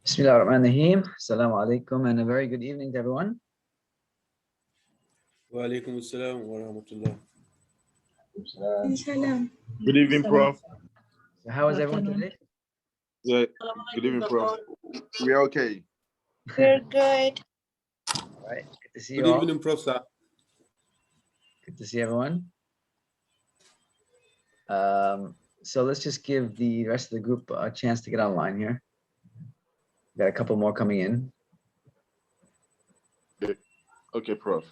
Bismillahirrahmanirrahim. Assalamu alaikum and a very good evening to everyone. Wa alaikum assalam wa rahmatullah. Good evening, Prof. So how is everyone today? Yeah, good evening, Prof. We are okay. We're good. All right, good to see Good you all. evening, Prof. Sir. Good to see everyone. So let's just give the rest of the group a chance to get online here. Got a couple more coming in. Okay, Prof.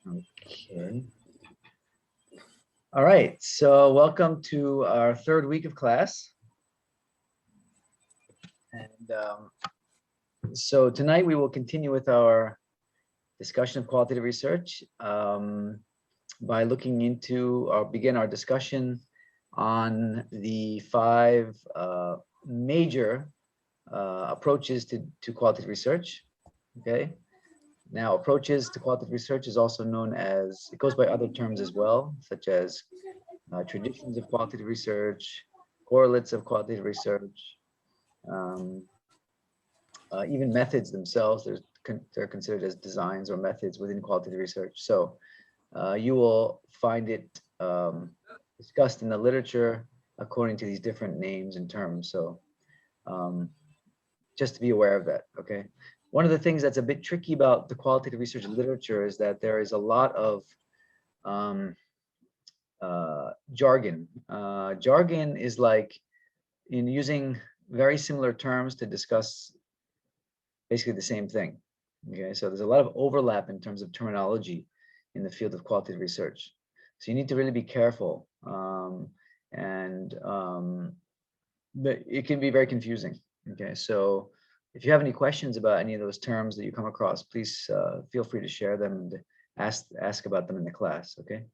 Okay. All right, so welcome to our third week of class. And so tonight we will continue with our discussion of qualitative research by looking into or begin our discussion on the five major approaches to qualitative research. Okay. Now, approaches to qualitative research is also known as, it goes by other terms as well, such as traditions of qualitative research, correlates of qualitative research, even methods themselves. They're considered as designs or methods within qualitative research. So you will find it discussed in the literature according to these different names and terms. So just to be aware of that, okay? One of the things that's a bit tricky about the qualitative research literature is that there is a lot of jargon. Jargon is like in using very similar terms to discuss basically the same thing, okay? So there's a lot of overlap in terms of terminology in the field of qualitative research. So you need to really be careful, but it can be very confusing, okay? So if you have any questions about any of those terms that you come across, please feel free to share them and ask about them in the class, okay?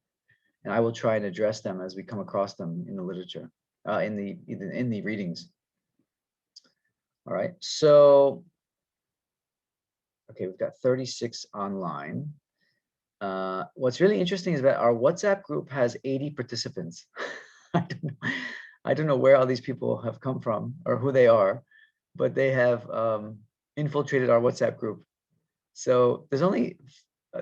And I will try and address them as we come across them in the literature, in the readings. All right, so, okay, we've got 36 online. What's really interesting is that our WhatsApp group has 80 participants. I don't know where all these people have come from or who they are, but they have infiltrated our WhatsApp group. So there's only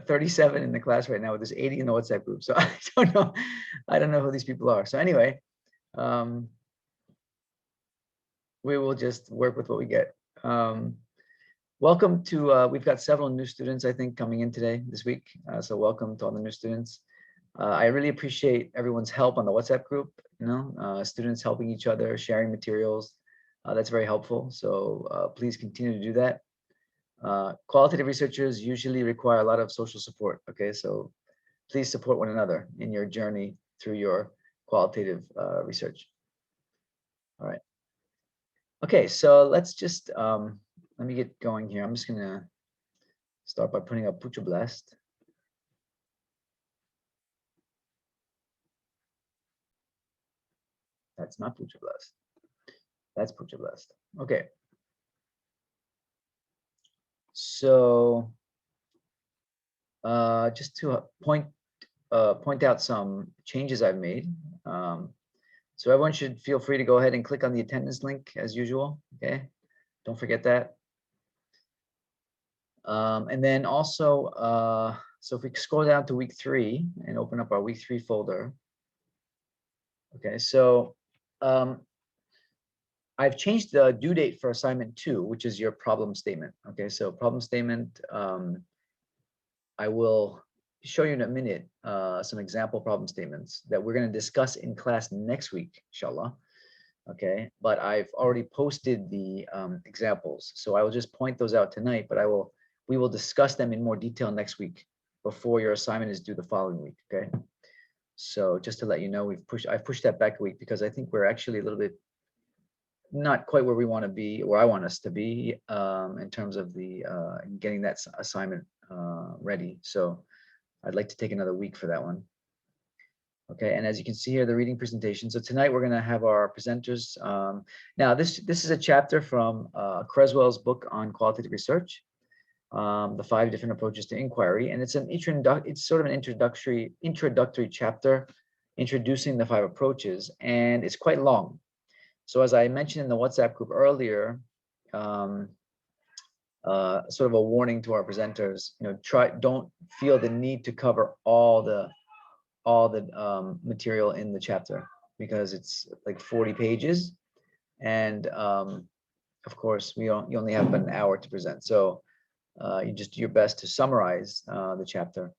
37 in the class right now, but there's 80 in the WhatsApp group. So I don't know who these people are. So anyway, we will just work with what we get. Welcome to, we've got several new students, I think, coming in today, this week. So welcome to all the new students. I really appreciate everyone's help on the WhatsApp group, you know, students helping each other, sharing materials. That's very helpful. So please continue to do that. Qualitative researchers usually require a lot of social support. Okay, so please support one another in your journey through your qualitative research. All right. Okay, so let's just, let me get going here. I'm just gonna start by putting up Pucha Blast. That's not Pucha Blast. That's Pucha Blast. Okay. So just to point out some changes I've made. So everyone should feel free to go ahead and click on the attendance link as usual. Okay, don't forget that. And then also, so if we scroll down to week 3 and open up our week 3 folder. Okay, so I've changed the due date for assignment 2, which is your problem statement. Okay, so problem statement, I will show you in a minute some example problem statements that we're going to discuss in class next week, inshallah. Okay, but I've already posted the examples, so I will just point those out tonight, but we will discuss them in more detail next week before your assignment is due the following week. Okay, so just to let you know, I've pushed that back a week because I think we're actually a little bit not quite where we want to be, or I want us to be, in terms of the getting that assignment ready. So I'd like to take another week for that one. Okay, and as you can see here, the reading presentation. So tonight we're going to have our presenters. Now this is a chapter from Creswell's book on qualitative research, the 5 different approaches to inquiry, and it's sort of an introductory chapter introducing the 5 approaches, and it's quite long. So as I mentioned in the WhatsApp group earlier, sort of a warning to our presenters, don't feel the need to cover all the material in the chapter, because it's like 40 pages, and of course you only have about an hour to present, so you just do your best to summarize the chapter.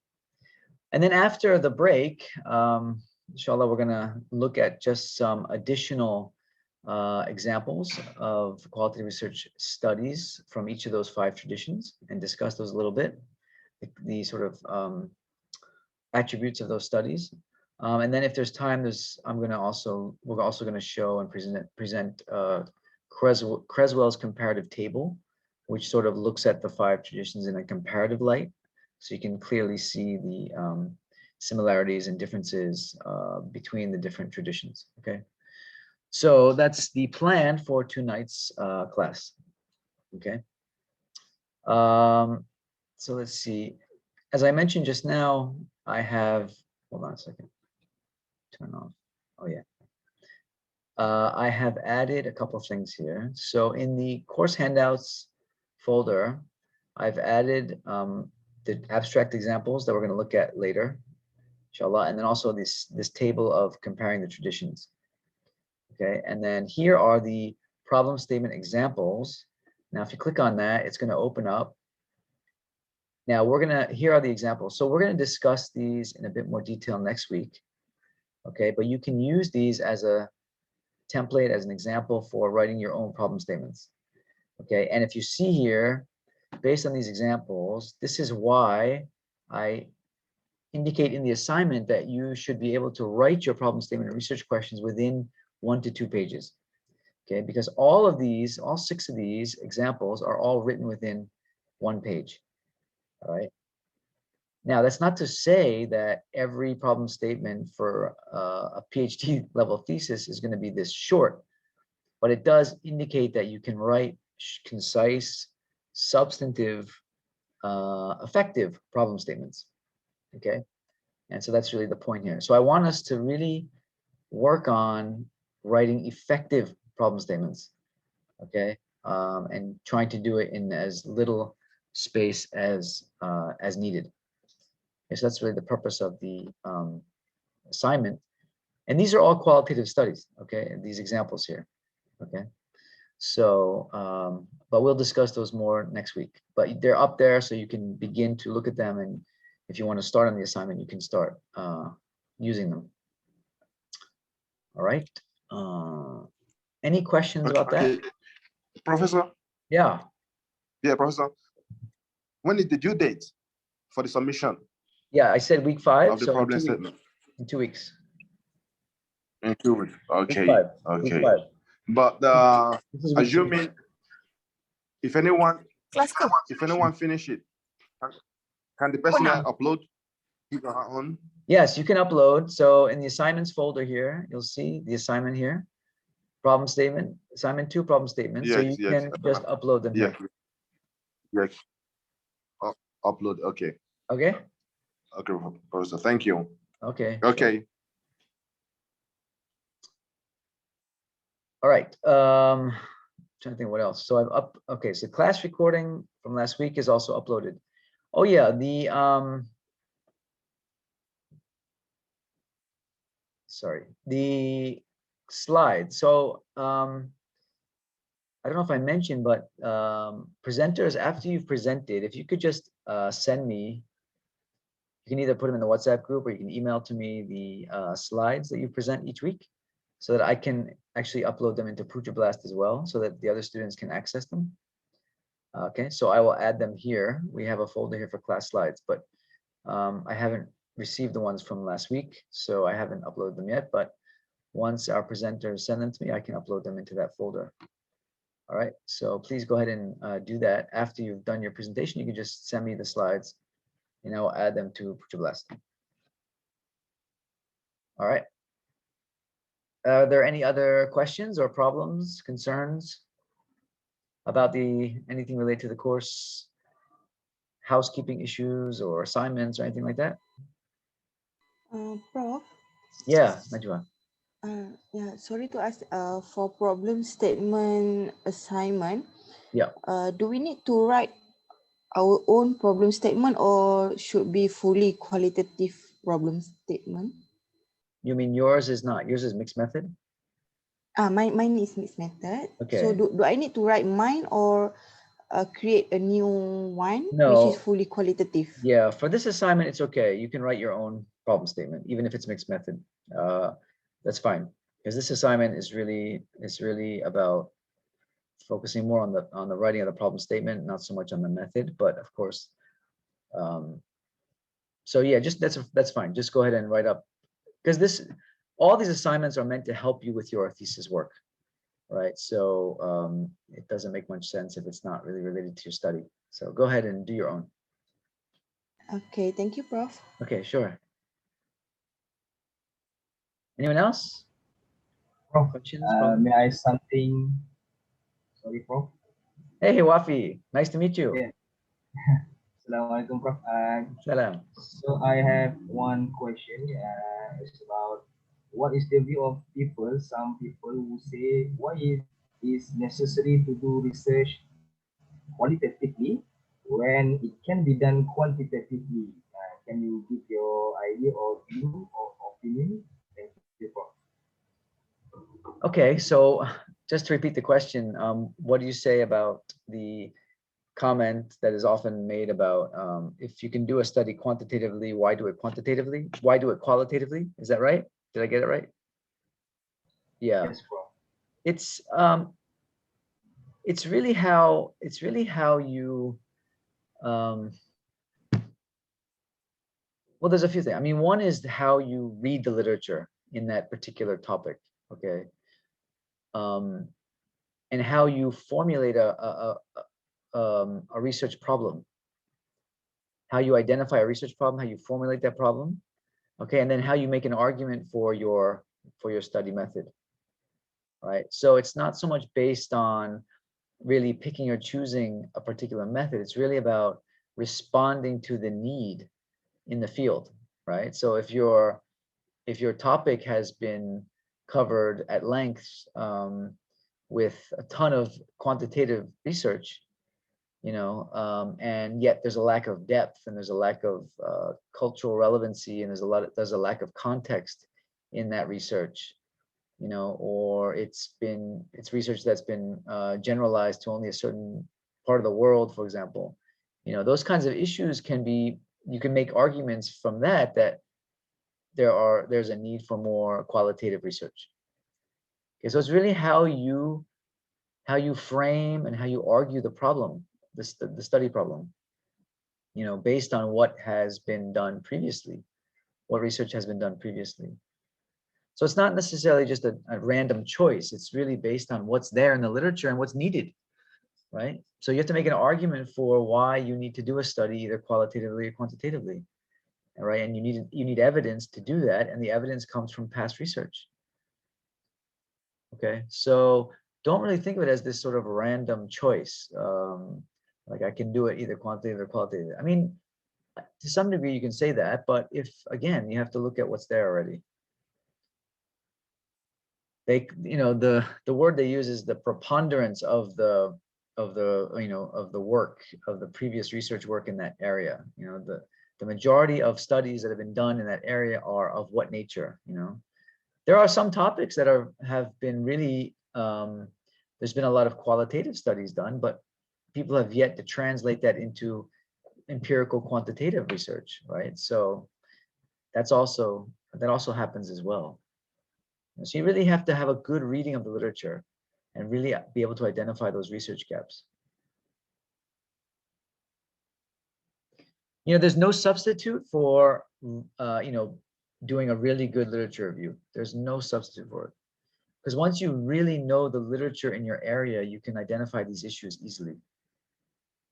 And then after the break, inshallah, we're going to look at just some additional examples of qualitative research studies from each of those 5 traditions and discuss those a little bit, the sort of attributes of those studies. And then if there's time, we're also going to show and present Creswell's comparative table, which sort of looks at the 5 traditions in a comparative light, so you can clearly see the similarities and differences between the different traditions. Okay, so that's the plan for tonight's class. Okay, so let's see. As I mentioned just now, I have, hold on a second, turn off. Oh yeah. I have added a couple of things here. So in the course handouts folder, I've added the abstract examples that we're going to look at later, inshallah, and then also this table of comparing the traditions. Okay, and then here are the problem statement examples. Now, if you click on that, it's going to open up. Now here are the examples. So we're going to discuss these in a bit more detail next week. Okay, but you can use these as a template, as an example for writing your own problem statements. Okay, and if you see here, based on these examples, this is why I indicate in the assignment that you should be able to write your problem statement and research questions within 1 to 2 pages. Okay, because all 6 of these examples are all written within 1 page. All right. Now, that's not to say that every problem statement for a PhD level thesis is going to be this short, but it does indicate that you can write concise, substantive, effective problem statements. Okay, and so that's really the point here. So I want us to really work on writing effective problem statements. Okay, and trying to do it in as little space as needed. Okay, so that's really the purpose of the assignment. And these are all qualitative studies, okay, these examples here, okay? So, but we'll discuss those more next week. But they're up there, so you can begin to look at them, and if you want to start on the assignment, you can start using them. All right. Any questions about that? Professor? Yeah. Yeah, Professor. When is the due date for the submission? Yeah, I said week 5. Of the so problem statement. in 2 weeks. In 2 weeks. Okay. Week 5. Okay. Week 5. But Assuming if anyone finish it, can the person upload his or her own? Yes, you can upload. So in the assignments folder here, you'll see the assignment here, problem statement, assignment 2 problem statement. Yes, so you yes. can just upload them Yes. here. Yes. Upload. Okay. Okay. Okay, Professor. Thank you. Okay. Okay. Sure. All right. Trying to think what else. So okay, so class recording from last week is also uploaded. Oh yeah, the slides. So I don't know if I mentioned, but presenters, after you've presented, if you could just send me, you can either put them in the WhatsApp group or you can email to me the slides that you present each week, so that I can actually upload them into Blast as well, so that the other students can access them. Okay, so I will add them here. We have a folder here for class slides, but I haven't received the ones from last week, so I haven't uploaded them yet. But once our presenters send them to me, I can upload them into that folder. All right, so please go ahead and do that. After you've done your presentation, you can just send me the slides and I will add them to Blast. All right. Are there any other questions or problems, concerns about anything related to the course, housekeeping issues or assignments or anything like that? Prof, Yeah, Najwa. yeah, sorry to ask, for problem statement assignment, Yeah. do we need to write our own problem statement or should be fully qualitative problem statement? You mean yours is not? Yours is mixed method? Mine is mixed method. So Okay. do I need to write mine or create a new one which is No. fully qualitative? Yeah, for this assignment, it's okay. You can write your own problem statement, even if it's mixed method. That's fine, because this assignment is really about focusing more on the writing of the problem statement, not so much on the method. But of course, so yeah, just that's fine. Just go ahead and write up, because all these assignments are meant to help you with your thesis work, right? So it doesn't make much sense if it's not really related to your study. So go ahead and do your own. Okay, thank you, Prof. Okay, sure. Anyone else? Prof, Questions, may I something? Sorry, Prof. Hey, Wafi, nice to meet you. Yeah. Assalamualaikum, Prof. Salam. So I have one question. It's about what is the view of people? Some people who say why it is necessary to do research qualitatively when it can be done quantitatively. Can you give your idea or view or opinion? Thank you, Prof. Okay, so just to repeat the question, what do you say about the comment that is often made about if you can do a study quantitatively, why do it quantitatively? Why do it qualitatively? Is that right? Did I get it right? Yeah. Yes, Prof. It's really how you well, there's a few things. I mean, one is how you read the literature in that particular topic, okay? And how you formulate a research problem, how you identify a research problem, how you formulate that problem, okay, and then how you make an argument for your study method, right? So it's not so much based on really picking or choosing a particular method. It's really about responding to the need in the field, right? So if your topic has been covered at length with a ton of quantitative research, and yet there's a lack of depth and there's a lack of cultural relevancy and there's a lack of context in that research, or it's research that's been generalized to only a certain part of the world, for example. Those kinds of issues you can make arguments from that there's a need for more qualitative research. Okay, so it's really how you frame and how you argue the problem, the study problem, based on what has been done previously, what research has been done previously. So it's not necessarily just a random choice. It's really based on what's there in the literature and what's needed, right? So you have to make an argument for why you need to do a study either qualitatively or quantitatively, right? And you need evidence to do that, and the evidence comes from past research. Okay, so don't really think of it as this sort of random choice. Like I can do it either quantitative or qualitative. I mean, to some degree you can say that, but again, you have to look at what's there already. The word they use is the preponderance of the work of the previous research work in that area. The majority of studies that have been done in that area are of what nature? There are some topics that have been really there's been a lot of qualitative studies done, but people have yet to translate that into empirical quantitative research, right? So that also happens as well. So you really have to have a good reading of the literature and really be able to identify those research gaps. There's no substitute for doing a really good literature review. There's no substitute for it. Because once you really know the literature in your area, you can identify these issues easily.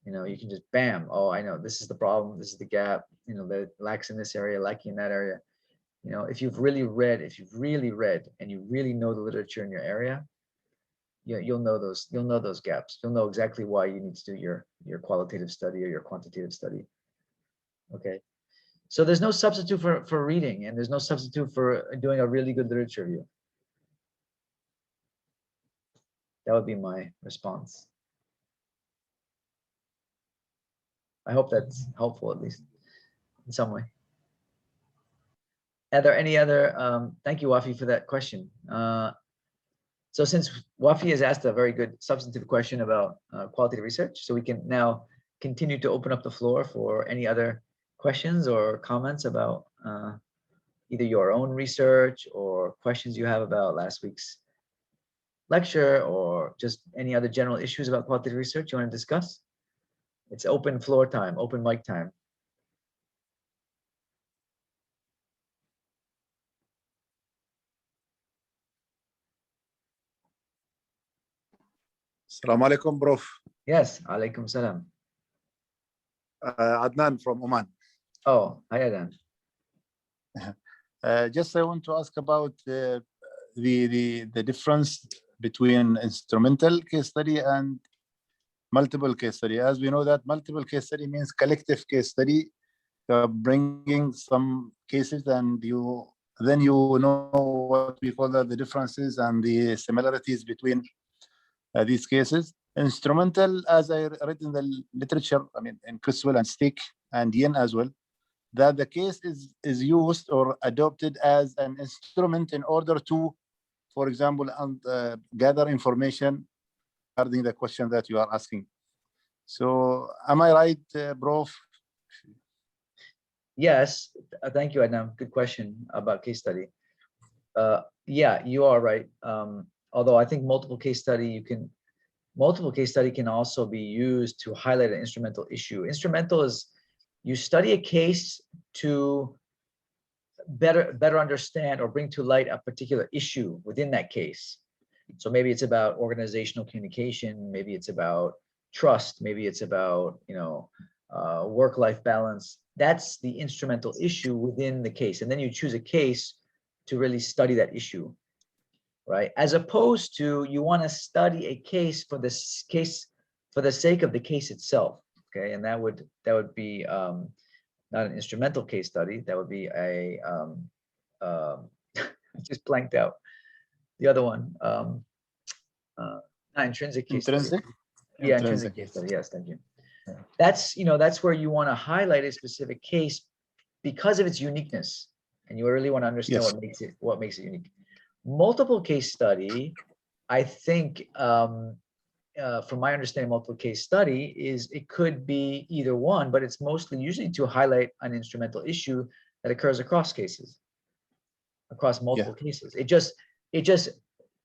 You can just bam, oh, I know this is the problem, this is the gap, that lacks in this area, lacking in that area. You know, if you've really read and you really know the literature in your area, you'll know those gaps. You'll know exactly why you need to do your qualitative study or your quantitative study. Okay. So there's no substitute for reading, and there's no substitute for doing a really good literature review. That would be my response. I hope that's helpful, at least in some way. Are there any other, thank you, Wafi, for that question. So since Wafi has asked a very good substantive question about qualitative research, so we can now continue to open up the floor for any other questions or comments about either your own research or questions you have about last week's lecture, or just any other general issues about qualitative research you want to discuss. It's open floor time, open mic time. Assalamu alaikum, Prof. Yes, alaikum salam. Adnan from Oman. Oh, hi Adan. Just I want to ask about the difference between instrumental case study and multiple case study. As we know that multiple case study means collective case study, bringing some cases, and then you know what we call the differences and the similarities between these cases. Instrumental, as I read in the literature, I mean in Criswell and Stick and Yin as well, that the case is used or adopted as an instrument in order to, for example, gather information regarding the question that you are asking. So am I right, Prof? Yes, thank you, Adnan. Good question about case study. Yeah, you are right. Although I think multiple case study can also be used to highlight an instrumental issue. Instrumental is you study a case to better understand or bring to light a particular issue within that case. So maybe it's about organizational communication, maybe it's about trust, maybe it's about, you know, work-life balance. That's the instrumental issue within the case. And then you choose a case to really study that issue, right? As opposed to you want to study a case for the sake of the case itself, okay? And that would be not an instrumental case study. That would be a I just blanked out the other one. Not intrinsic case Intrinsic? study. Yeah, intrinsic case study. Yes, thank you. That's, you know, that's where you want to highlight a specific case because of its uniqueness, and you really want to understand what makes it unique. Multiple case study, I think, from my understanding, multiple case study is it could be either one, but it's mostly usually to highlight an instrumental issue that occurs across cases, across multiple cases. It just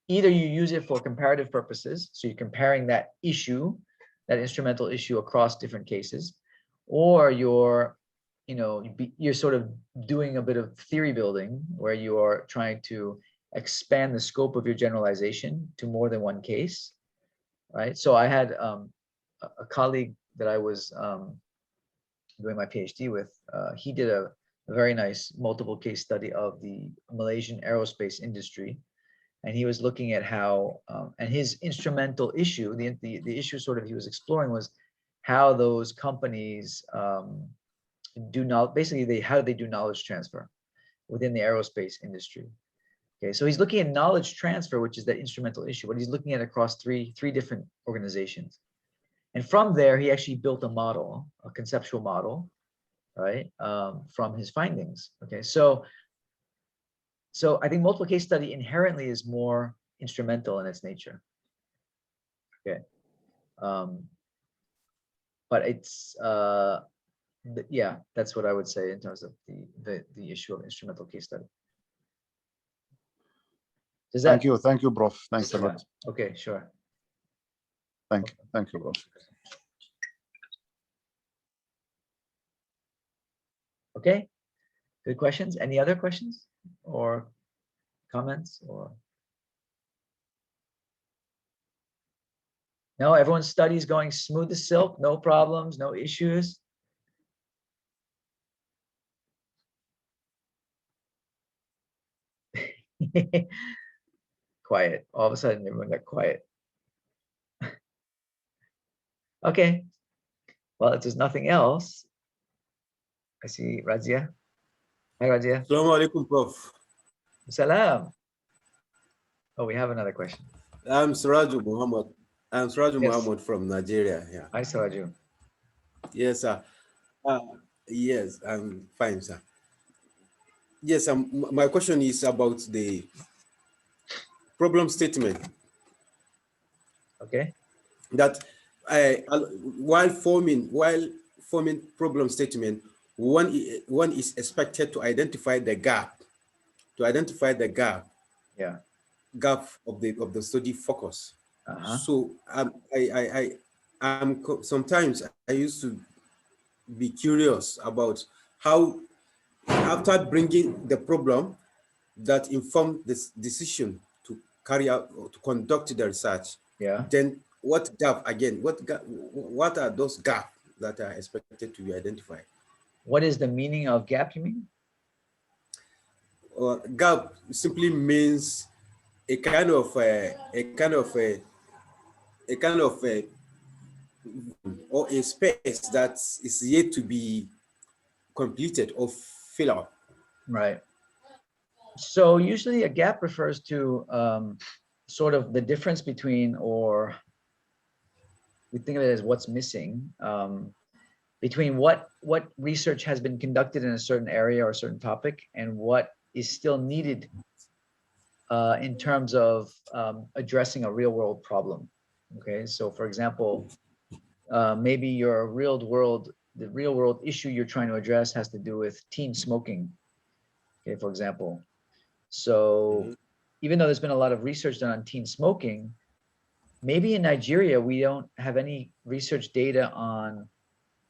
either you use it for comparative purposes, so you're comparing that issue, that instrumental issue across different cases, or you're sort of doing a bit of theory building where you are trying to expand the scope of your generalization to more than one case, right? So I had a colleague that I was doing my PhD with. He did a very nice multiple case study of the Malaysian aerospace industry. And he was looking at how, and his instrumental issue, the issue sort of he was exploring was how those companies how do they do knowledge transfer within the aerospace industry. Okay, so he's looking at knowledge transfer, which is that instrumental issue, but he's looking at across three different organizations. And from there, he actually built a model, a conceptual model, right, from his findings. Okay, so I think multiple case study inherently is more instrumental in its nature. Okay. But it's, yeah, that's what I would say in terms of the issue of instrumental case study. Thank you, Prof. Thanks a lot. Okay, sure. Thank you, Prof. Okay, good questions. Any other questions or comments or? No, everyone's study is going smooth as silk, no problems, no issues. Quiet. All of a sudden, everyone got quiet. Okay. Well, if there's nothing else, I see Razia. Hi, Razia. Assalamu alaikum, Prof. Salam. Oh, we have another question. I'm Suraju Muhammad. I'm Suraju Yes. Muhammad from Nigeria. Yeah. Hi, Saraju. Yes, sir. Yes, I'm fine, sir. Yes, my question is about the problem statement Okay. that while forming problem statement, one is expected to identify the gap, Yeah. gap of the study focus. Uh-huh. So sometimes I used to be curious about how, after bringing the problem that informed this decision to carry out or to conduct the research, Yeah. then what gap again? What are those gaps that are expected to be identified? What is the meaning of gap, you mean? Gap simply means a kind of or a space that is yet to be completed or fill up. Right. So usually a gap refers to sort of the difference between, or we think of it as what's missing, between what research has been conducted in a certain area or a certain topic and what is still needed in terms of addressing a real world problem. Okay, so for example, maybe the real world issue you're trying to address has to do with teen smoking. Okay, for example. So even though there's been a lot of research done on teen smoking, maybe in Nigeria, we don't have any research data on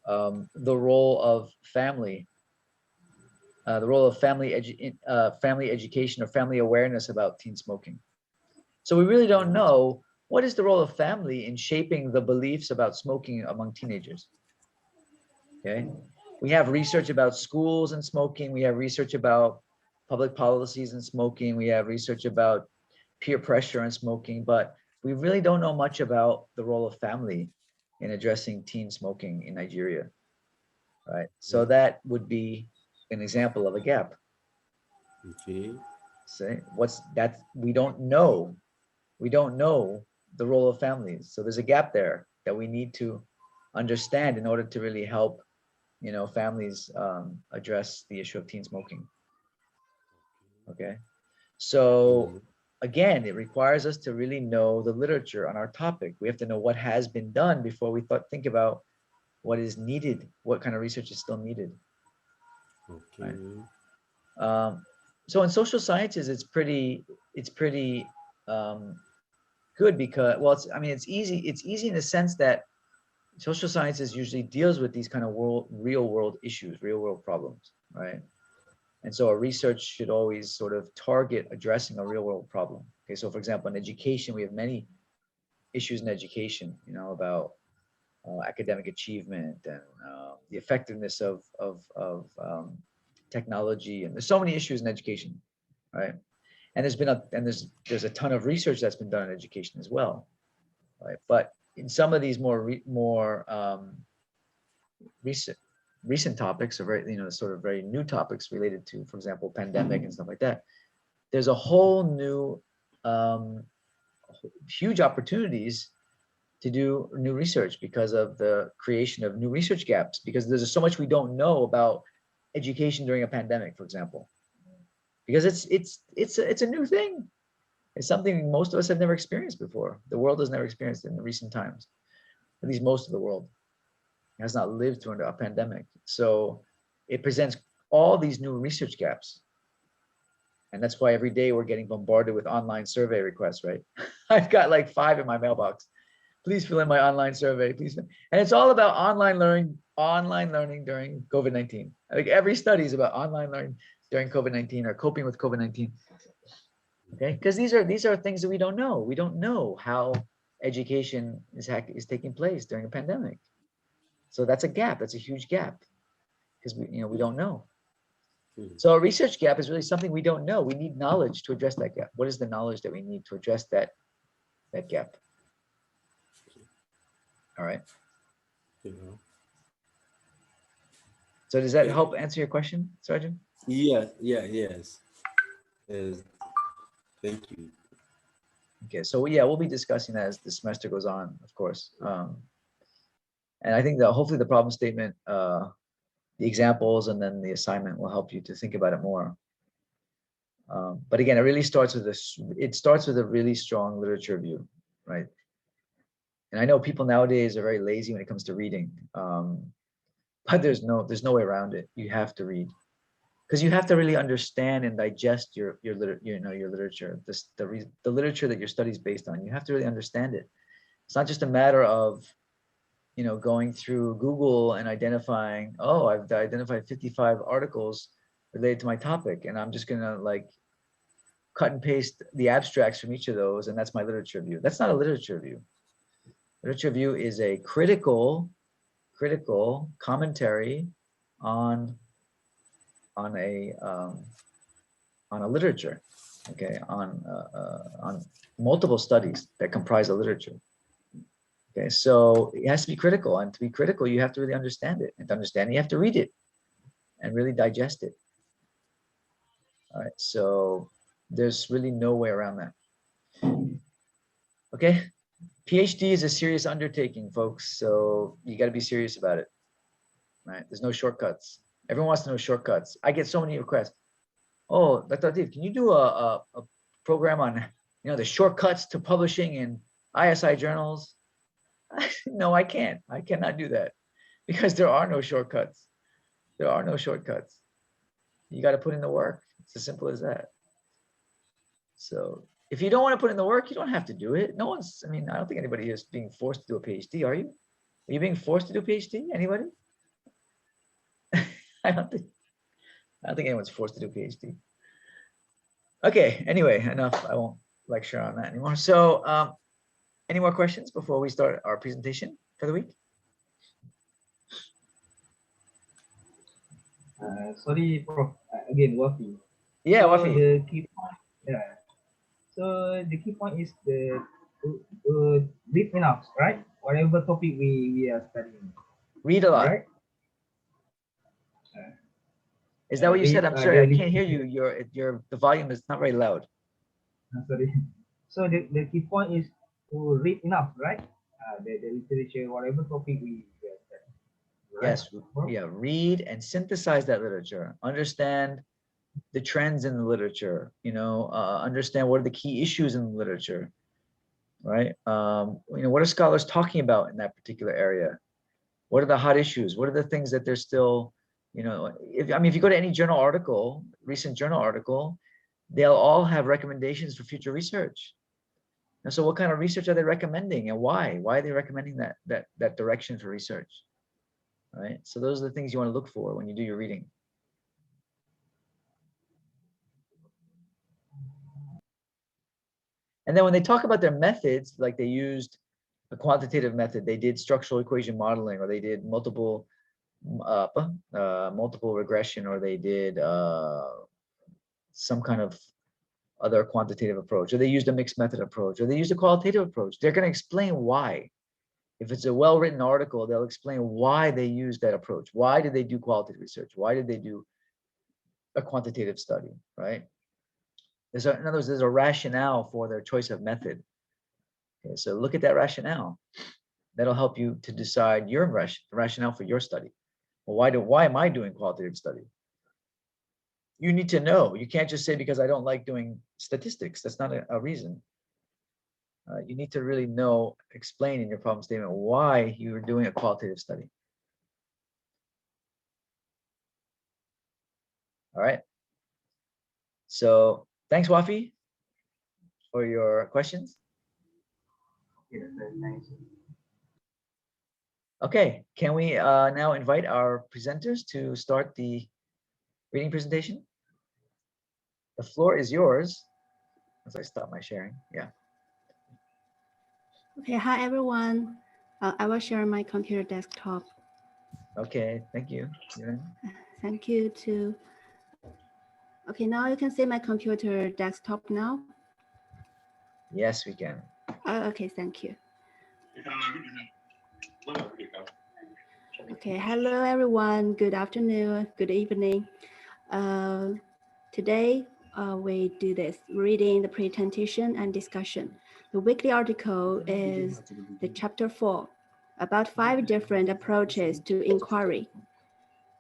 the role of family, family education or family awareness about teen smoking. So we really don't know what is the role of family in shaping the beliefs about smoking among teenagers. Okay, we have research about schools and smoking. We have research about public policies and smoking. We have research about peer pressure and smoking, but we really don't know much about the role of family in addressing teen smoking in Nigeria, right? So that would be an example of a gap. Okay. Say what's that? We don't know the role of families. So there's a gap there that we need to understand in order to really help, families address the issue of teen smoking. Okay, so again, it requires us to really know the literature on our topic. We have to know what has been done before we think about what is needed, what kind of research is still needed. Okay. Right? So in social sciences, it's pretty good because, well, it's easy. It's easy in the sense that social sciences usually deals with these kind of real world issues, real world problems, right? And so our research should always sort of target addressing a real world problem. Okay, so for example, in education, we have many issues in education, about academic achievement and the effectiveness of technology, and there's so many issues in education, right? And there's a ton of research that's been done in education as well, right? But in some of these more recent topics, or very, sort of very new topics related to, for example, pandemic and stuff like that, there's a whole new huge opportunities to do new research because of the creation of new research gaps, because there's so much we don't know about education during a pandemic, for example, because it's a new thing. It's something most of us have never experienced before. The world has never experienced it in recent times. At least most of the world has not lived through a pandemic. So it presents all these new research gaps. And that's why every day we're getting bombarded with online survey requests, right? I've got like 5 in my mailbox. Please fill in my online survey, please. And it's all about online learning during COVID-19. I think every study is about online learning during COVID-19 or coping with COVID-19. Okay, because these are things that we don't know. We don't know how education is taking place during a pandemic. So that's a gap. That's a huge gap because we don't know. So a research gap is really something we don't know. We need knowledge to address that gap. What is the knowledge that we need to address that gap? All right. So does that help answer your question, Sergeant? Yes. Thank you. Okay, so yeah, we'll be discussing that as the semester goes on, of course. And I think that hopefully the problem statement, the examples, and then the assignment will help you to think about it more. But again, it really starts with this. It starts with a really strong literature review, right? And I know people nowadays are very lazy when it comes to reading, but there's no way around it. You have to read, because you have to really understand and digest your literature, the literature that your study is based on. You have to really understand it. It's not just a matter of going through Google and identifying, oh, I've identified 55 articles related to my topic, and I'm just gonna like cut and paste the abstracts from each of those, and that's my literature review. That's not a literature review. Literature review is a critical commentary on a literature, okay, on multiple studies that comprise a literature. Okay, so it has to be critical, and to be critical, you have to really understand it, and to understand it, you have to read it and really digest it. All right, so there's really no way around that. Okay, PhD is a serious undertaking, folks, so you got to be serious about it. Right, there's no shortcuts. Everyone wants to know shortcuts. I get so many requests. Oh, Dr. Atif, can you do a program on the shortcuts to publishing in ISI journals? No, I can't. I cannot do that, because there are no shortcuts. There are no shortcuts. You got to put in the work. It's as simple as that. So if you don't want to put in the work, you don't have to do it. No one's, I don't think anybody is being forced to do a PhD, are you? Are you being forced to do a PhD? Anybody? I don't think anyone's forced to do a PhD. Okay, anyway, enough. I won't lecture on that anymore. So any more questions before we start our presentation for the week? Sorry, Prof. Again, Wafi. Yeah, so Wafi. The key point, yeah. So the key point is to read enough, right? Whatever topic we are studying. Read a lot. Right? Is that what you said? I'm sorry, I can't hear you. The volume is not very loud. Sorry. So the key point is to read enough, right? The literature, whatever topic we are studying. Right? Yes, yeah, read and synthesize that literature. Understand the trends in the literature, understand what are the key issues in the literature, right? What are scholars talking about in that particular area? What are the hot issues? What are the things that they're still, if you go to any journal article, recent journal article, they'll all have recommendations for future research. And so what kind of research are they recommending, and why? Why are they recommending that direction for research? Right? So those are the things you want to look for when you do your reading. And then when they talk about their methods, like they used a quantitative method, they did structural equation modeling, or they did multiple regression, or they did some kind of other quantitative approach, or they used a mixed method approach, or they used a qualitative approach. They're going to explain why. If it's a well-written article, they'll explain why they used that approach. Why did they do qualitative research? Why did they do a quantitative study, right? In other words, there's a rationale for their choice of method. Okay, so look at that rationale. That'll help you to decide your rationale for your study. Well, why am I doing qualitative study? You need to know. You can't just say because I don't like doing statistics. That's not a reason. You need to really know, explain in your problem statement why you are doing a qualitative study. All right. So thanks, Wafi, for your questions. Okay, can we now invite our presenters to start the reading presentation? The floor is yours. As I stop my sharing, yeah. Okay, hi everyone. I will share my computer desktop. Okay, thank you. Thank you to Okay, now you can see my computer desktop now. Yes, we can. Okay, thank you. Okay, hello everyone. Good afternoon, good evening. Today we do this reading, the presentation and discussion. The weekly article is the chapter 4 about 5 different approaches to inquiry.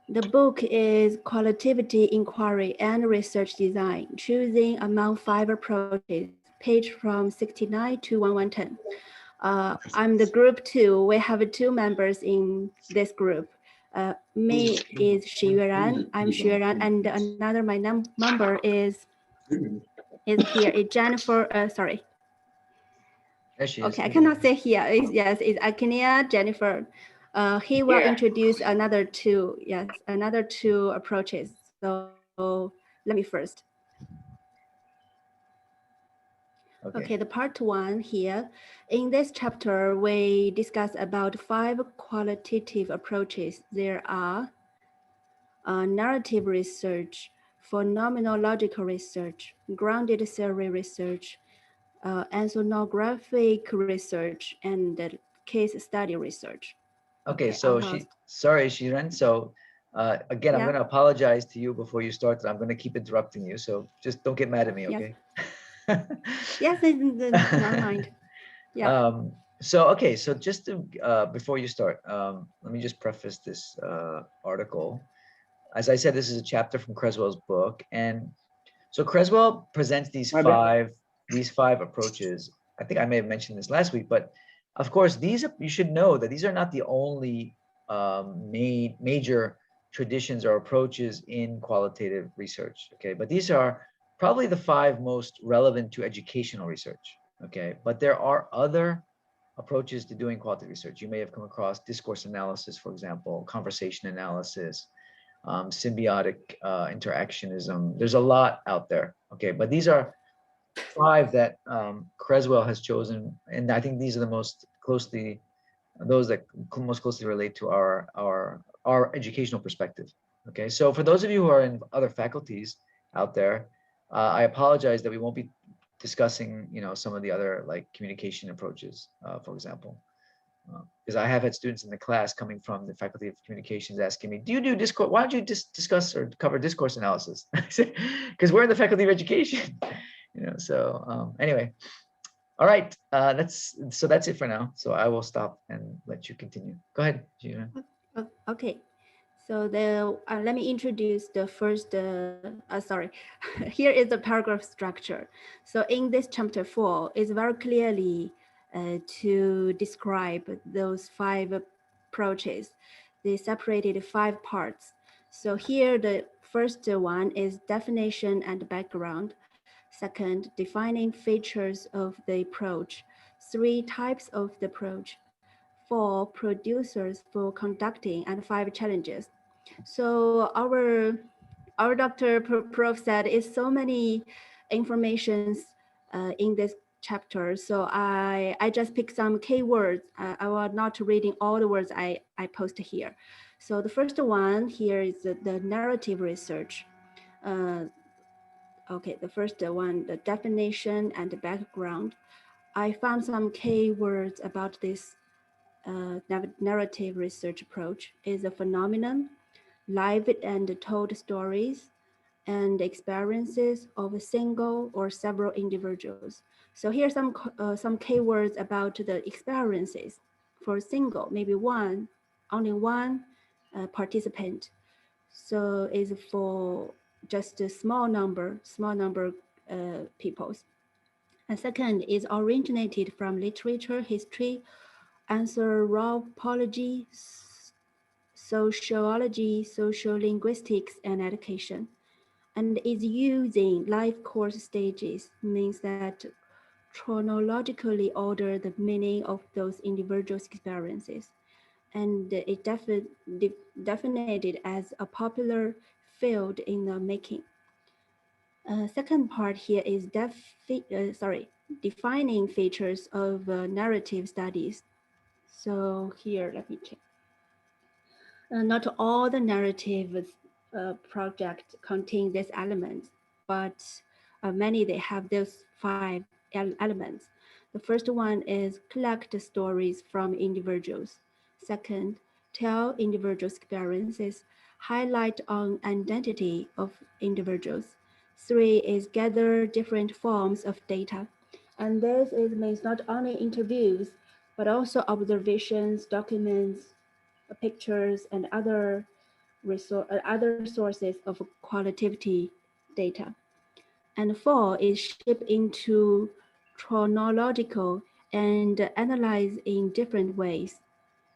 The book is Qualitative Inquiry and Research Design, choosing among 5 approaches, page from 69 to 1110. I'm the group 2. We have 2 members in this group. Me is Xi Yueran. I'm Xi Yueran, and another my member is here. Is Jennifer. Sorry. There she is. Okay, I cannot say here. Yes, it's Akinia, Jennifer. He will introduce another 2. Yes, another 2 approaches. So let me first. Okay, the part 1 here. In this chapter, we discuss about 5 qualitative approaches. There are narrative research, phenomenological research, grounded theory research, ethnographic research, and case study research. Okay, so sorry, Shiren. So again, I'm going to apologize to you before you start. I'm going to keep interrupting you. So just don't get mad at me, okay? Yes, never mind. Yeah. So just to, before you start, let me just preface this article. As I said, this is a chapter from Creswell's book, and so Creswell presents these five approaches. I think I may have mentioned this last week, but of course, you should know that these are not the only major traditions or approaches in qualitative research. Okay, but these are probably the 5 most relevant to educational research. Okay, but there are other approaches to doing qualitative research. You may have come across discourse analysis, for example, conversation analysis, symbiotic interactionism. There's a lot out there. Okay, but these are 5 that Creswell has chosen, and I think these are those that most closely relate to our educational perspective. Okay, so for those of you who are in other faculties out there, I apologize that we won't be discussing, some of the other like communication approaches, for example, because I have had students in the class coming from the Faculty of Communications asking me, "Do you do discourse? Why don't you discuss or cover discourse analysis?" Because we're in the Faculty of Education, So anyway, all right, that's it for now. So I will stop and let you continue. Go ahead, Gina. Okay. So let me introduce the first, sorry, here is the paragraph structure. So in this chapter 4, it's very clearly to describe those 5 approaches. They separated 5 parts. So here the first one is definition and background. Second, defining features of the approach. 3 types of the approach. 4 producers for conducting, and 5 challenges. So our Dr. Prof said it's so many informations in this chapter. So I just picked some keywords. I will not reading all the words I post here. So the first one here is the narrative research. Okay, the first one, the definition and the background. I found some keywords about this narrative research approach is a phenomenon, lived and told stories, and experiences of a single or several individuals. So here's some keywords about the experiences. For single, maybe only one participant. So is for just a small number people. And second is originated from literature, history, anthropology, sociology, social linguistics, and education. And is using life course stages, means that chronologically order the meaning of those individuals' experiences. And it defined as a popular field in the making. Second part here is defining features of narrative studies. So here, let me check. Not all the narratives project contain these elements, but many they have those 5 elements. The first one is collect stories from individuals. Second, tell individual experiences, highlight on identity of individuals. 3 is gather different forms of data. And this means not only interviews, but also observations, documents, pictures, and other sources of qualitative data. And 4 is ship into chronological and analyze in different ways.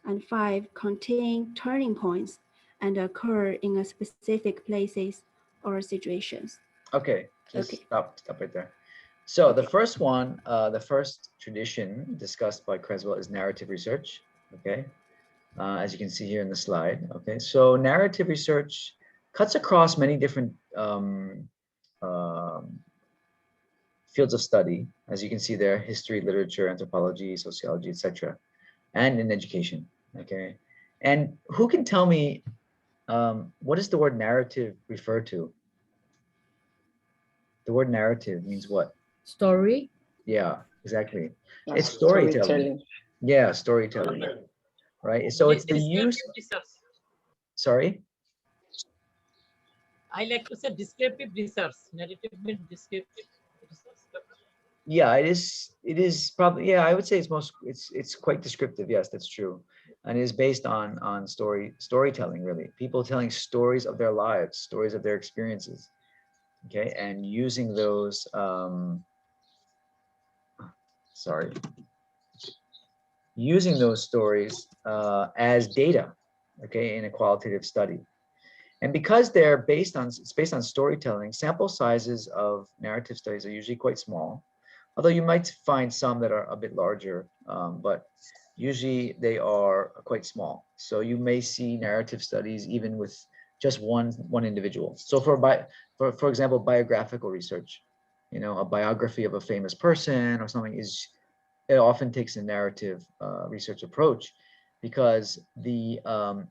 And 5 contain turning points and occur in a specific places or situations. Okay, just Okay. stop right there. So the first one, the first tradition discussed by Creswell is narrative research. Okay, as you can see here in the slide. Okay, so narrative research cuts across many different fields of study, as you can see there: history, literature, anthropology, sociology, etc., and in education. Okay, and who can tell me what does the word narrative refer to? The word narrative means what? Story. Yeah, exactly. It's storytelling. Yeah, storytelling. Right. So it's the use. Sorry. I like to say descriptive research. Narrative means descriptive research. Yeah, it is. It is probably. Yeah, I would say it's quite descriptive. Yes, that's true, and it is based on storytelling. Really, people telling stories of their lives, stories of their experiences. Okay, and using those. Sorry. Using those stories as data. Okay, in a qualitative study. And because it's based on storytelling, sample sizes of narrative studies are usually quite small, although you might find some that are a bit larger, but usually they are quite small. So you may see narrative studies even with just one individual. So for example, biographical research, a biography of a famous person or something it often takes a narrative research approach, because the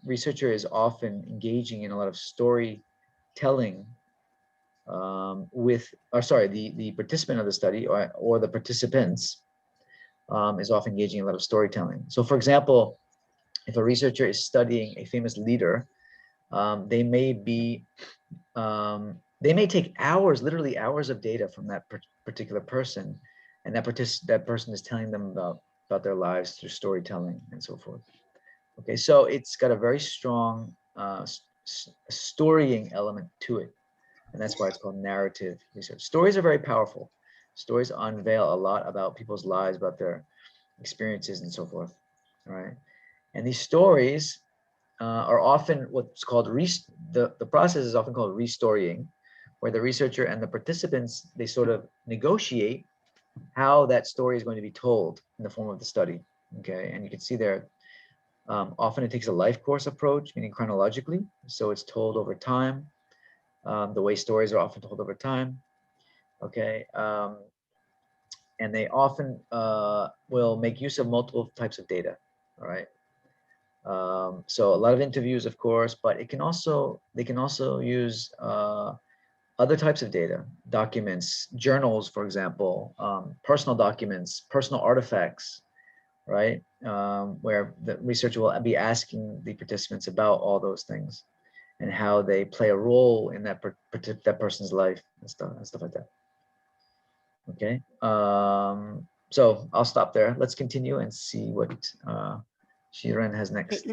researcher is often engaging in a lot of storytelling the participant of the study or the participants is often engaging in a lot of storytelling. So for example, if a researcher is studying a famous leader, they may take hours, literally hours of data from that particular person, and that person is telling them about their lives through storytelling and so forth. Okay, so it's got a very strong storying element to it, and that's why it's called narrative research. Stories are very powerful. Stories unveil a lot about people's lives, about their experiences and so forth. All right, and these stories are often what's called the process is often called restorying, where the researcher and the participants, they sort of negotiate how that story is going to be told in the form of the study. Okay, and you can see there, often it takes a life course approach, meaning chronologically, so it's told over time, the way stories are often told over time. Okay, and they often will make use of multiple types of data. All right. So a lot of interviews, of course, but they can also use other types of data, documents, journals, for example, personal documents, personal artifacts, right? Where the researcher will be asking the participants about all those things and how they play a role in that person's life and stuff like that. Okay. So I'll stop there. Let's continue and see what Shiren has next.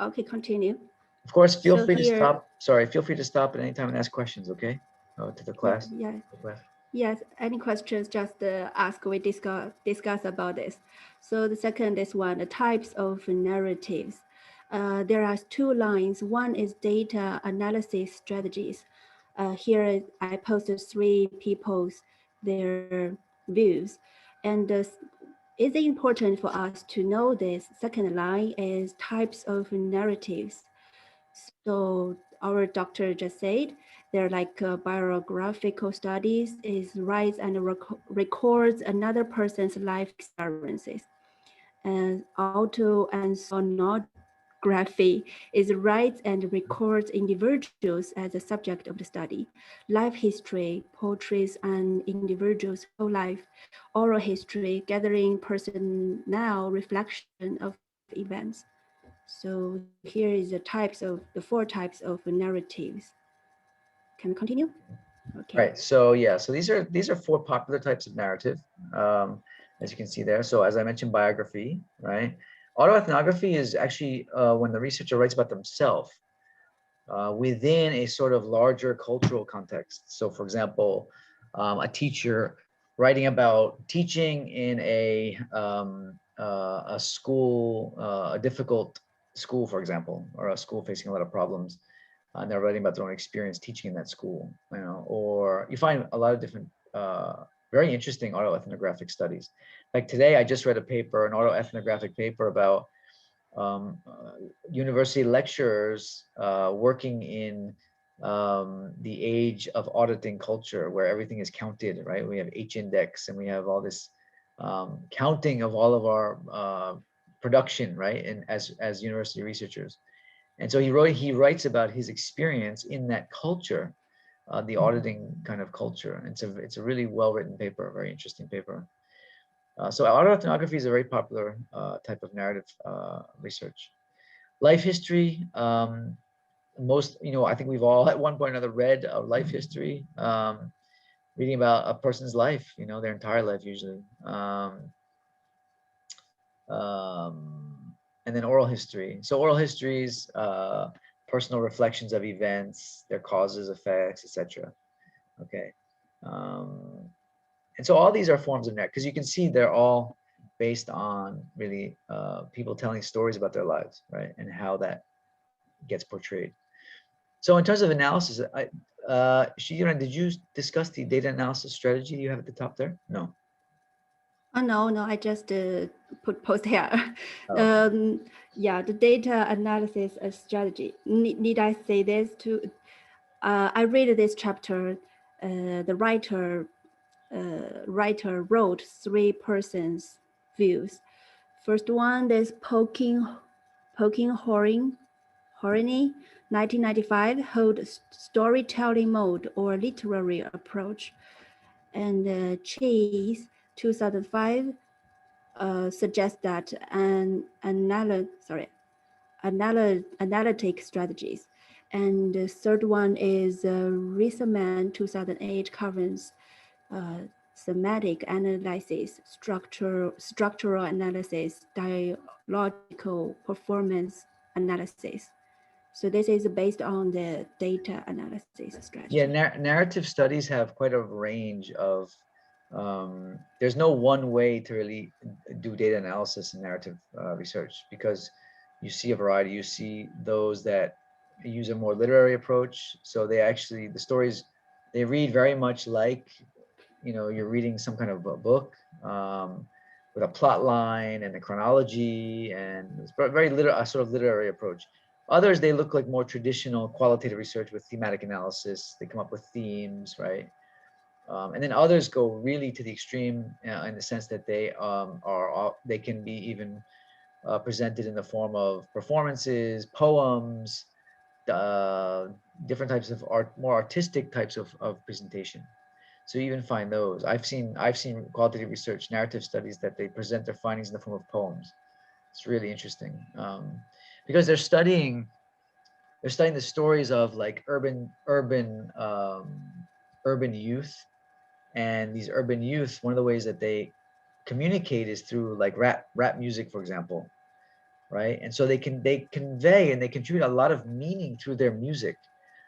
Okay, continue. Of course, feel free to stop. Sorry, feel free to stop at any time and ask questions, okay? To the class. Yeah. Yes, any questions, just ask. We discuss about this. So the second is the types of narratives. There are 2 lines. One is data analysis strategies. Here I posted 3 people's their views, and is it important for us to know this? Second line is types of narratives. So our doctor just said they're like biographical studies is writes and records another person's life experiences, and auto and Ethnography is writes and records individuals as a subject of the study. Life history portrays an individual's whole life. Oral history, gathering personal reflection of events. So here is the four types of narratives. Can we continue? Okay. Right. So yeah. So these are four popular types of narrative, as you can see there. So as I mentioned, biography, right? Autoethnography is actually when the researcher writes about themselves within a sort of larger cultural context. So, for example, a teacher writing about teaching in a school, a difficult school, for example, or a school facing a lot of problems. And they're writing about their own experience teaching in that school, you know, or you find a lot of different, very interesting autoethnographic studies. Like today, I just read a paper, an autoethnographic paper about university lecturers working in the age of auditing culture, where everything is counted, right? We have H-index and we have all this counting of all of our production, right? And as university researchers. And so he writes about his experience in that culture, the auditing kind of culture. And it's a really well-written paper, a very interesting paper. So autoethnography is a very popular type of narrative research. Life history, most, I think we've all at one point or another read a life history, reading about a person's life, their entire life usually. And then oral history. So oral histories, personal reflections of events, their causes, effects, etc. Okay. And so all these are forms of narrative, because you can see they're all based on really people telling stories about their lives, right? And how that gets portrayed. So in terms of analysis, Shiyuna, did you discuss the data analysis strategy you have at the top there? No. Oh, no, I just post here. Oh. Yeah, the data analysis strategy. Need I say this too? I read this chapter. The writer wrote three persons' views. First one is poking Horny, 1995, hold storytelling mode or literary approach. And Chase, 2005, suggests that analytic strategies. And the third one is Riesemann, 2008, covers thematic analysis, structural analysis, dialogical performance analysis. So this is based on the data analysis strategy. Yeah, narrative studies have quite a range of, there's no one way to really do data analysis in narrative research, because you see a variety. You see those that use a more literary approach. So they actually, the stories, they read very much like, you're reading some kind of a book with a plot line and a chronology, and it's very a sort of literary approach. Others, they look like more traditional qualitative research with thematic analysis. They come up with themes, right? And then others go really to the extreme in the sense that they can be even presented in the form of performances, poems, different types of art, more artistic types of presentation. So you even find those. I've seen qualitative research narrative studies that they present their findings in the form of poems. It's really interesting because they're studying the stories of like urban youth, and these urban youth. One of the ways that they communicate is through like rap music, for example, right? And so they convey and they contribute a lot of meaning through their music.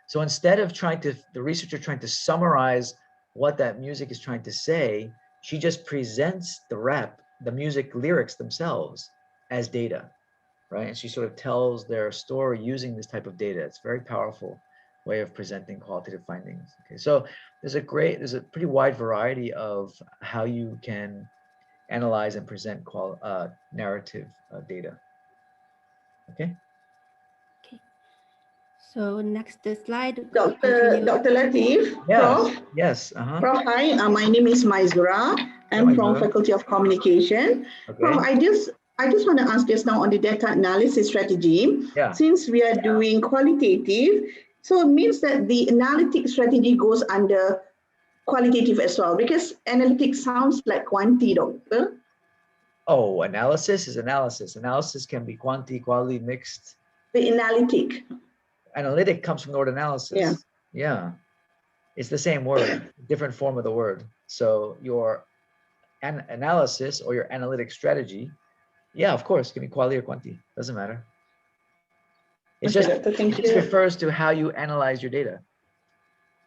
So instead of the researcher trying to summarize what that music is trying to say, she just presents the music lyrics themselves as data, right? And she sort of tells their story using this type of data. It's a very powerful way of presenting qualitative findings. Okay, so there's a pretty wide variety of how you can analyze and present narrative data. Okay. So next slide. Dr. Latif. Yes. Prof. Yes. Prof, hi. My name is Maizura. I'm from Faculty of Communication. Okay. Prof, I just I just want to ask just now on the data analysis strategy. Yeah. Since we are doing qualitative, so it means that the analytic strategy goes under qualitative as well, because analytics sounds like quanti, doctor. Oh, analysis is analysis. Analysis can be quanti, quality, mixed. The analytic. Analytic comes from the word analysis. Yeah. Yeah. It's the same word, different form of the word. So your analysis or your analytic strategy, yeah, of course, it can be quality or quanti. Doesn't matter. It's Okay, just, doctor, thank it just you. refers to how you analyze your data.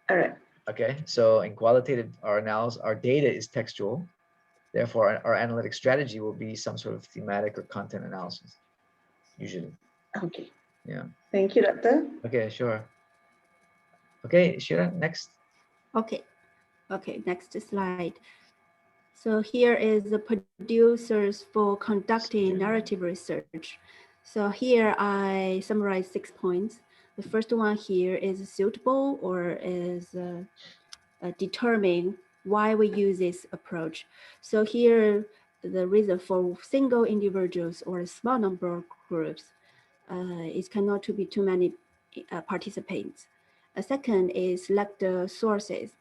All right. Okay, so in qualitative, our data is textual. Therefore, our analytic strategy will be some sort of thematic or content analysis, usually. Okay. Yeah. Thank you, doctor. Okay, sure. Okay, Shira, next. Okay. Okay, next slide. So here is the producers for conducting narrative research. So here I summarize 6 points. The first one here is suitable or is determine why we use this approach. So here, the reason for single individuals or a small number of groups is cannot to be too many participants. A second is select the sources,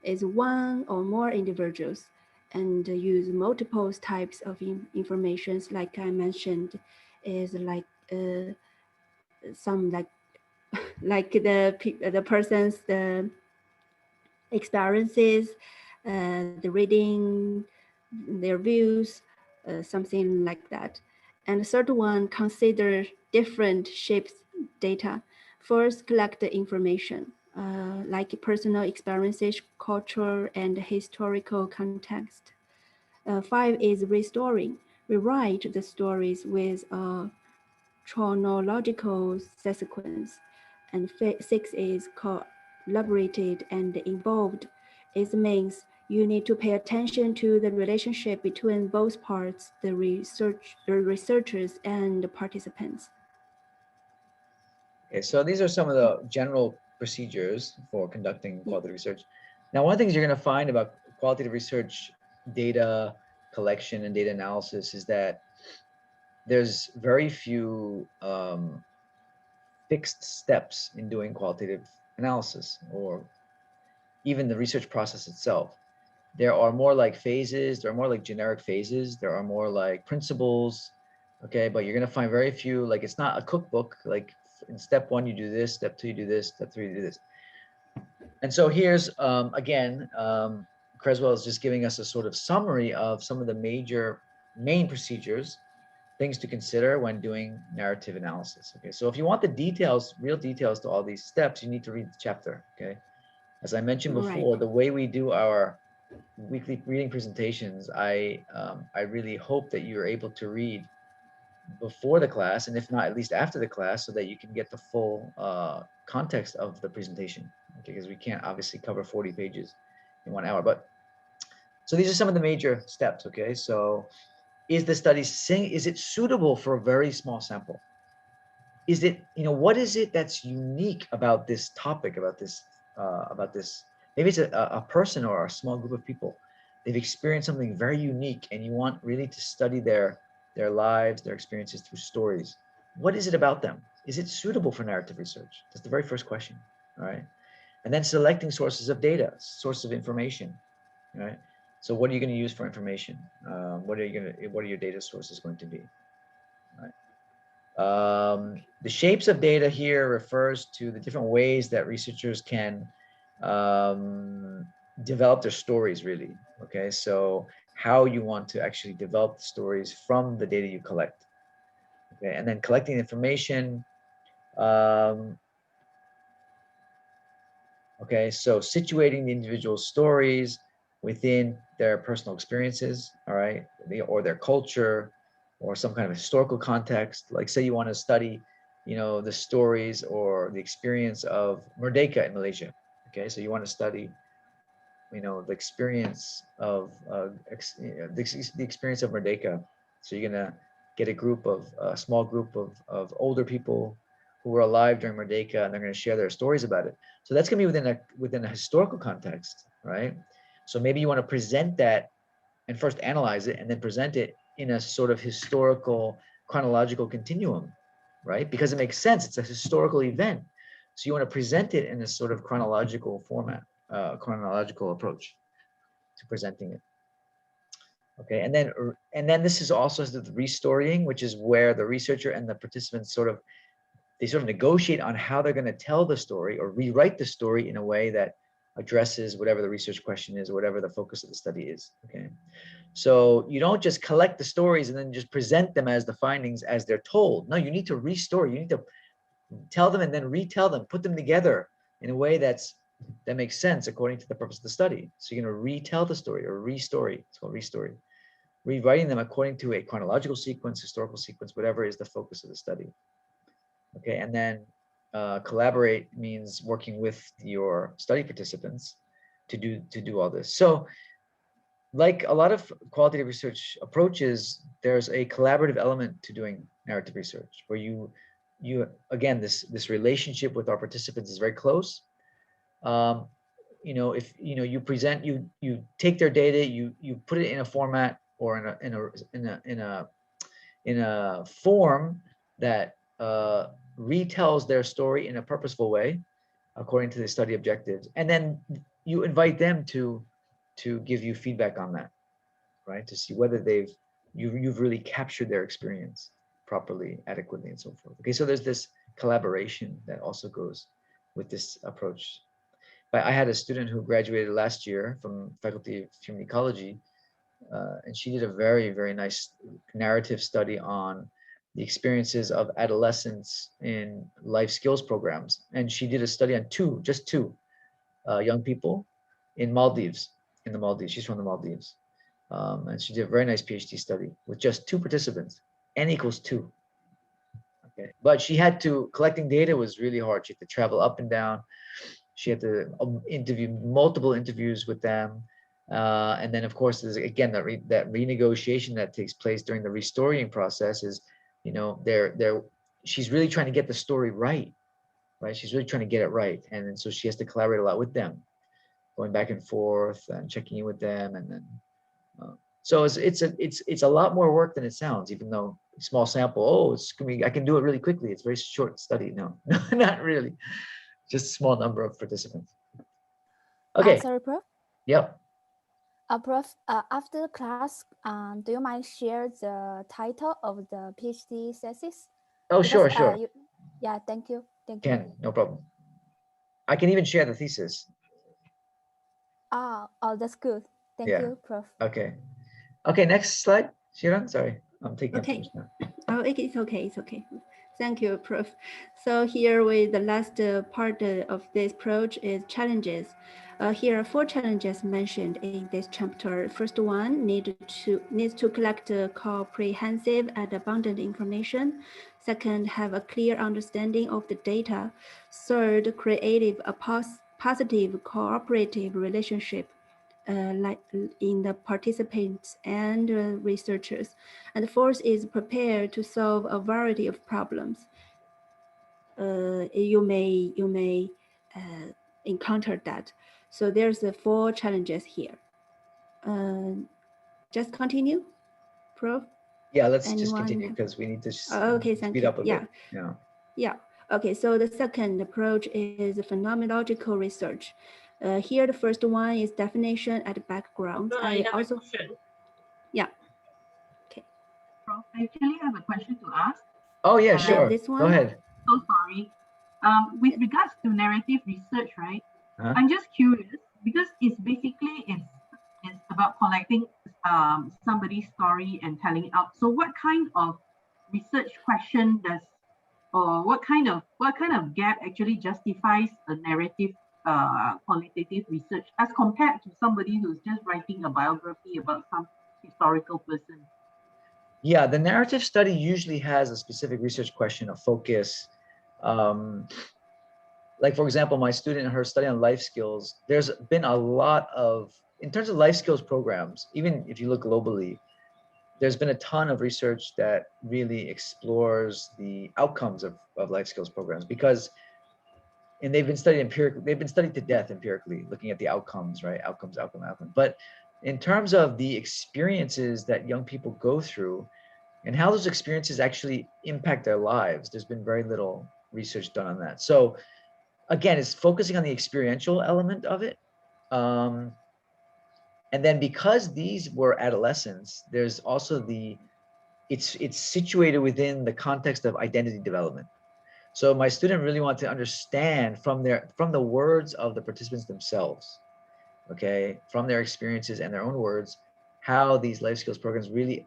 is one or more individuals and use multiple types of informations like I mentioned, is like some like the person's the experiences, the reading, their views, something like that. And the third one, consider different shapes data. First, collect the information, like personal experiences, culture, and historical context. 5 is restoring. Rewrite the stories with a chronological sequence. And 6 is collaborated and involved. It means you need to pay attention to the relationship between both parts, the researchers and the participants. Okay, so these are some of the general procedures for conducting qualitative research. Now, one of the things you're going to find about qualitative research data collection and data analysis is that there's very few fixed steps in doing qualitative analysis or even the research process itself. There are more like phases, there are more like generic phases, there are more like principles, okay? But you're gonna find very few, like it's not a cookbook, like in step 1 you do this, step 2 you do this, step 3 you do this. And so here's, again, Creswell is just giving us a sort of summary of some of the main procedures, things to consider when doing narrative analysis, okay? So if you want the details, real details to all these steps, you need to read the chapter, okay? As I mentioned before, the way we do our weekly reading presentations, I really hope that you're able to read before the class, and if not, at least after the class, so that you can get the full context of the presentation, okay? Because we can't obviously cover 40 pages in 1 hour. But so these are some of the major steps, okay? So is the study is it suitable for a very small sample? Is it, what is it that's unique about this topic, about this, maybe it's a person or a small group of people. They've experienced something very unique and you want really to study their lives, their experiences through stories. What is it about them? Is it suitable for narrative research? That's the very first question, all right? And then selecting sources of data, sources of information, right? So what are you going to use for information? What are your data sources going to be? Right? The shapes of data here refers to the different ways that researchers can develop their stories, really. Okay, so how you want to actually develop the stories from the data you collect. Okay, and then collecting information. Okay, so situating the individual stories within their personal experiences, all right, or their culture, or some kind of historical context. Like say you want to study, the stories or the experience of Merdeka in Malaysia. Okay, so you want to study, the experience of the experience of Merdeka. So you're gonna get a small group of older people who were alive during Merdeka, and they're going to share their stories about it. So that's going to be within a historical context, right? So maybe you want to present that and first analyze it and then present it in a sort of historical chronological continuum, right? Because it makes sense. It's a historical event. So you want to present it in a sort of chronological format, chronological approach to presenting it. Okay, and then this is also the restorying, which is where the researcher and the participants sort of negotiate on how they're going to tell the story or rewrite the story in a way that addresses whatever the research question is or whatever the focus of the study is. Okay, so you don't just collect the stories and then just present them as the findings as they're told. No, you need to restore. You need to tell them and then retell them, put them together in a way that makes sense according to the purpose of the study. So you're going to retell the story or restory. It's called restory. Rewriting them according to a chronological sequence, historical sequence, whatever is the focus of the study. Okay, and then collaborate means working with your study participants to do all this. So like a lot of qualitative research approaches, there's a collaborative element to doing narrative research where you again, this relationship with our participants is very close. If you present, you take their data, you put it in a format or in a form that retells their story in a purposeful way according to the study objectives, and then you invite them to give you feedback on that, right? To see whether you've really captured their experience properly, adequately, and so forth. Okay, so there's this collaboration that also goes with this approach. But I had a student who graduated last year from Faculty of Human Ecology, and she did a very, very nice narrative study on the experiences of adolescents in life skills programs. And she did a study on just two young people in the Maldives. She's from the Maldives. And she did a very nice PhD study with just 2 participants, N equals 2. Okay, but she had to, collecting data was really hard. She had to travel up and down. She had to interview multiple interviews with them. And then of course, there's again, that renegotiation that takes place during the restoring process is, she's really trying to get the story right? She's really trying to get it right. And then so she has to collaborate a lot with them, going back and forth and checking in with them. And then, so it's a lot more work than it sounds, even though small sample, I can do it really quickly. It's a very short study. No, not really. Just a small number of participants. Okay. Sorry, Prof. Yep. Prof, after the class, do you mind share the title of the PhD thesis? Oh, sure. Yeah, thank you. No problem. I can even share the thesis. Oh, that's good. Thank you, Prof. Okay, next slide, Shiran. Sorry, I'm taking up too much now. Oh, it's okay. Thank you, Prof. So here with the last part of this approach is challenges. Here are 4 challenges mentioned in this chapter. First one, needs to collect comprehensive and abundant information. Second, have a clear understanding of the data. Third, create a positive cooperative relationship like in the participants and researchers. And fourth is prepare to solve a variety of problems. You may encounter that. So there's 4 challenges here. Just continue, Prof. Yeah, let's just continue because we need to speed up a bit. Yeah. Okay, so the second approach is phenomenological research. Here, the first one is definition and background. No, I have a question. Yeah. Okay. Prof, I actually have a question to ask. Oh yeah, sure. This one? Go ahead. So sorry. With regards to narrative research, right? I'm just curious because it's about collecting somebody's story and telling it out. So what kind of research question what kind of gap actually justifies a narrative qualitative research as compared to somebody who's just writing a biography about some historical person? Yeah, the narrative study usually has a specific research question, a focus. Like for example, my student in her study on life skills, there's been a lot of, in terms of life skills programs, even if you look globally, there's been a ton of research that really explores the outcomes of life skills programs and they've been studied empirically, they've been studied to death empirically, looking at the outcomes, right? Outcomes. But in terms of the experiences that young people go through and how those experiences actually impact their lives, there's been very little research done on that. So again, it's focusing on the experiential element of it. And then because these were adolescents, there's also it's situated within the context of identity development. So my student really wanted to understand from the words of the participants themselves, okay, from their experiences and their own words, how these life skills programs really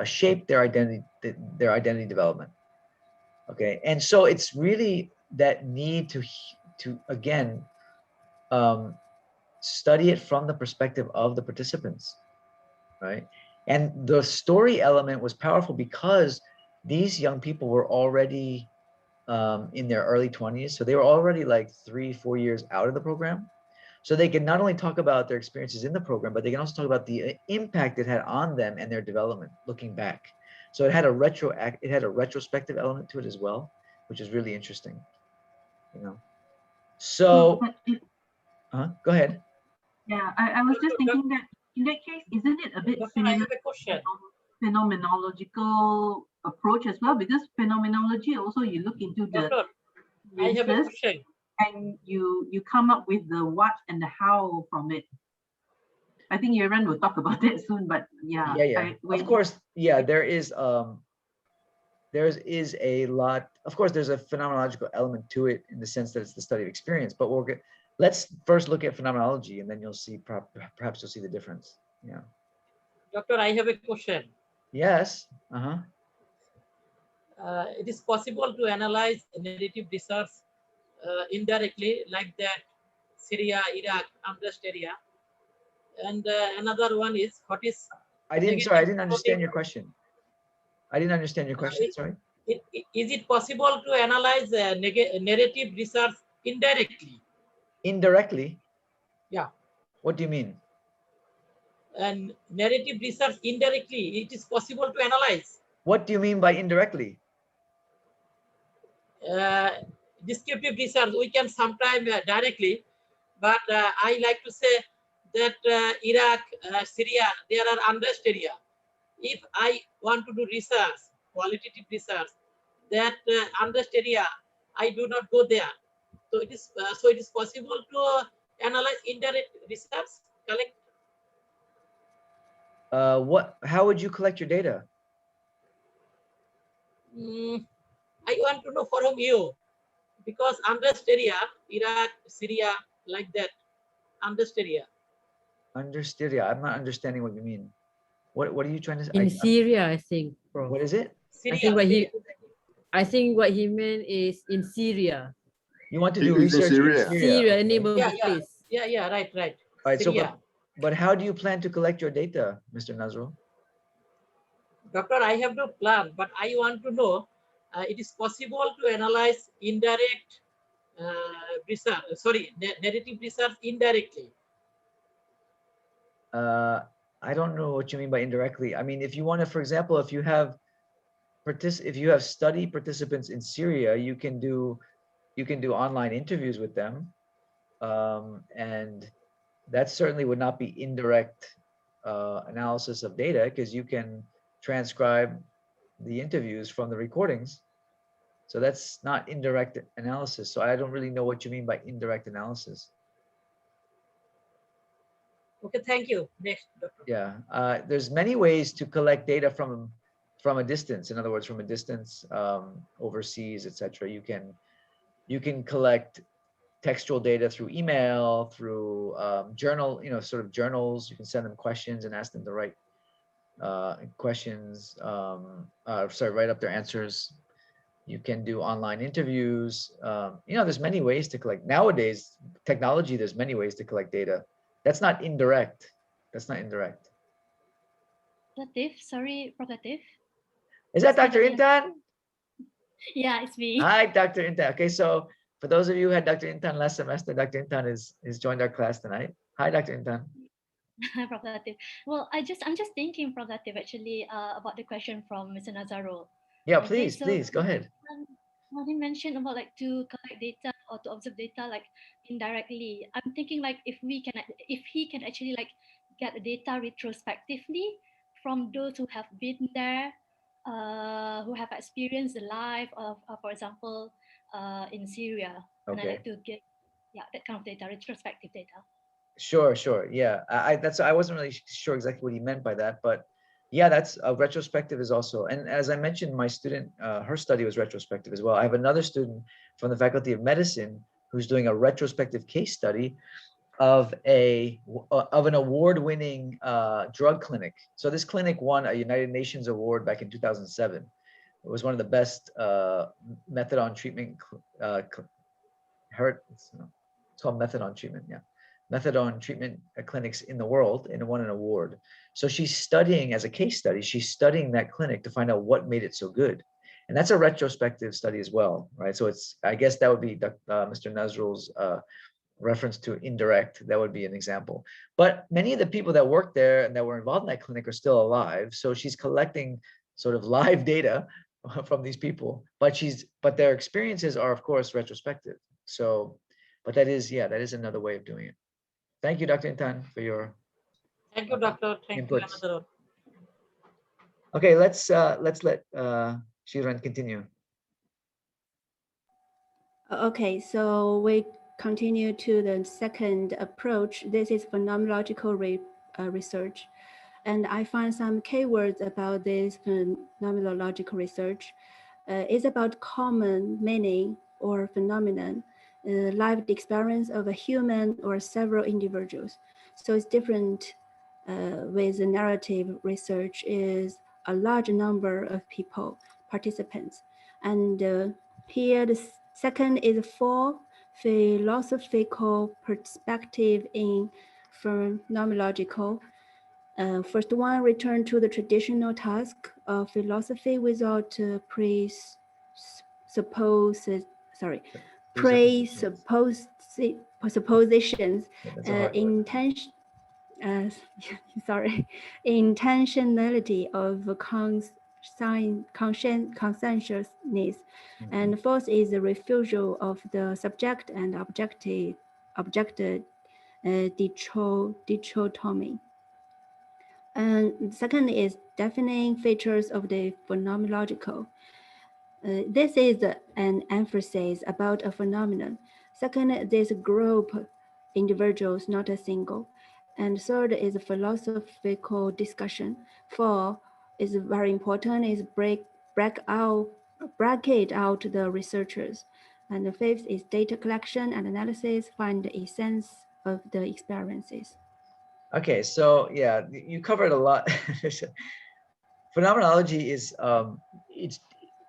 shape their identity development. Okay, and so it's really that need to again study it from the perspective of the participants, right? And the story element was powerful because these young people were already in their early 20s, so they were already like 3-4 years out of the program. So they can not only talk about their experiences in the program, but they can also talk about the impact it had on them and their development looking back. So it had a retrospective element to it as well, which is really interesting, you know. So, go ahead. Yeah, I was just thinking that in that case, isn't it a bit similar to phenomenological approach as well? Because phenomenology also you look into the I have a question. And you come up with the what and the how from it. I think Yaran will talk about that soon, but yeah. Of course, yeah, there is a lot. Of course, there's a phenomenological element to it in the sense that it's the study of experience. But let's first look at phenomenology, and then you'll see perhaps you'll see the difference. Yeah. Doctor, I have a question. Yes. It is possible to analyze narrative research indirectly, like that Syria, Iraq, unrest area. And another one is what is. I didn't understand your question. I didn't understand your question. Sorry. Is it possible to analyze narrative research indirectly? Indirectly? Yeah. What do you mean? And narrative research indirectly, it is possible to analyze. What do you mean by indirectly? Descriptive research, we can sometimes directly, but I like to say that Iraq, Syria, there are unrest area. If I want to do research, qualitative research, that unrest area, I do not go there. So it is possible to analyze indirect research, collect. How would you collect your data? I want to know from you, because unrest area, Iraq, Syria, like that, unrest area. Unrest area. I'm not understanding what you mean. What are you trying to say? In Syria, I think, Prof. What is it? Syria, I think what he meant is in Syria. You want to do research in Syria? Syria, neighborhood place. Yeah, right. All right, so but how do you plan to collect your data, Mr. Nazrul? Doctor, I have no plan, but I want to know, it is possible to analyze indirect research, narrative research indirectly. I don't know what you mean by indirectly. I mean, if you want to, for example, if you have study participants in Syria, you can do online interviews with them, and that certainly would not be indirect analysis of data, because you can transcribe the interviews from the recordings. So that's not indirect analysis. So I don't really know what you mean by indirect analysis. Okay, thank you. Next, Doctor. Yeah, there's many ways to collect data from a distance. In other words, from a distance, overseas, etc. You can collect textual data through email, through journal, sort of journals. You can send them questions and ask them to write questions. Write up their answers. You can do online interviews. There's many ways to collect. Nowadays, technology, there's many ways to collect data. That's not indirect. That's not indirect. Sorry, Prof. Is that Dr. Intan? Yeah, it's me. Hi, Dr. Intan. Okay, so for those of you who had Dr. Intan last semester, Dr. Intan is joined our class tonight. Hi, Dr. Intan. Prof. Well, I'm just thinking, Prof. actually, about the question from Mr. Nazarul. Yeah, please go ahead. When he mentioned about to collect data or to observe data like indirectly. I'm thinking like if he can actually like get the data retrospectively from those who have been there, who have experienced the life of, for example, in Syria. And I Okay. like to get that kind of data, retrospective data. Sure, sure. Yeah, I wasn't really sure exactly what he meant by that, but yeah, that's a retrospective is also, and as I mentioned, my student, her study was retrospective as well. I have another student from the Faculty of Medicine who's doing a retrospective case study of an award-winning drug clinic. So this clinic won a United Nations award back in 2007. It was one of the best methadone treatment. It's called methadone treatment. Yeah, methadone treatment clinics in the world, and it won an award. So she's studying as a case study. She's studying that clinic to find out what made it so good. And that's a retrospective study as well, right? So it's, I guess that would be Mr. Nazrul's reference to indirect. That would be an example. But many of the people that worked there and that were involved in that clinic are still alive. So she's collecting sort of live data from these people, but their experiences are of course retrospective. So, but that is another way of doing it. Thank you, Dr. Intan, for your Thank you, Doctor. Thank you, inputs. another one. Okay, let's let Shiran continue. Okay, so we continue to the second approach. This is phenomenological research. And I find some keywords about this phenomenological research. It's about common meaning or phenomenon, lived experience of a human or several individuals. So it's different with the narrative research is a large number of people, participants. And here the second is for philosophical perspective in phenomenological. First one, return to the traditional task of philosophy without presuppositions, intentionality of conscientiousness. And fourth is the refusal of the subject and objected dichotomy. And second is defining features of the phenomenological. This is an emphasis about a phenomenon. Second, this group individuals, not a single. And third is philosophical discussion. Four is very important, is bracket out the researchers. And the fifth is data collection and analysis, find the essence of the experiences. Okay, so yeah, you covered a lot. Phenomenology is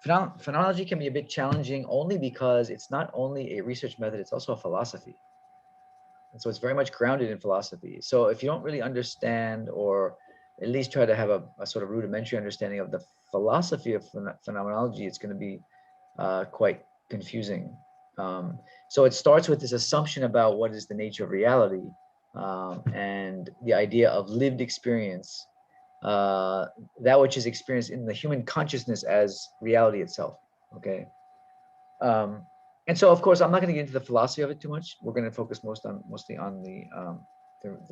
phenomenology can be a bit challenging only because it's not only a research method, it's also a philosophy. And so it's very much grounded in philosophy. So if you don't really understand, or at least try to have a sort of rudimentary understanding of the philosophy of phenomenology, it's going to be quite confusing. So it starts with this assumption about what is the nature of reality, and the idea of lived experience, that which is experienced in the human consciousness as reality itself. Okay. And so, of course, I'm not going to get into the philosophy of it too much. We're going to focus mostly on the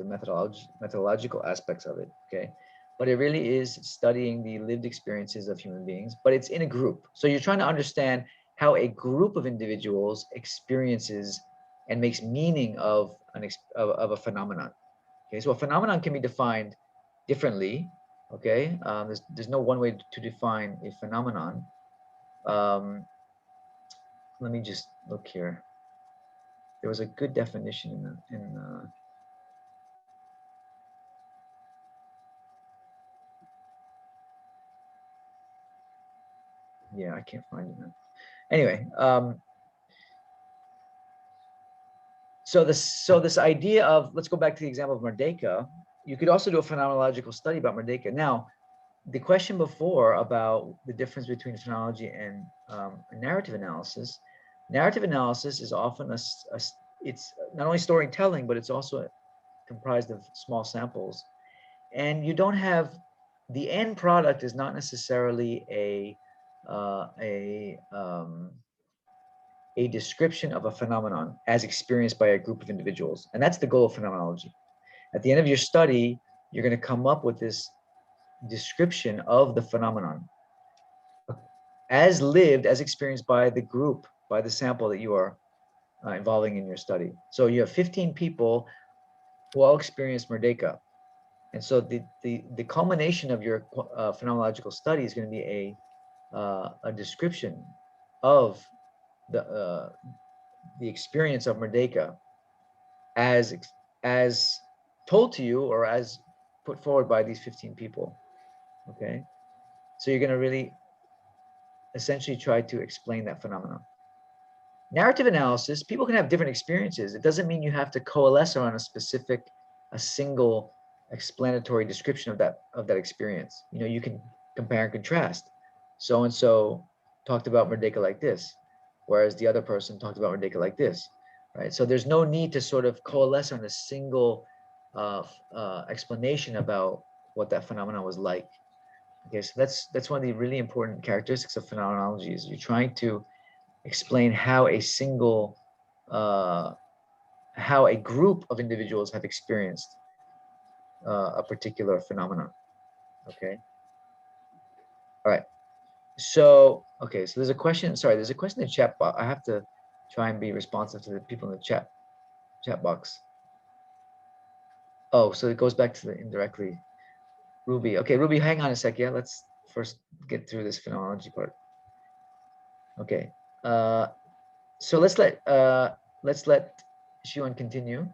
methodological aspects of it. Okay. But it really is studying the lived experiences of human beings, but it's in a group. So you're trying to understand how a group of individuals experiences and makes meaning of a phenomenon. Okay, so a phenomenon can be defined differently. Okay, there's no one way to define a phenomenon. Let me just look here. There was a good definition yeah, I can't find it now. Anyway, so this idea of, let's go back to the example of Merdeka. You could also do a phenomenological study about Merdeka. Now, the question before about the difference between phenomenology and narrative analysis. Narrative analysis is often it's not only storytelling, but it's also comprised of small samples, and you don't have, the end product is not necessarily a description of a phenomenon as experienced by a group of individuals. And that's the goal of phenomenology. At the end of your study, you're going to come up with this description of the phenomenon as lived, as experienced by the group, by the sample that you are involving in your study. So you have 15 people who all experience merdeka. And so the culmination of your phenomenological study is going to be a description of the experience of merdeka as told to you or as put forward by these 15 people. Okay, so you're going to really essentially try to explain that phenomenon. Narrative analysis, people can have different experiences. It doesn't mean you have to coalesce around a single explanatory description of that experience. You know, you can compare and contrast. So and so talked about merdeka like this, whereas the other person talked about merdeka like this, right? So there's no need to sort of coalesce on a single explanation about what that phenomenon was like. Okay, so that's one of the really important characteristics of phenomenology is you're trying to explain how a single, how a group of individuals have experienced a particular phenomenon. Okay. All right. So, okay, so there's a question. Sorry, there's a question in the chat box. I have to try and be responsive to the people in the chat box. Oh, so it goes back to the indirectly. Ruby. Okay, Ruby, hang on a sec. Yeah, let's first get through this phenomenology part. Okay. So let's let Shiwan continue.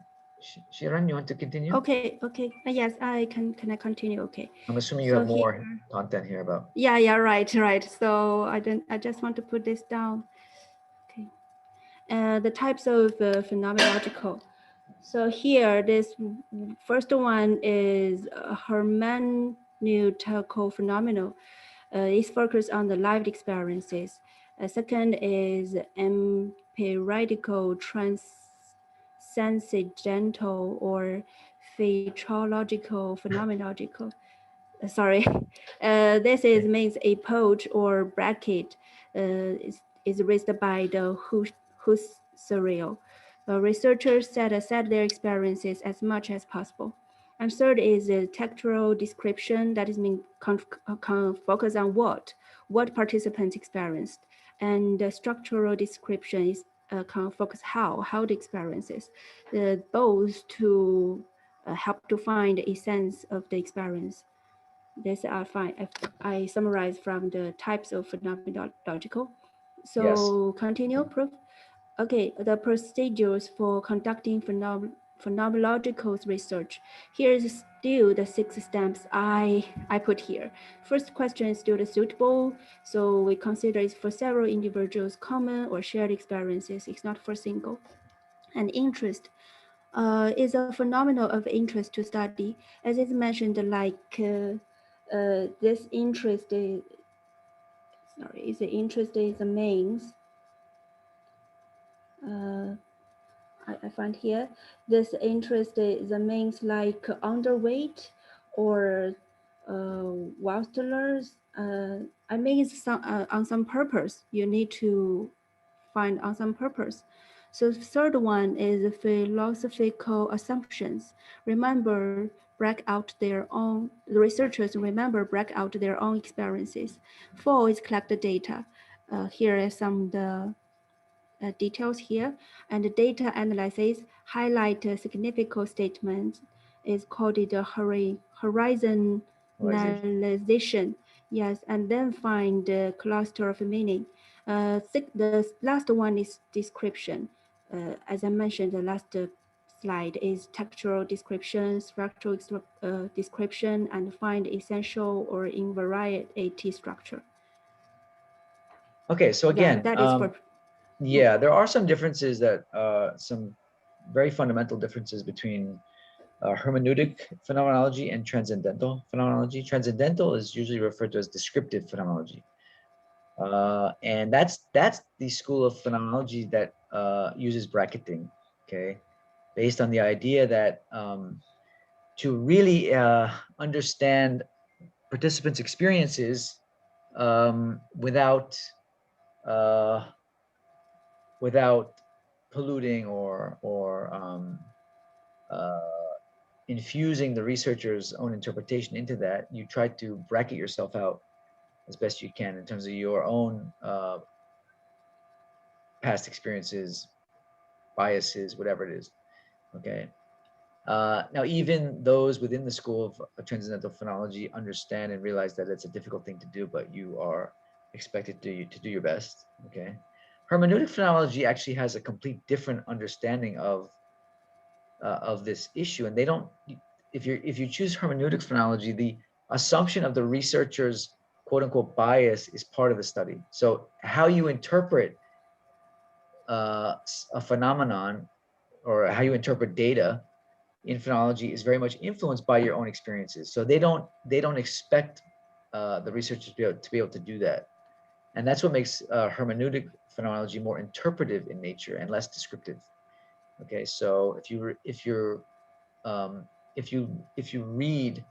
Shiran, you want to continue? Okay. Yes, I can. Can I continue? Okay. I'm assuming you have more content here about. Yeah. Right. So I just want to put this down. Okay. The types of phenomenological. So here, this first one is hermeneutical phenomenon. It's focused on the lived experiences. Second is empirical transcendental or physiological phenomenological. Sorry, this means a port or bracket is raised by the Husserl. Researchers set their experiences as much as possible. And third is a textual description, that is mean focus on what participants experienced. And the structural description is focus how the experiences, both to help to find a sense of the experience. This are fine. I summarize from the types of phenomenological. So yes. Continue, proof. Okay, the procedures for conducting phenomenological research. Here is still the 6 steps I put here. First question is still the suitable. So we consider it for several individuals, common or shared experiences. It's not for single. And interest is a phenomenon of interest to study. As is mentioned, like this interest is, is the interest is the means. I find here, this interest is the means like underweight or wildlers. I mean, it's some, on some purpose. You need to find on some purpose. So the third one is philosophical assumptions. Remember, the researchers remember, break out their own experiences. 4 is collect the data. Here are some the details here, and the data analysis highlight significant statements is called the horizontalization. Yes, and then find the cluster of meaning. The last one is description. As I mentioned, the last slide is textual description, structural description, and find essential or invariant structure. Okay, so again, that is for. Yeah, there are some differences that some very fundamental differences between hermeneutic phenomenology and transcendental phenomenology. Transcendental is usually referred to as descriptive phenomenology. And that's the school of phenomenology that uses bracketing, okay, based on the idea that to really understand participants' experiences without without polluting or infusing the researcher's own interpretation into that, you try to bracket yourself out as best you can in terms of your own past experiences, biases, whatever it is. Okay. Now, even those within the school of transcendental phenology understand and realize that it's a difficult thing to do, but you are expected to do your best. Okay. Hermeneutic phenology actually has a complete different understanding of this issue, and they don't. If you choose hermeneutic phenology, the assumption of the researcher's quote unquote bias is part of the study. So how you interpret a phenomenon or how you interpret data in phenology is very much influenced by your own experiences. So they don't expect the researchers to be able to do that, and that's what makes hermeneutic phenomenology more interpretive in nature and less descriptive. Okay, so if you read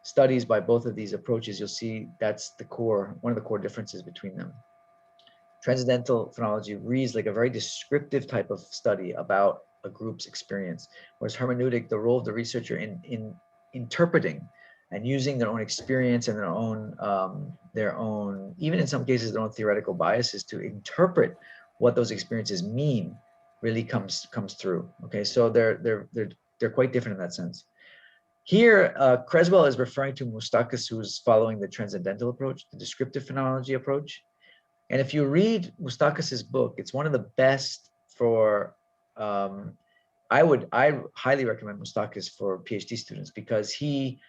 studies by both of these approaches, you'll see that's one of the core differences between them. Transcendental phenology reads like a very descriptive type of study about a group's experience, whereas hermeneutic, the role of the researcher in interpreting and using their own experience and their own, even in some cases, their own theoretical biases to interpret what those experiences mean, really comes through. Okay, so they're quite different in that sense. Here, Creswell is referring to Moustakis, who's following the transcendental approach, the descriptive phenomenology approach. And if you read Moustakis's book, it's one of the best for, I highly recommend Moustakis for PhD students, because he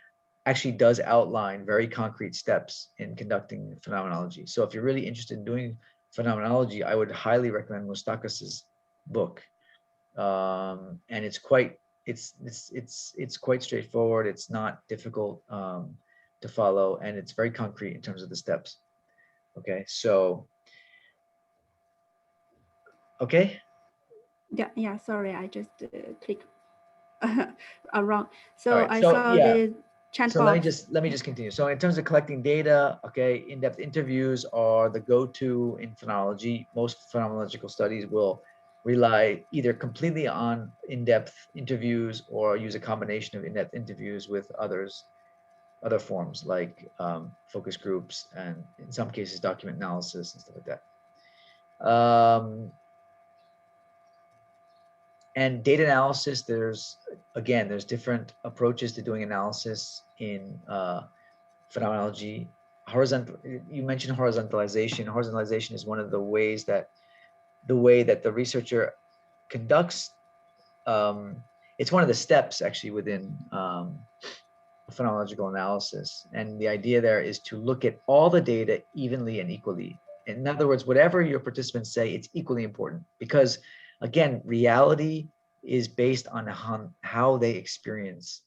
actually does outline very concrete steps in conducting phenomenology. So if you're really interested in doing phenomenology, I would highly recommend Moustakis's book. And it's quite straightforward. It's not difficult to follow, and it's very concrete in terms of the steps. Okay, so okay. Yeah. Sorry, I just clicked wrong. So right, I saw the chat so box. let me just continue. So in terms of collecting data, okay, in-depth interviews are the go-to in phenology. Most phenomenological studies will rely either completely on in-depth interviews or use a combination of in-depth interviews with other forms like focus groups and in some cases document analysis and stuff like that. And data analysis, there's different approaches to doing analysis in phenomenology. You mentioned horizontalization. Horizontalization is one of the ways that the researcher conducts, it's one of the steps actually within phenomenological analysis. And the idea there is to look at all the data evenly and equally. In other words, whatever your participants say, it's equally important, because again, reality is based on how they experience,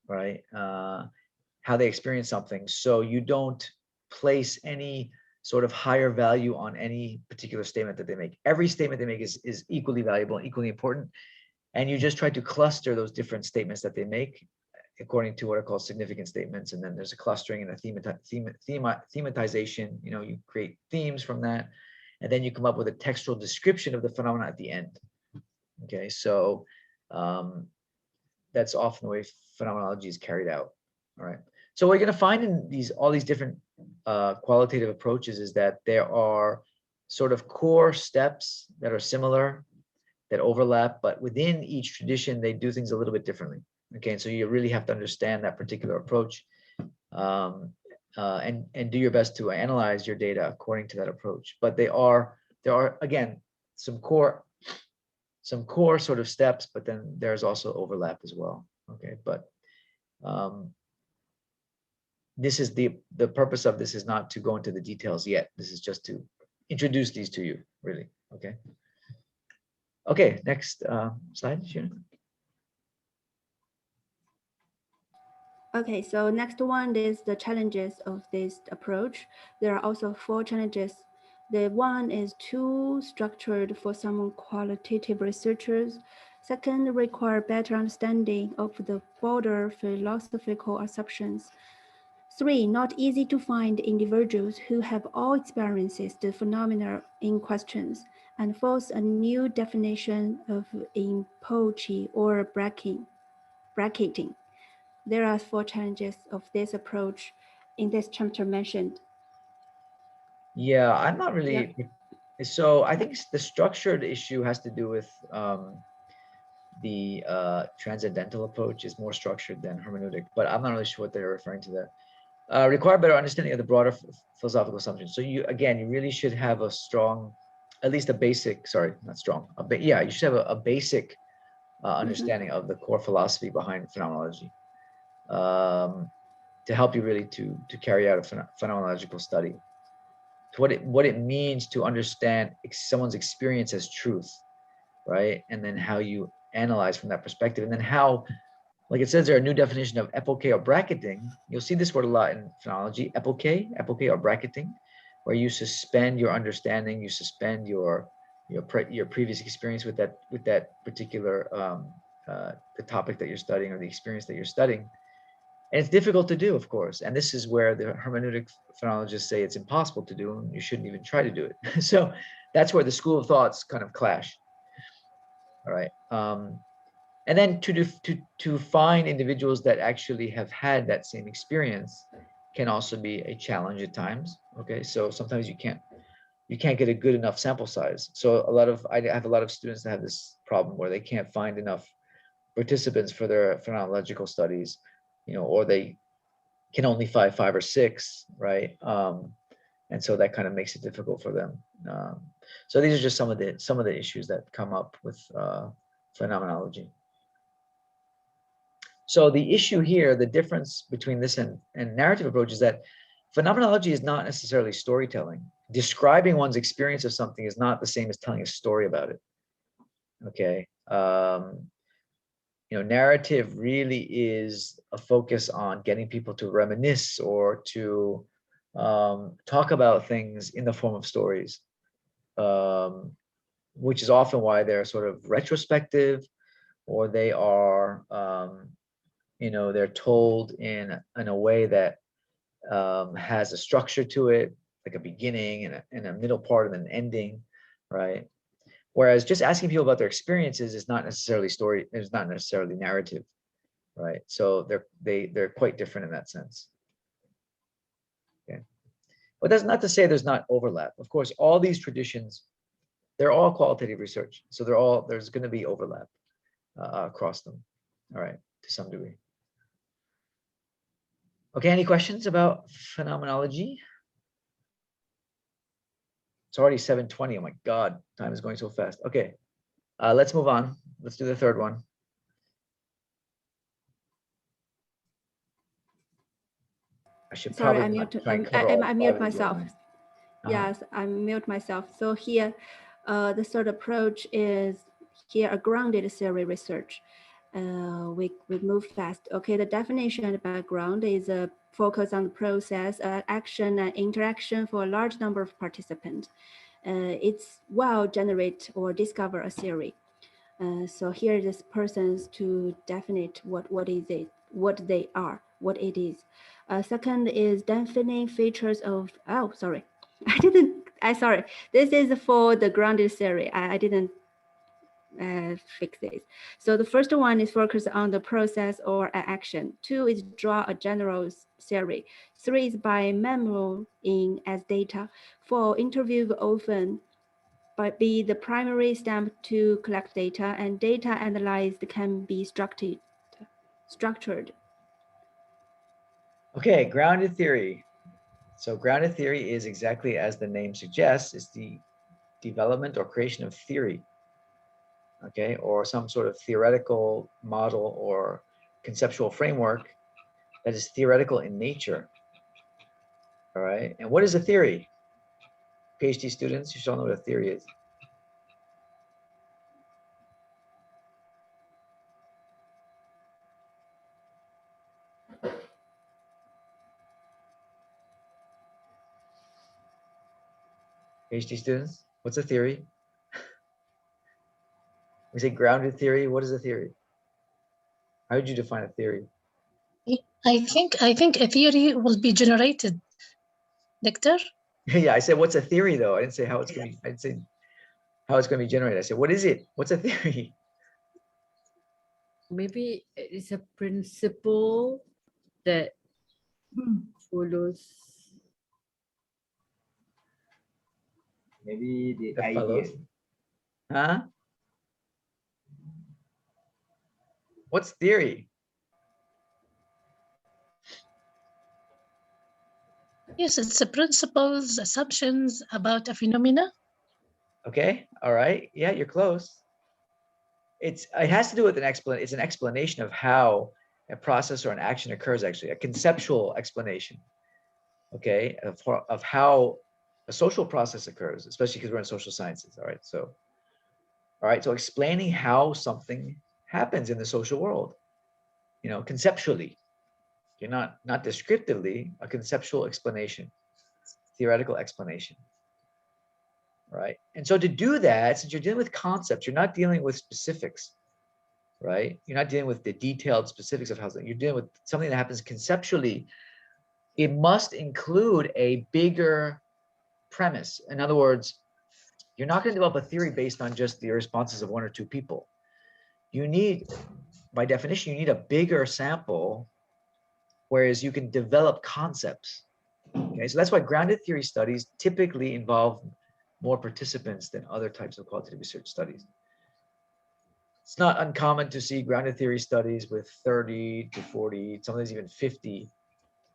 right? How they experience something. So you don't place any sort of higher value on any particular statement that they make. Every statement they make is equally valuable and equally important. And you just try to cluster those different statements that they make according to what are called significant statements. And then there's a clustering and a thematization. You know, you create themes from that. And then you come up with a textual description of the phenomena at the end. Okay, so that's often the way phenomenology is carried out. All right. So what you're going to find in all these different qualitative approaches is that there are sort of core steps that are similar, that overlap, but within each tradition, they do things a little bit differently. Okay, and so you really have to understand that particular approach and do your best to analyze your data according to that approach. But there are again some core sort of steps, but then there's also overlap as well. Okay, but this is the purpose of this is not to go into the details yet. This is just to introduce these to you, really. Okay. Okay, next slide, Shuna. Okay, so next one is the challenges of this approach. There are also 4 challenges. The one is too structured for some qualitative researchers. Second, require better understanding of the broader philosophical assumptions. 3, not easy to find individuals who have all experiences the phenomena in questions. And fourth, a new definition of epoche or bracketing. There are 4 challenges of this approach in this chapter mentioned. Yeah, I'm not really. So I think the structured issue has to do with the transcendental approach is more structured than hermeneutic, but I'm not really sure what they're referring to there. Require better understanding of the broader philosophical assumptions. So you really should have a strong, at least a basic, sorry, not strong, yeah, you should have a basic understanding of the core philosophy behind phenomenology to help you really to carry out a phenomenological study. To what it means to understand someone's experience as truth, right? And then how you analyze from that perspective, and then how, like it says there, a new definition of epoche or bracketing. You'll see this word a lot in phonology, epoche or bracketing, where you suspend your understanding, you suspend your previous experience with that particular the topic that you're studying or the experience that you're studying. And it's difficult to do, of course. And this is where the hermeneutic phonologists say it's impossible to do, and you shouldn't even try to do it. So that's where the school of thoughts kind of clash. All right. And then to find individuals that actually have had that same experience can also be a challenge at times. Okay, so sometimes you can't get a good enough sample size. So I have a lot of students that have this problem where they can't find enough participants for their phenomenological studies, or they can only find 5 or 6, right? And so that kind of makes it difficult for them. So these are just some of the issues that come up with phenomenology. So the issue here, the difference between this and narrative approach is that phenomenology is not necessarily storytelling. Describing one's experience of something is not the same as telling a story about it. Okay. Narrative really is a focus on getting people to reminisce or to talk about things in the form of stories, which is often why they're sort of retrospective, or they are, they're told in a way that has a structure to it, like a beginning and a middle part and an ending, right? Whereas just asking people about their experiences is not necessarily story, is not necessarily narrative, right? So they're quite different in that sense. Okay, but that's not to say there's not overlap. Of course, all these traditions, they're all qualitative research, so there's going to be overlap across them. All right, to some degree. Okay, any questions about phenomenology? It's already 7:20. Oh my God, time is going so fast. Okay, let's move on. Let's do the third one. I should probably I mute myself. Yes, I mute myself. So here, the third approach is here a grounded theory research. We move fast. Okay, the definition and background is a focus on the process, action, and interaction for a large number of participants. It's generate or discover a theory. So here this person's to definite what is it, what they are, what it is. Second is defining features of, sorry. This is for the grounded theory. I didn't fix this. So the first one is focus on the process or action. 2 is draw a general theory. 3 is by memoing as data. 4, interview often be the primary step to collect data, and data analyzed can be structured. Okay, grounded theory. So grounded theory is exactly as the name suggests, it's the development or creation of theory, okay, or some sort of theoretical model or conceptual framework that is theoretical in nature. All right, and what is a theory? PhD students, you should all know what a theory is. PhD students, what's a theory? We say grounded theory. What is a theory? How would you define a theory? I think a theory will be generated, Doctor. Yeah, I said what's a theory though. I didn't say how it's going to be. I'd say how it's going to be generated. I said, what is it? What's a theory? Maybe it's a principle that follows. Maybe the That idea. follows. Huh? What's theory? Yes, it's the principles, assumptions about a phenomena. Okay, all right. Yeah, you're close. It has to do with it's an explanation of how a process or an action occurs, actually, a conceptual explanation, okay, of how a social process occurs, especially because we're in social sciences. All right, so explaining how something happens in the social world, conceptually, not descriptively, a conceptual explanation, theoretical explanation. Right. And so to do that, since you're dealing with concepts, you're not dealing with specifics, right? You're not dealing with the detailed specifics of how you're dealing with something that happens conceptually. It must include a bigger premise. In other words, you're not going to develop a theory based on just the responses of one or two people. You need, by definition, you need a bigger sample, whereas you can develop concepts. Okay, so that's why grounded theory studies typically involve more participants than other types of qualitative research studies. It's not uncommon to see grounded theory studies with 30 to 40, sometimes even 50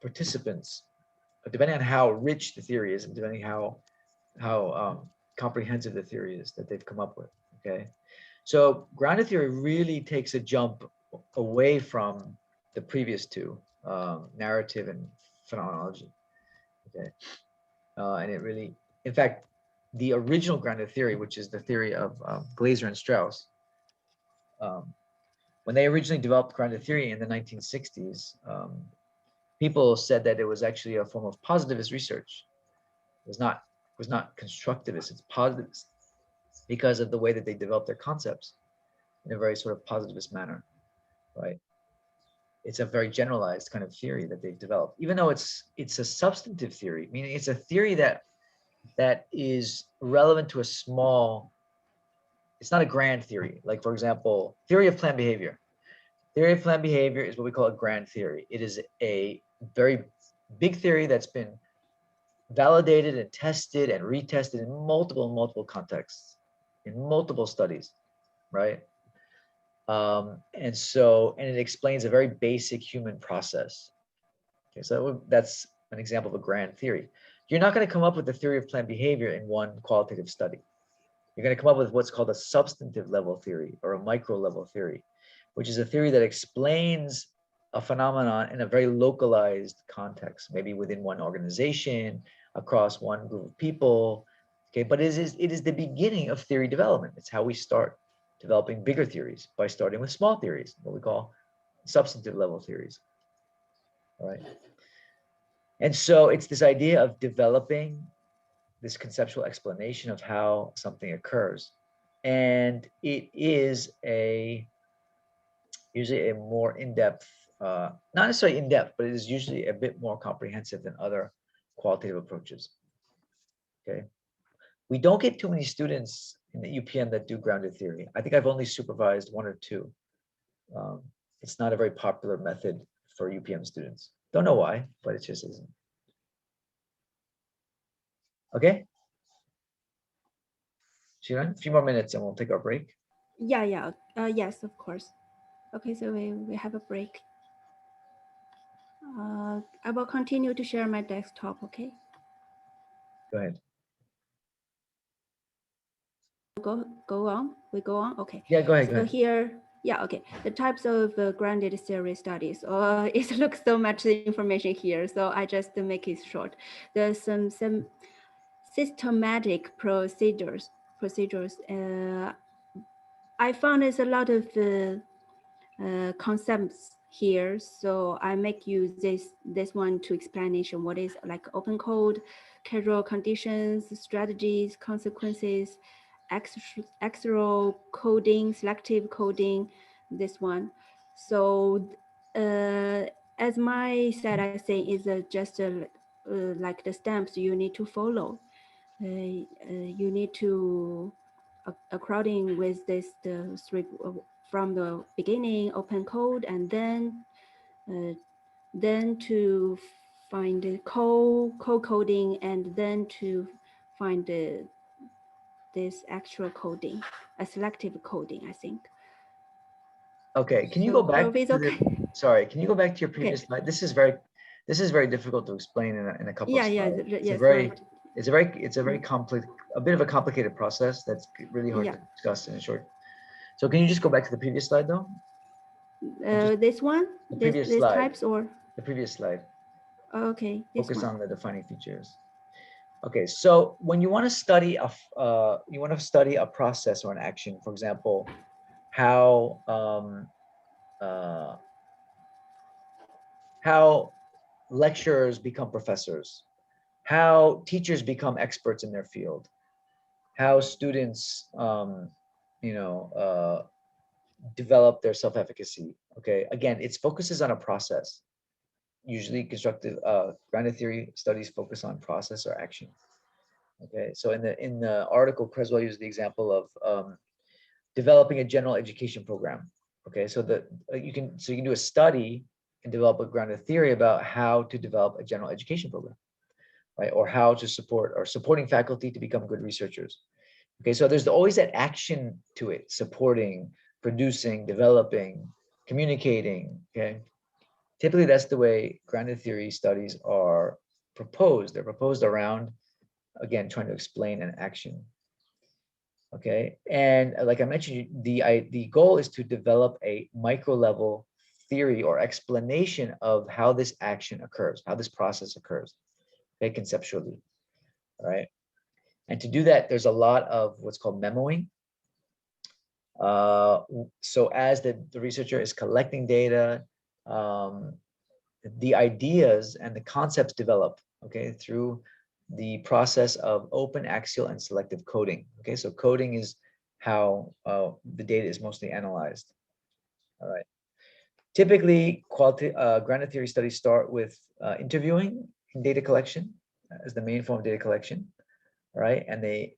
participants, depending on how rich the theory is and depending how comprehensive the theory is that they've come up with. Okay, so grounded theory really takes a jump away from the previous two, narrative and phenomenology. Okay, and it really, in fact, the original grounded theory, which is the theory of Glaser and Strauss, when they originally developed grounded theory in the 1960s, people said that it was actually a form of positivist research. It was not constructivist, it's positivist because of the way that they developed their concepts in a very sort of positivist manner, right? It's a very generalized kind of theory that they've developed, even though it's a substantive theory, meaning it's a theory that is relevant to a small, it's not a grand theory. Like, for example, theory of planned behavior. Theory of planned behavior is what we call a grand theory. It is a very big theory that's been validated and tested and retested in multiple contexts, in multiple studies, right? And it explains a very basic human process. Okay, so that's an example of a grand theory. You're not going to come up with the theory of planned behavior in one qualitative study. You're going to come up with what's called a substantive level theory or a micro level theory, which is a theory that explains a phenomenon in a very localized context, maybe within one organization, across one group of people. Okay, but it is the beginning of theory development. It's how we start developing bigger theories, by starting with small theories, what we call substantive level theories. All right. And so it's this idea of developing this conceptual explanation of how something occurs. And it is usually a more in-depth, not necessarily in-depth, but it is usually a bit more comprehensive than other qualitative approaches. Okay. We don't get too many students in the UPM that do grounded theory. I think I've only supervised one or two. It's not a very popular method for UPM students. Don't know why, but it just isn't. Okay. Shiran, a few more minutes and we'll take our break. Yeah. Yes, of course. Okay, so we have a break. I will continue to share my desktop, okay? Go ahead. Go on, we go on, okay. Yeah, go ahead. So here, yeah, okay. The types of grounded theory studies, it looks so much information here, so I just make it short. There's some systematic procedures. I found there's a lot of concepts here, so I make use this one to explanation what is like open code, casual conditions, strategies, consequences, axial coding, selective coding, this one. So as my said, I say is just like the steps you need to follow. You need to according with this the three from the beginning open code, and then to find the co-coding, and then to find this actual coding, a selective coding, I think. Okay, can you go back? Okay. Sorry, can you go back to your previous Okay. slide? This is very difficult to explain in a couple of slides. It's a very complex, a bit of a complicated process that's really hard to discuss in a short. So can you just go back to the previous slide though? This one, this types, or the previous slide. Okay. Focus on the defining features. Okay, so when you want to study a process or an action, for example, how lecturers become professors, how teachers become experts in their field, how students develop their self-efficacy. Okay, again, it focuses on a process. Usually constructive grounded theory studies focus on process or action. Okay, so in the article, Creswell used the example of developing a general education program. Okay, so you can do a study and develop a grounded theory about how to develop a general education program, right? Or how to supporting faculty to become good researchers. Okay, so there's always that action to it: supporting, producing, developing, communicating. Okay, typically that's the way grounded theory studies are proposed. They're proposed around, again, trying to explain an action. Okay, and like I mentioned, the goal is to develop a micro level theory or explanation of how this action occurs, how this process occurs, okay, conceptually. All right, and to do that, there's a lot of what's called memoing. So as the researcher is collecting data, the ideas and the concepts develop, okay, through the process of open, axial, and selective coding. Okay, so coding is how the data is mostly analyzed. All right. Typically, grounded theory studies start with interviewing and data collection as the main form of data collection. All right, and they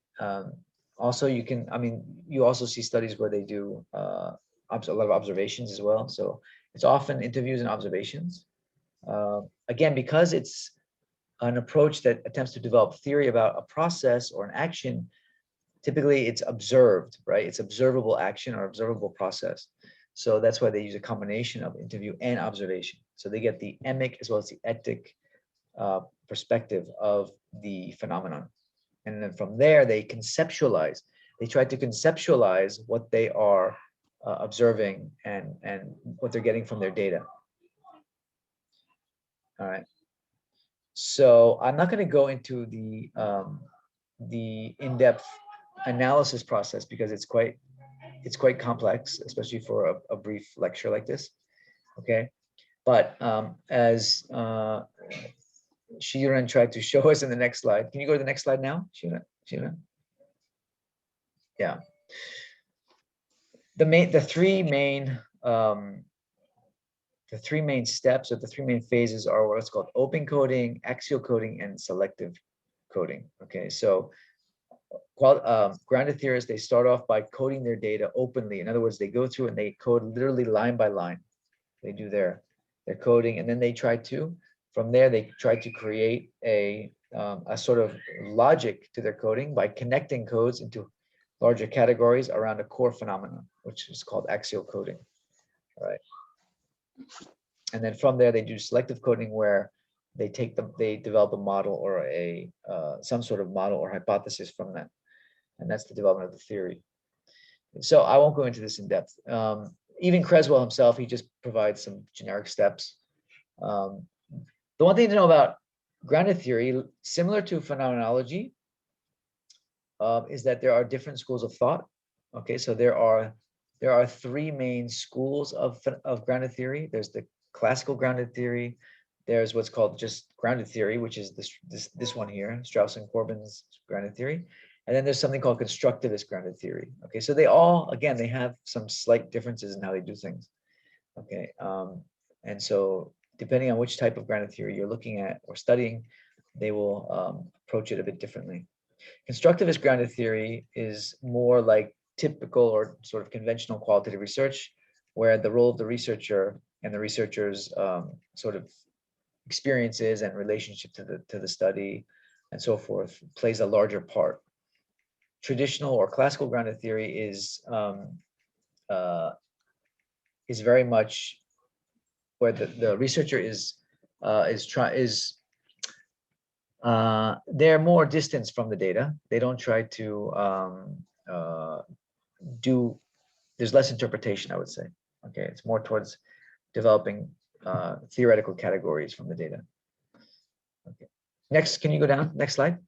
also you also see studies where they do a lot of observations as well. So it's often interviews and observations. Again, because it's an approach that attempts to develop theory about a process or an action, typically it's observed, right? It's observable action or observable process. So that's why they use a combination of interview and observation. So they get the emic as well as the etic perspective of the phenomenon. And then from there, they conceptualize. They try to conceptualize what they are observing and what they're getting from their data. All right. So I'm not going to go into the in-depth analysis process because it's quite complex, especially for a brief lecture like this. Okay, but as Shiran tried to show us in the next slide, can you go to the next slide now, Shiran? Yeah. The three main steps or the three main phases are what's called open coding, axial coding, and selective coding. Okay, so grounded theorists, they start off by coding their data openly. In other words, they go through and they code literally line by line. They do their coding, and then from there they try to create a sort of logic to their coding by connecting codes into larger categories around a core phenomenon, which is called axial coding. All right. And then from there, they do selective coding, where they develop a model or some sort of model or hypothesis from that, and that's the development of the theory. So I won't go into this in depth. Even Creswell himself, he just provides some generic steps. The one thing to know about grounded theory, similar to phenomenology, is that there are different schools of thought. Okay, so there are three main schools of grounded theory. There's the classical grounded theory. There's what's called just grounded theory, which is this one here, Strauss and Corbin's grounded theory. And then there's something called constructivist grounded theory. Okay, so they all, again, they have some slight differences in how they do things. Okay, and so depending on which type of grounded theory you're looking at or studying, they will approach it a bit differently. Constructivist grounded theory is more like typical or sort of conventional qualitative research, where the role of the researcher and the researcher's sort of experiences and relationship to the study and so forth plays a larger part. Traditional or classical grounded theory is very much where the researcher they're more distant from the data. They don't try to there's less interpretation, I would say. Okay, it's more towards developing theoretical categories from the data. Okay, next, can you go down? Next slide.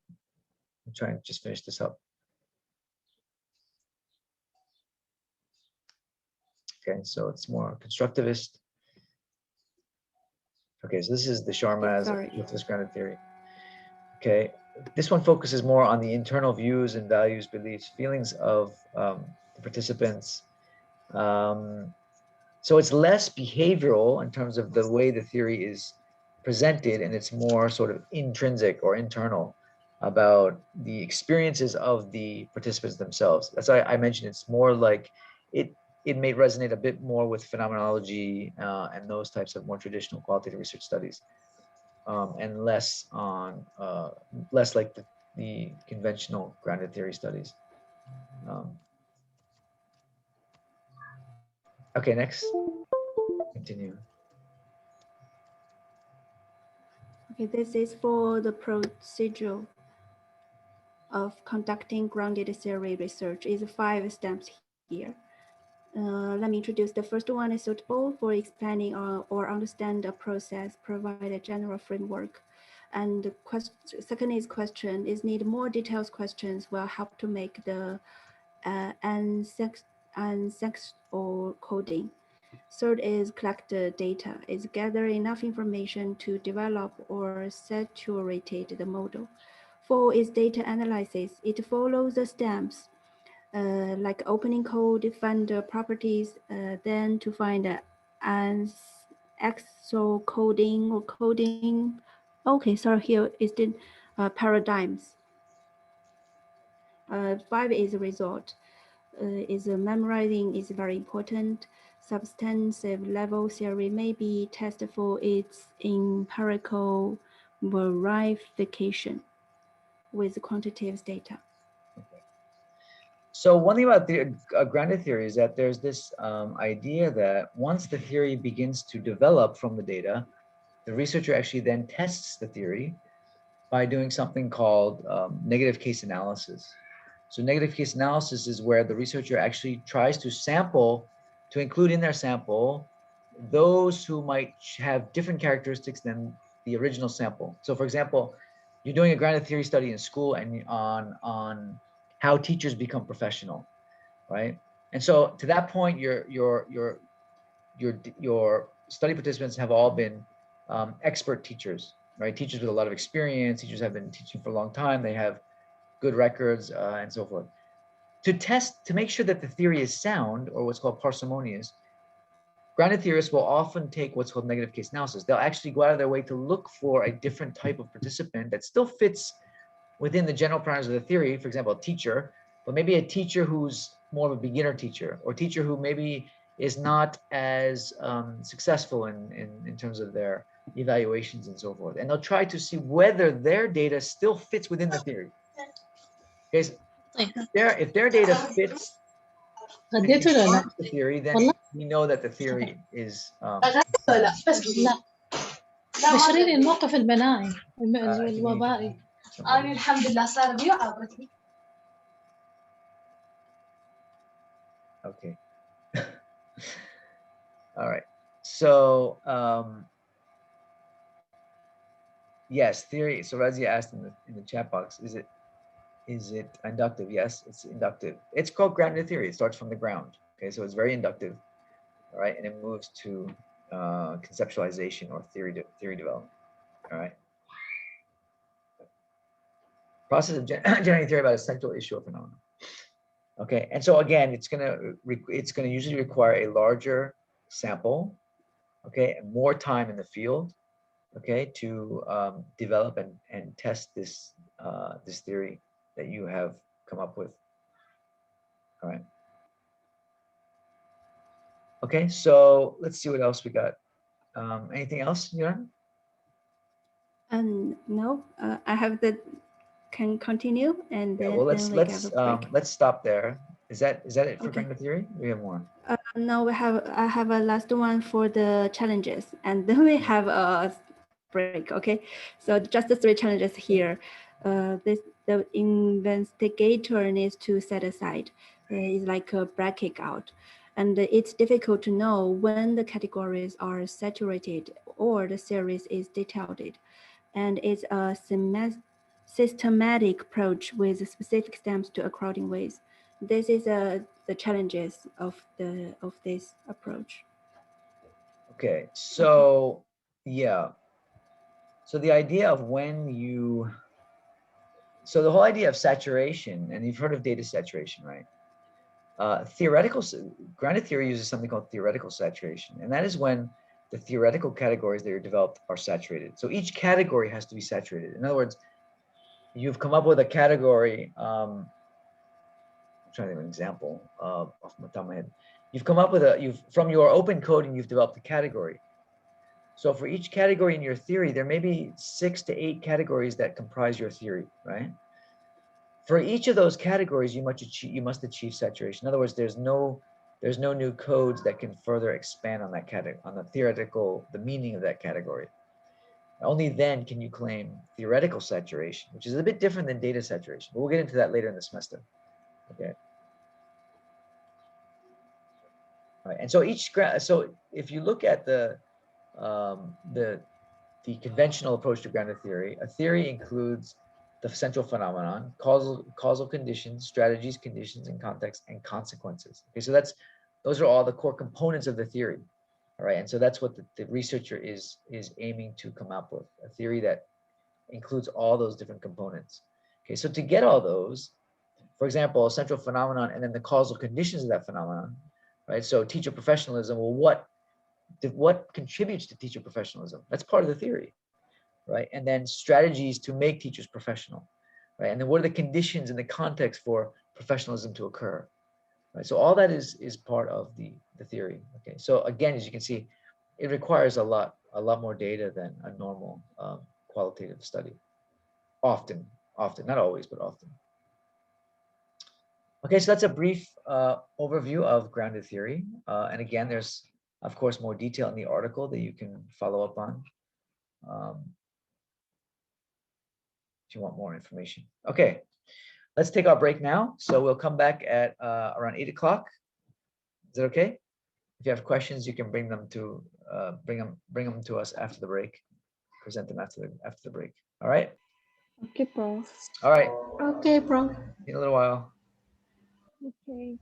I'm trying to just finish this up. Okay, so it's more constructivist. Okay, so this is the Sharma's constructivist grounded theory. Okay, this one focuses more on the internal views and values, beliefs, feelings of the participants. So it's less behavioral in terms of the way the theory is presented, and it's more sort of intrinsic or internal about the experiences of the participants themselves. That's why I mentioned it's more like it may resonate a bit more with phenomenology and those types of more traditional qualitative research studies, and less like the conventional grounded theory studies. Okay, next. Continue. Okay, this is for the procedure of conducting grounded theory research. Is 5 steps here. Let me introduce. The first one is suitable for explaining or understand a process, provide a general framework. And the second is question is need more detailed questions will help to make the sex or coding. Third is collect the data, is gather enough information to develop or saturate the model. 4 is data analysis. It follows the steps like opening code, find the properties, then to find an Axial coding or coding. Okay, sorry, here is the paradigms. 5 is a result. Memorizing is very important. Substantive level theory may be tested for its empirical verification with quantitative data. So one thing about the grounded theory is that there's this idea that once the theory begins to develop from the data, the researcher actually then tests the theory by doing something called negative case analysis. So negative case analysis is where the researcher actually tries to include in their sample those who might have different characteristics than the original sample. So for example, you're doing a grounded theory study in school and on how teachers become professional, right? And so to that point, your study participants have all been expert teachers, right? Teachers with a lot of experience. Teachers have been teaching for a long time. They have good records and so forth. To make sure that the theory is sound, or what's called parsimonious, grounded theorists will often take what's called negative case analysis. They'll actually go out of their way to look for a different type of participant that still fits within the general parameters of the theory. For example, a teacher, but maybe a teacher who's more of a beginner teacher, or teacher who maybe is not as successful in terms of their evaluations and so forth. And they'll try to see whether their data still fits within the theory. Okay, if their data fits the theory, then we know that the theory is بشرين الموقف المناعي الوبائي. أنا الحمد لله صار بي وعبرتني. Okay. All right. So yes, theory. So Razia asked in the chat box, is it inductive? Yes, it's inductive. It's called grounded theory. It starts from the ground. Okay, so it's very inductive. All right, and it moves to conceptualization or theory development. All right. Process of generating theory about a central issue or phenomenon. Okay, and so again, it's gonna usually require a larger sample, okay, and more time in the field, okay, to develop and test this theory that you have come up with. All right. Okay, so let's see what else we got. Anything else, Yuran? No, I have the can continue and Yeah, then well, let's stop there. Is that it for grounded theory? We have more. No, I have a last one for the challenges, and then we have a break. Okay, so just the 3 challenges here. The investigator needs to set aside. It's like a bracket out, and it's difficult to know when the categories are saturated or the series is detailed, and it's a systematic approach with specific steps to according ways. This is the challenges of this approach. Okay, so yeah. So the idea of so the whole idea of saturation, and you've heard of data saturation, right? Grounded theory uses something called theoretical saturation, and that is when the theoretical categories that are developed are saturated. So each category has to be saturated. In other words, you've come up with a category. I'm trying to think of an example off the top of my head. You've come up with from your open coding, you've developed a category. So for each category in your theory, there may be 6 to 8 categories that comprise your theory, right? For each of those categories, you must achieve saturation. In other words, there's no new codes that can further expand on that category, on the meaning of that category. Only then can you claim theoretical saturation, which is a bit different than data saturation, but we'll get into that later in the semester. Okay. All right. And so so if you look at the conventional approach to grounded theory, a theory includes the central phenomenon, causal conditions, strategies, conditions, and context, and consequences. Okay, so those are all the core components of the theory. All right, and so that's what the researcher is aiming to come up with, a theory that includes all those different components. Okay, so to get all those, for example, a central phenomenon and then the causal conditions of that phenomenon, right? So teacher professionalism, well, what contributes to teacher professionalism? That's part of the theory, right? And then strategies to make teachers professional, right? And then what are the conditions and the context for professionalism to occur, right? So all that is part of the theory. Okay, so again, as you can see, it requires a lot more data than a normal qualitative study. Often, not always, but often. Okay, so that's a brief overview of grounded theory. And again, there's, of course, more detail in the article that you can follow up on if you want more information. Okay, let's take our break now. So we'll come back at around 8 o'clock. Is that okay? If you have questions, you can bring them to us after the break. Present them after the break. All right. Okay, Prof. All right. Okay, Prof. In a little while. Okay.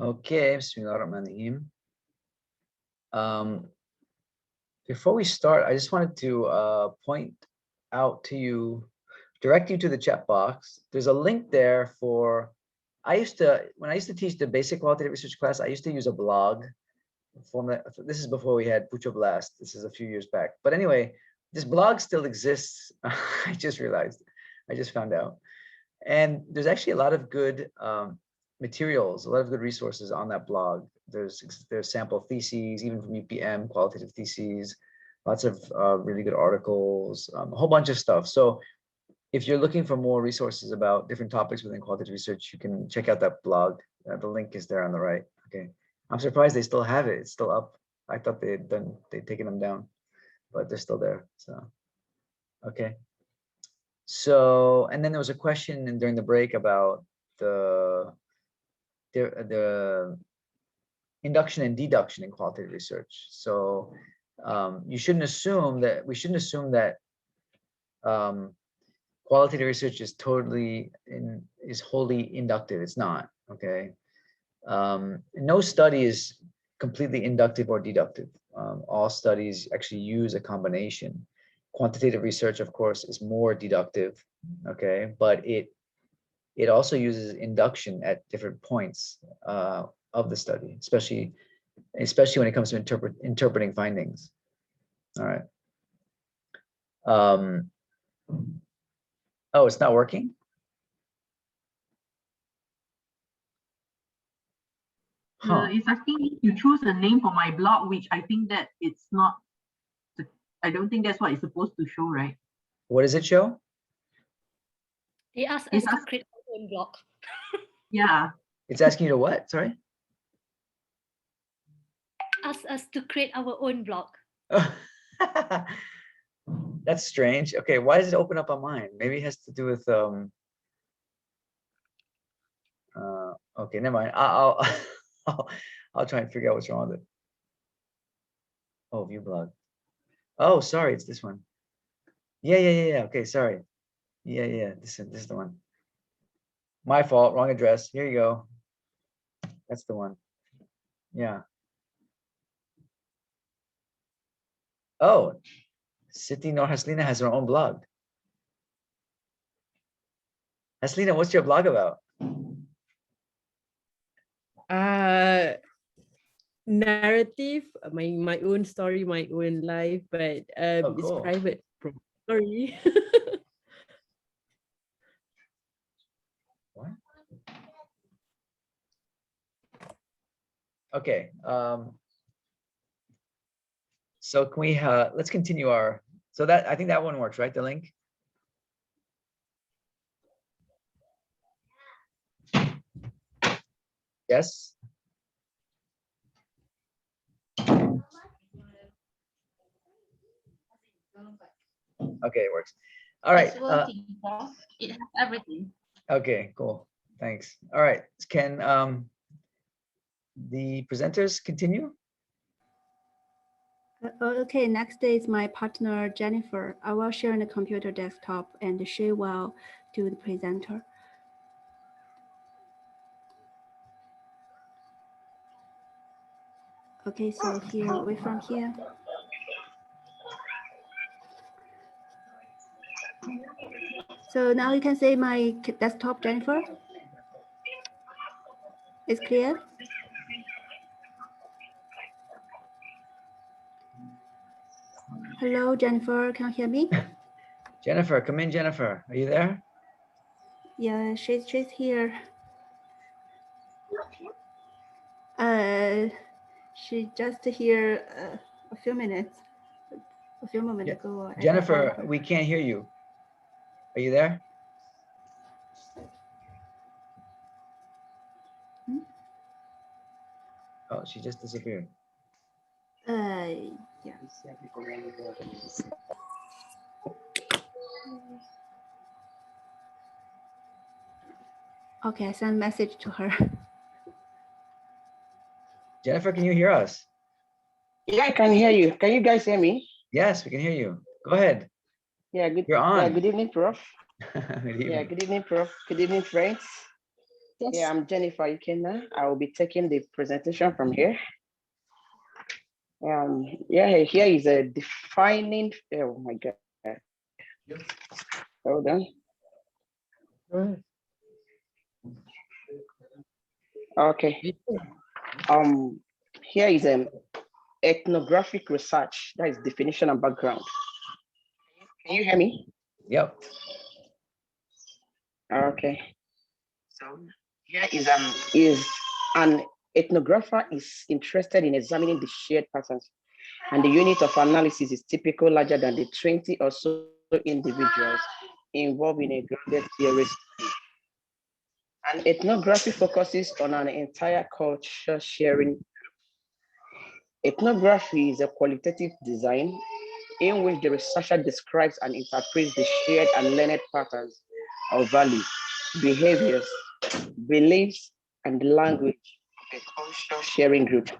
Okay, Bismillahirrahmanirrahim. Before we start, I just wanted to point out to you, direct you to the chat box. There's a link there for, when I used to teach the basic qualitative research class, I used to use a blog format. This is before we had Pucho Blast. This is a few years back. But anyway, this blog still exists. I just realized, I just found out. And there's actually a lot of good materials, a lot of good resources on that blog. There's sample theses, even from UPM, qualitative theses, lots of really good articles, a whole bunch of stuff. So if you're looking for more resources about different topics within qualitative research, you can check out that blog. The link is there on the right. Okay, I'm surprised they still have it. It's still up. I thought they'd taken them down, but they're still there. So, okay. So, and then there was a question during the break about the induction and deduction in qualitative research. So we shouldn't assume that qualitative research is wholly inductive. It's not. Okay. No study is completely inductive or deductive. All studies actually use a combination. Quantitative research, of course, is more deductive, okay, but it also uses induction at different points of the study, especially when it comes to interpreting findings. All right. Oh, it's not working? It's asking me to choose a name for my blog, which I think that it's not, I don't think that's what it's supposed to show, right? What does it show? They asked us to create our own blog. Yeah. It's asking you to what? Sorry? Ask us to create our own blog. That's strange. Okay, why does it open up on mine? Maybe it has to do with okay, never mind. I'll try and figure out what's wrong with it. Oh, view blog. Oh, sorry, it's this one. Yeah. Okay, sorry. Yeah. This is the one. My fault, wrong address. Here you go. That's the one. Yeah. Oh, Siti Noor Haslina has her own blog. Haslina, what's your blog about? Narrative, my own story, my own life, but cool. It's private. Sorry. What? Okay. So can we let's continue our, so that I think that one works, right? The link. Yes. Okay, it works. All right. It has everything. Okay, cool. Thanks. All right. Can the presenters continue? Okay, next is my partner, Jennifer. I will share the computer desktop and she will do the presenter. Okay, so here, we from here. So now you can see my desktop, Jennifer. It's clear? Hello, Jennifer, can you hear me? Jennifer, come in, Jennifer. Are you there? Yeah, she's here. She just here a few moments ago. Jennifer, we can't hear you. Are you there? Oh, she just disappeared. Yeah. Okay, I sent a message to her. Jennifer, can you hear us? Yeah, I can hear you. Can you guys hear me? Yes, we can hear you. Go ahead. Yeah, good. You're on. Yeah, good evening, Prof. Good evening. Yeah, good evening, Prof. Good evening, friends. Yes. Yeah, I'm Jennifer Ikenna. I will be taking the presentation from here. Yeah, here is a defining. Oh my God. Hold on. Okay. Here is an ethnographic research. That is definition and background. Can you hear me? Yep. Okay. So here is an ethnographer is interested in examining the shared patterns, and the unit of analysis is typically larger than the 20 or so individuals involved in a grounded theory study. And ethnography focuses on an entire culture sharing group. Ethnography is a qualitative design in which the researcher describes and interprets the shared and learned patterns of value, behaviors, beliefs, and language of a culture sharing group.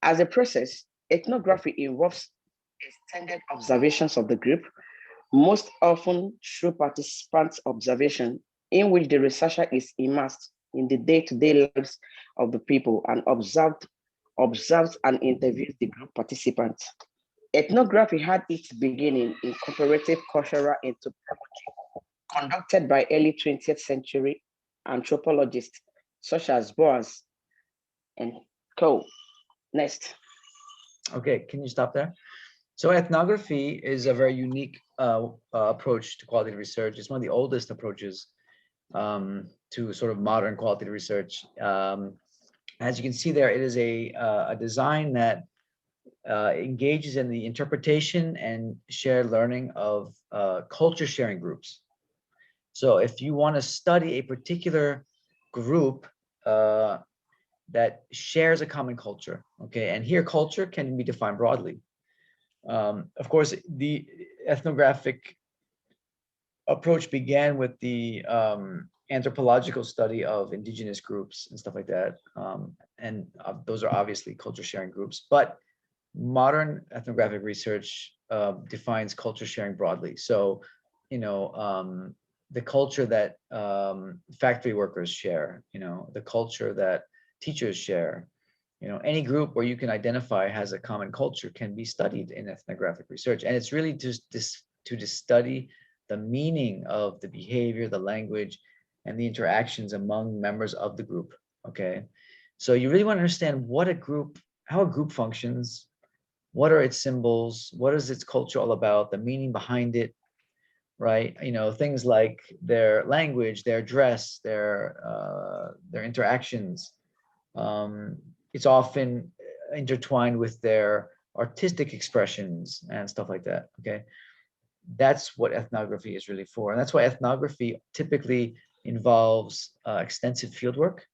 As a process, ethnography involves extended observations of the group, most often through participant observation, in which the researcher is immersed in the day-to-day lives of the people and observes and interviews the group participants. Ethnography had its beginning in comparative cultural anthropology, conducted by early 20th century anthropologists such as Boas and Co. Next. Okay, can you stop there? So ethnography is a very unique approach to qualitative research. It's one of the oldest approaches to sort of modern qualitative research. As you can see there, it is a design that engages in the interpretation and shared learning of culture sharing groups. So if you want to study a particular group that shares a common culture, okay, and here culture can be defined broadly. Of course, the ethnographic approach began with the anthropological study of indigenous groups and stuff like that. Those are obviously culture sharing groups, but modern ethnographic research defines culture sharing broadly. So, you know, the culture that factory workers share, you know, the culture that teachers share, you know, any group where you can identify has a common culture can be studied in ethnographic research. And it's really just to study the meaning of the behavior, the language, and the interactions among members of the group, okay? So you really want to understand what a group, how a group functions, what are its symbols, what is its culture all about, the meaning behind it, right? You know, things like their language, their dress, their interactions. It's often intertwined with their artistic expressions and stuff like that, okay? That's what ethnography is really for. And that's why ethnography typically involves extensive field work,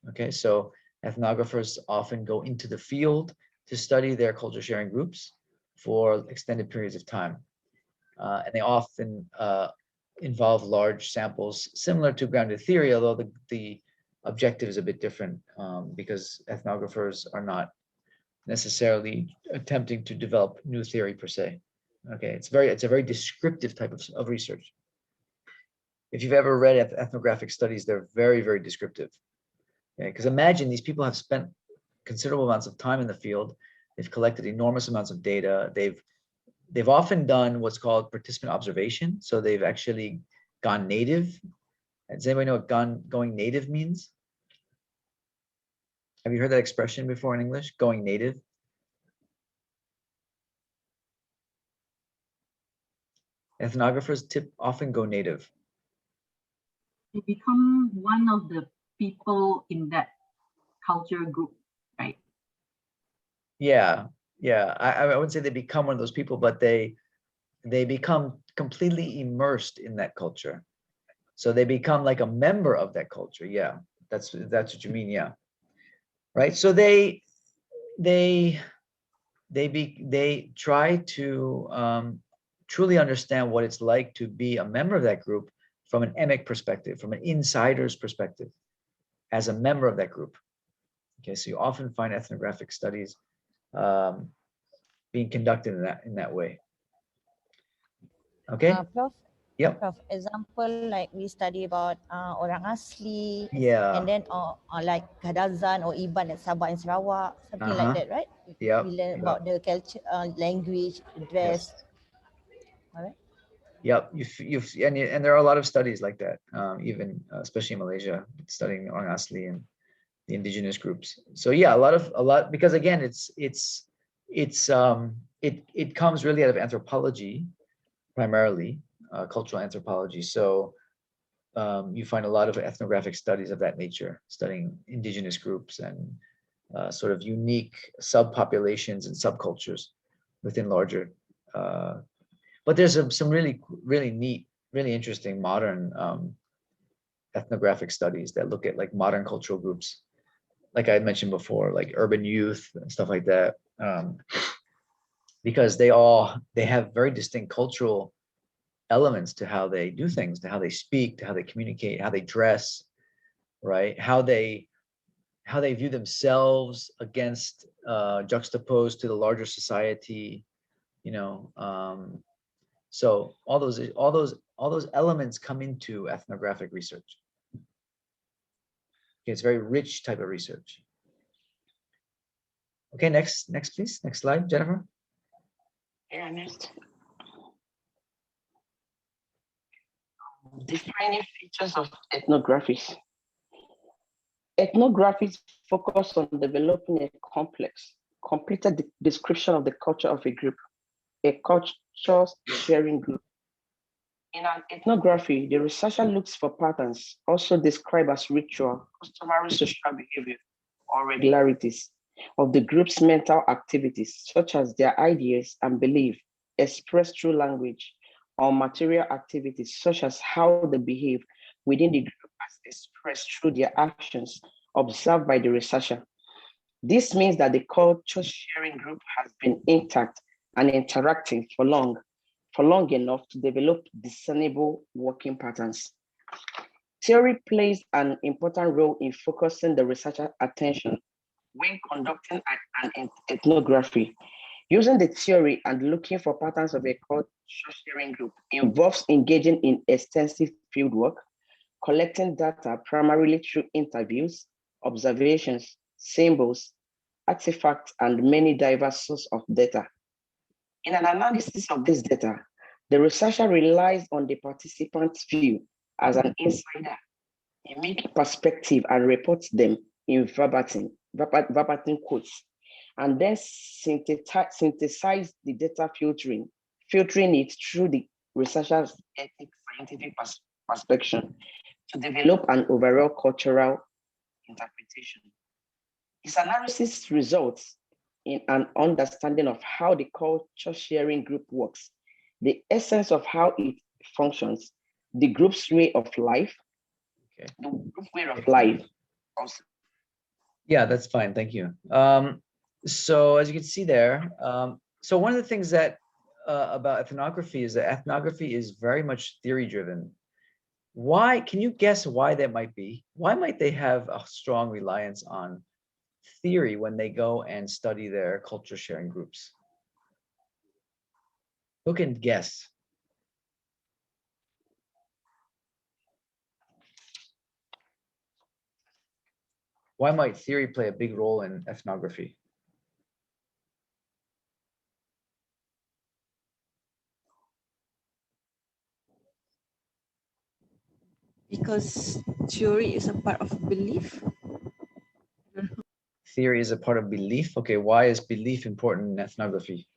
okay? So ethnographers often go into the field to study their culture sharing groups for extended periods of time. And they often involve large samples similar to grounded theory, although the objective is a bit different because ethnographers are not necessarily attempting to develop new theory per se. Okay, it's a very descriptive type of research. If you've ever read ethnographic studies, they're very, very descriptive. Okay, because imagine these people have spent considerable amounts of time in the field. They've collected enormous amounts of data. They've often done what's called participant observation. So they've actually gone native. Does anybody know what going native means? Have you heard that expression before in English, going native? Ethnographers often go native. They become one of the people in that culture group, right? Yeah, yeah. I wouldn't say they become one of those people, but they become completely immersed in that culture. So they become like a member of that culture. Yeah, that's what you mean. Yeah, right. So they try to truly understand what it's like to be a member of that group from an emic perspective, from an insider's perspective, as a member of that group. Okay, so you often find ethnographic studies being conducted in that way. Okay. Prof, yep. Prof, example like we study about orang asli, yeah, and then like Kadazan or Iban at Sabah and Sarawak, something like that, right? Yeah. We learn about the culture, language, dress. All right. Yep, and there are a lot of studies like that, even especially in Malaysia, studying orang asli and the indigenous groups. So yeah, a lot because again, it comes really out of anthropology, primarily cultural anthropology. So you find a lot of ethnographic studies of that nature, studying indigenous groups and sort of unique subpopulations and subcultures within larger. But there's some really neat, really interesting modern ethnographic studies that look at like modern cultural groups, like I had mentioned before, like urban youth and stuff like that, because they have very distinct cultural elements to how they do things, to how they speak, to how they communicate, how they dress, right? How they view themselves against juxtaposed to the larger society, you know. So all those elements come into ethnographic research. Okay, it's a very rich type of research. Okay, next please, next slide, Jennifer. Yeah, next. Defining features of ethnographies. Ethnographies focus on developing a complex, completed description of the culture of a group, a culture sharing group. In an ethnography, the researcher looks for patterns, also described as ritual, customary social behavior, or regularities of the group's mental activities, such as their ideas and beliefs expressed through language, or material activities, such as how they behave within the group as expressed through their actions observed by the researcher. This means that the culture sharing group has been intact and interacting for long enough to develop discernible working patterns. Theory plays an important role in focusing the researcher's attention when conducting an ethnography. Using the theory and looking for patterns of a culture sharing group involves engaging in extensive fieldwork, collecting data primarily through interviews, observations, symbols, artifacts, and many diverse sources of data. In an analysis of this data, the researcher relies on the participant's view as an insider, unique perspective, and reports them in verbatim quotes, and then synthesize the data, filtering it through the researcher's ethic scientific perspective to develop an overall cultural interpretation. His analysis results in an understanding of how the culture sharing group works, the essence of how it functions, the group's way of life, the group way of life also. Yeah, that's fine. Thank you. So as you can see there, so one of the things that about ethnography is that ethnography is very much theory driven. Why, can you guess why that might be? Why might they have a strong reliance on theory when they go and study their culture sharing groups? Who can guess? Why might theory play a big role in ethnography? Because theory is a part of belief. Theory is a part of belief. Okay, why is belief important in ethnography?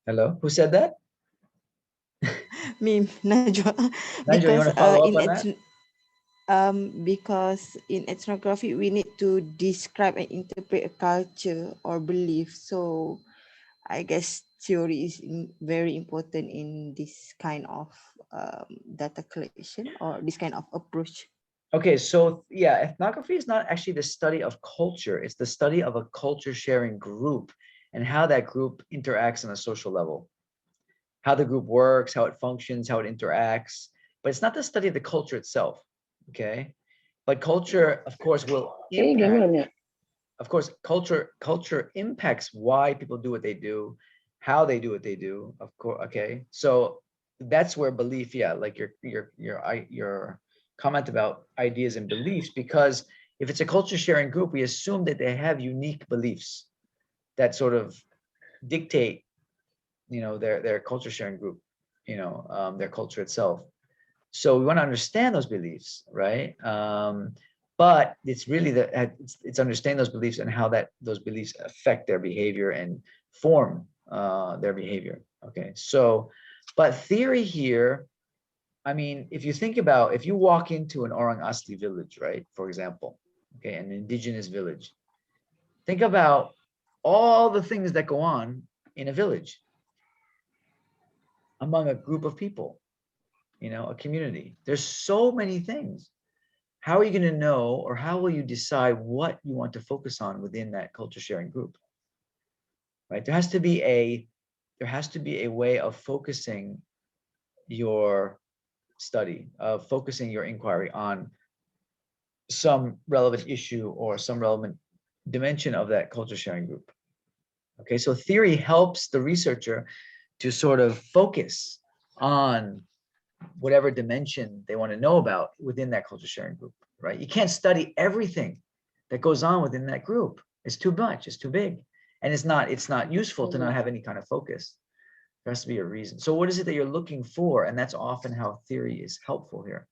Hello, who said that? Me, Najwa. Najwa, you want to follow up on that? Because in ethnography we need to describe and interpret a culture or belief. So I guess theory is very important in this kind of data collection or this kind of approach. Okay, so yeah, ethnography is not actually the study of culture. It's the study of a culture sharing group and how that group interacts on a social level, how the group works, how it functions, how it interacts. But it's not the study of the culture itself, okay? But culture, of course, will impact. Of course, culture impacts why people do what they do, how they do what they do. Of course, okay. So that's where belief, yeah, like your comment about ideas and beliefs, because if it's a culture sharing group, we assume that they have unique beliefs that sort of dictate, you know, their culture sharing group, you know, their culture itself. So we want to understand those beliefs, right? But it's really it's understanding those beliefs and how those beliefs affect their behavior and form their behavior. Okay, so, but theory here, I mean, if you think about, if you walk into an Orang Asli village, right, for example, okay, an indigenous village, think about all the things that go on in a village among a group of people, you know, a community. There's so many things. How are you going to know, or how will you decide what you want to focus on within that culture sharing group? Right? There has to be a way of focusing your study, of focusing your inquiry on some relevant issue or some relevant dimension of that culture sharing group. Okay, so theory helps the researcher to sort of focus on whatever dimension they want to know about within that culture sharing group, right? You can't study everything that goes on within that group. It's too much, it's too big. And it's not useful to not have any kind of focus. There has to be a reason. So what is it that you're looking for? And that's often how theory is helpful here.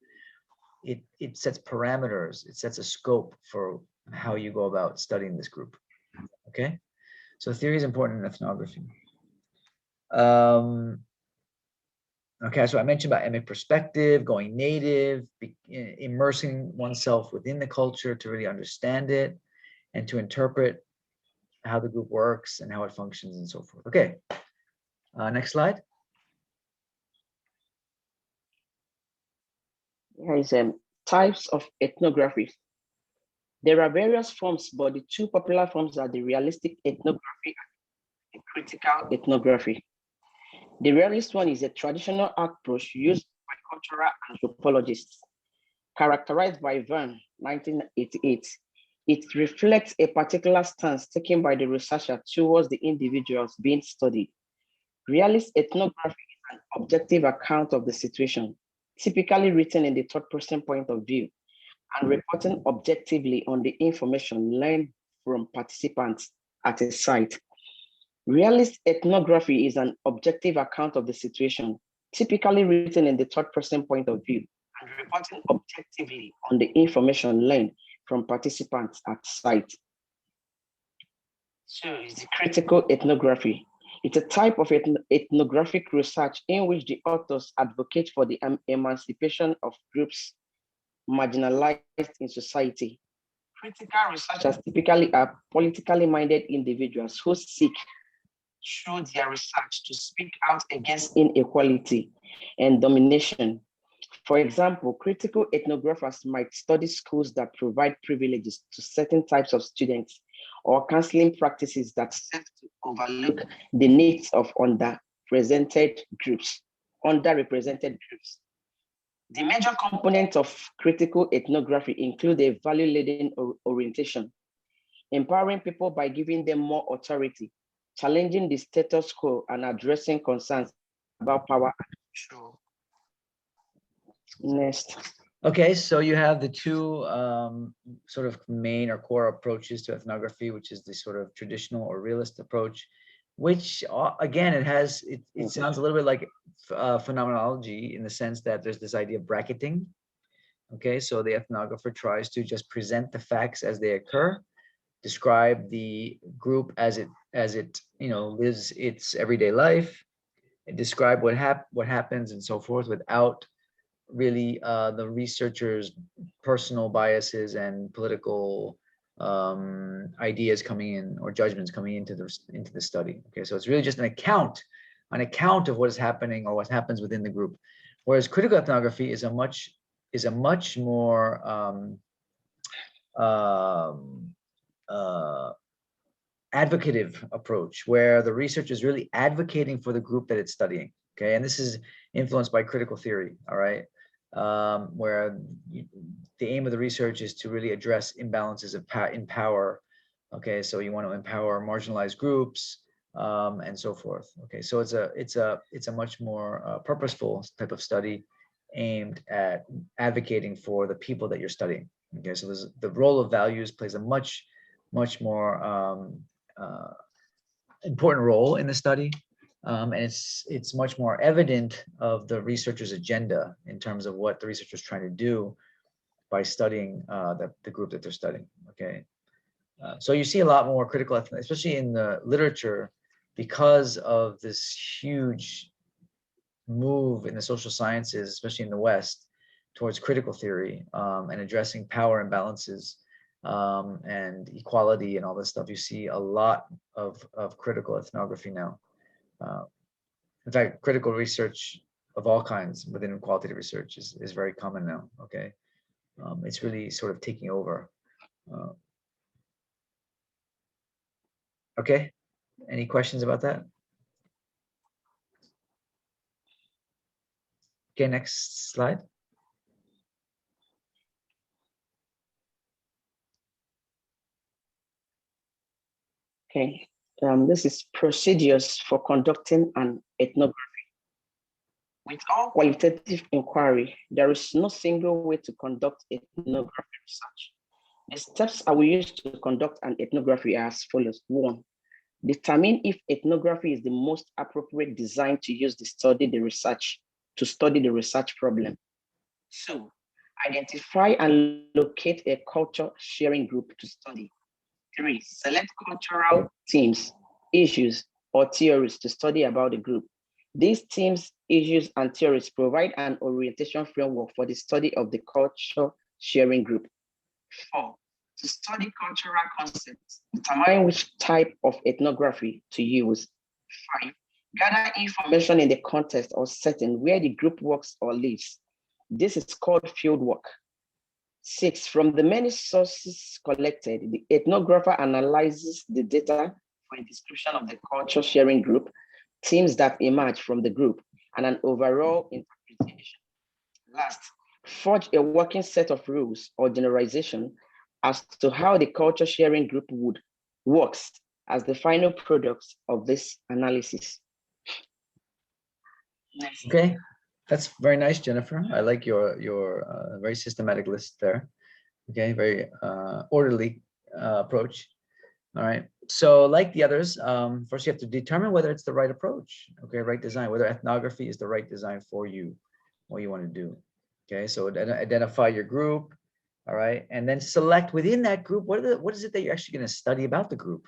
It sets parameters, it sets a scope for how you go about studying this group. Okay, so theory is important in ethnography. Okay, so I mentioned about emic perspective, going native, immersing oneself within the culture to really understand it and to interpret how the group works and how it functions and so forth. Okay, next slide. Here is types of ethnography. There are various forms, but the two popular forms are the realistic ethnography and critical ethnography. The realist one is a traditional approach used by cultural anthropologists, characterized by Verne, 1988. It reflects a particular stance taken by the researcher towards the individuals being studied. Realist ethnography is an objective account of the situation, typically written in the third-person point of view, and reporting objectively on the information learned from participants at a site. Realist ethnography is an objective account of the situation, typically written in the third-person point of view, and reporting objectively on the information learned from participants at site. Two is the critical ethnography. It's a type of ethnographic research in which the authors advocate for the emancipation of groups marginalized in society. Critical researchers typically are politically minded individuals who seek through their research to speak out against inequality and domination. For example, critical ethnographers might study schools that provide privileges to certain types of students or counseling practices that serve to overlook the needs of underrepresented groups. The major components of critical ethnography include a value-laden orientation, empowering people by giving them more authority, challenging the status quo, and addressing concerns about power and control. Next. Okay, so you have the two sort of main or core approaches to ethnography, which is the sort of traditional or realist approach, which again, it sounds a little bit like phenomenology in the sense that there's this idea of bracketing. Okay, so the ethnographer tries to just present the facts as they occur, describe the group as it lives its everyday life, and describe what happens and so forth without really the researcher's personal biases and political ideas coming in or judgments coming into the study. Okay, so it's really just an account of what is happening or what happens within the group. Whereas critical ethnography is a much more advocative approach, where the researcher is really advocating for the group that it's studying. Okay, and this is influenced by critical theory. All right, where the aim of the research is to really address imbalances in power. Okay, so you want to empower marginalized groups and so forth. Okay, so it's a much more purposeful type of study aimed at advocating for the people that you're studying. Okay, so the role of values plays a much more important role in the study. And it's much more evident of the researcher's agenda in terms of what the researcher is trying to do by studying the group that they're studying. Okay, so you see a lot more critical, especially in the literature, because of this huge move in the social sciences, especially in the West, towards critical theory and addressing power imbalances and equality and all this stuff. You see a lot of critical ethnography now. In fact, critical research of all kinds within qualitative research is very common now. Okay, it's really sort of taking over. Okay, any questions about that? Okay, next slide. Okay, This is procedures for conducting an ethnography. With all qualitative inquiry, there is no single way to conduct ethnography research. The steps I will use to conduct an ethnography are as follows. 1, determine if ethnography is the most appropriate design to use to study the research problem. 2, identify and locate a culture sharing group to study. 3, select cultural themes, issues, or theories to study about the group. These themes, issues, and theories provide an orientation framework for the study of the culture sharing group. 4, to study cultural concepts, determine which type of ethnography to use. 5, gather information in the context or setting where the group works or lives. This is called fieldwork. 6, from the many sources collected, the ethnographer analyzes the data for a description of the culture sharing group, themes that emerge from the group, and an overall interpretation. Last, forge a working set of rules or generalization as to how the culture sharing group works as the final product of this analysis. Okay, that's very nice, Jennifer. I like your very systematic list there. Okay, very orderly approach. All right. So like the others, first you have to determine whether it's the right approach. Okay, right design, whether ethnography is the right design for you, what you want to do. Okay, so identify your group. All right, and then select within that group what is it that you're actually going to study about the group.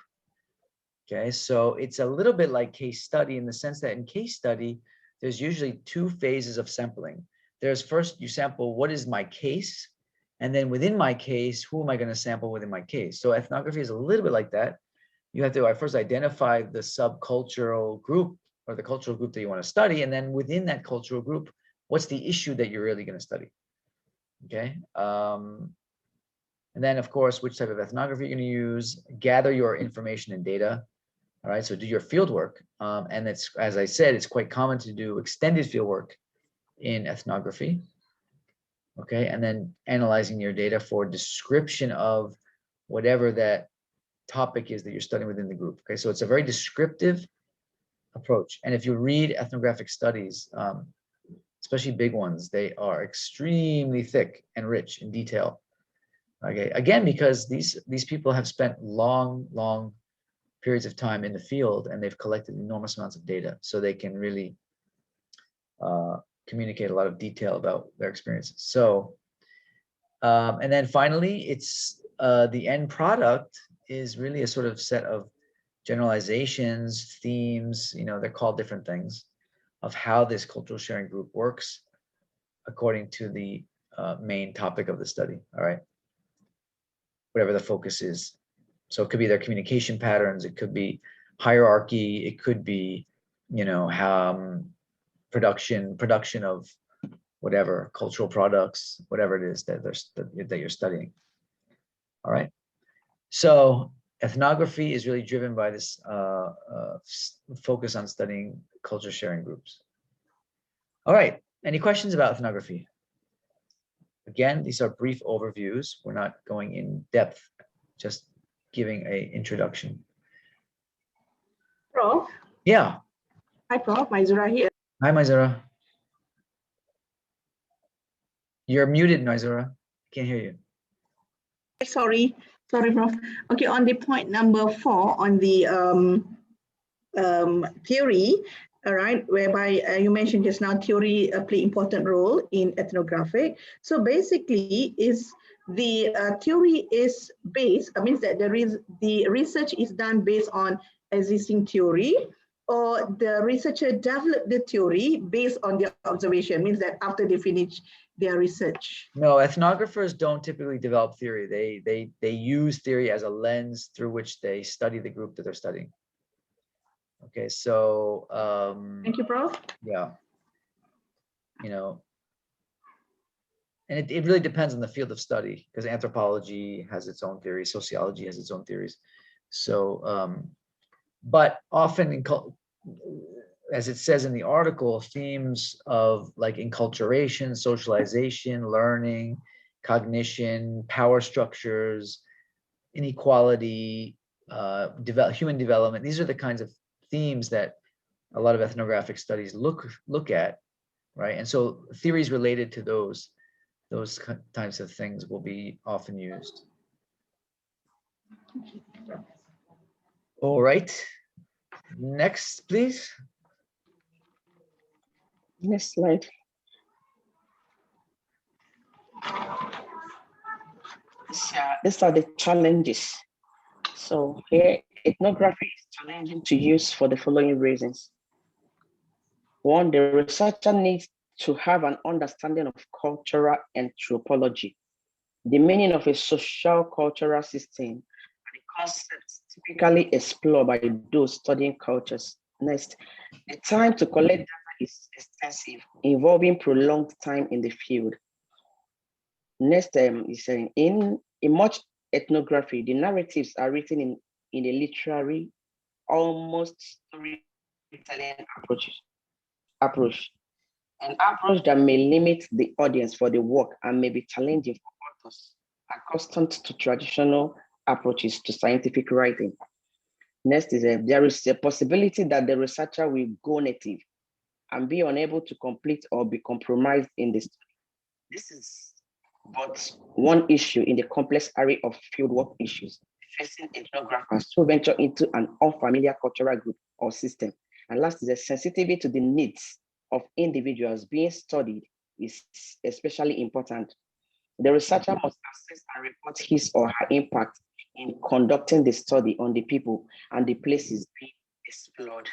Okay, so it's a little bit like case study in the sense that in case study, there's usually 2 phases of sampling. There's first you sample what is my case, and then within my case, who am I going to sample within my case? So ethnography is a little bit like that. You have to first identify the subcultural group or the cultural group that you want to study, and then within that cultural group, what's the issue that you're really going to study? Okay. And then, of course, which type of ethnography you're going to use, gather your information and data. All right, so do your field work. And it's, as I said, it's quite common to do extended field work in ethnography. Okay, and then analyzing your data for description of whatever that topic is that you're studying within the group. Okay, so it's a very descriptive approach. And if you read ethnographic studies, especially big ones, they are extremely thick and rich in detail. Okay, again, because these people have spent long periods of time in the field and they've collected enormous amounts of data, so they can really communicate a lot of detail about their experiences. So, and then finally, it's the end product is really a sort of set of generalizations, themes, they're called different things, of how this cultural sharing group works according to the main topic of the study, all right? Whatever the focus is. So it could be their communication patterns, it could be hierarchy, it could be, production of whatever, cultural products, whatever it is that you're studying. All right. So ethnography is really driven by this focus on studying culture sharing groups. All right. Any questions about ethnography? Again, these are brief overviews. We're not going in depth, just giving an introduction. Prof? Yeah. Hi, Prof. Maizura here. Hi, Maizura. You're muted, Maizura. Can't hear you. Sorry, Prof. Okay, on the point number 4 on the theory, all right, whereby you mentioned just now theory play important role in ethnographic. So basically, is the theory is based, means that the research is done based on existing theory, or the researcher developed the theory based on their observation, means that after they finish their research? No, ethnographers don't typically develop theory. They use theory as a lens through which they study the group that they're studying. Okay, so thank you, Prof. Yeah, and it really depends on the field of study, because anthropology has its own theories, sociology has its own theories. So, but often as it says in the article, themes of like enculturation, socialization, learning, cognition, power structures, inequality, human development. These are the kinds of themes that a lot of ethnographic studies look at, right? And so theories related to those types of things will be often used. All right, next, please. Next slide. These are the challenges. So here, ethnography is challenging to use for the following reasons. One, the researcher needs to have an understanding of cultural anthropology, the meaning of a social cultural system, and the concepts typically explored by those studying cultures. Next, the time to collect data is extensive, involving prolonged time in the field. Next, is in much ethnography, the narratives are written in a literary, almost storytelling approach, an approach that may limit the audience for the work and may be challenging for authors accustomed to traditional approaches to scientific writing. Next is there is a possibility that the researcher will go native and be unable to complete or be compromised in the study. This is but one issue in the complex array of fieldwork issues facing ethnographers who venture into an unfamiliar cultural group or system. And last is the sensitivity to the needs of individuals being studied is especially important. The researcher must assess and report his or her impact in conducting the study on the people and the places being explored.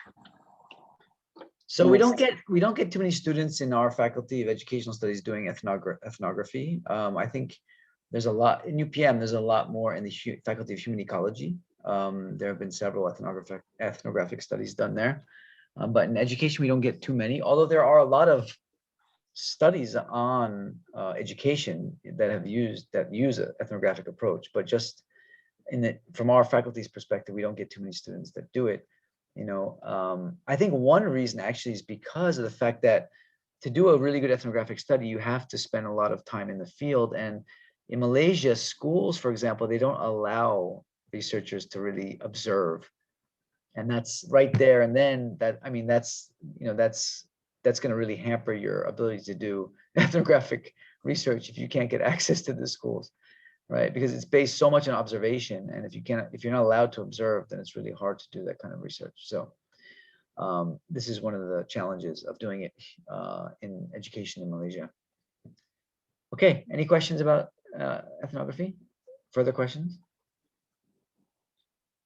So we don't get too many students in our Faculty of Educational Studies doing ethnography. I think there's a lot in UPM. There's a lot more in the Faculty of Human Ecology. There have been several ethnographic studies done there, but in education we don't get too many. Although there are a lot of studies on education that use an ethnographic approach, but just from our faculty's perspective, we don't get too many students that do it. You know, I think one reason actually is because of the fact that to do a really good ethnographic study, you have to spend a lot of time in the field. And in Malaysia, schools, for example, they don't allow researchers to really observe. And that's right there. And then that's going to really hamper your ability to do ethnographic research if you can't get access to the schools. Right, because it's based so much on observation, and if you're not allowed to observe, then it's really hard to do that kind of research. So this is one of the challenges of doing it in education in Malaysia. Okay, any questions about ethnography? Further questions?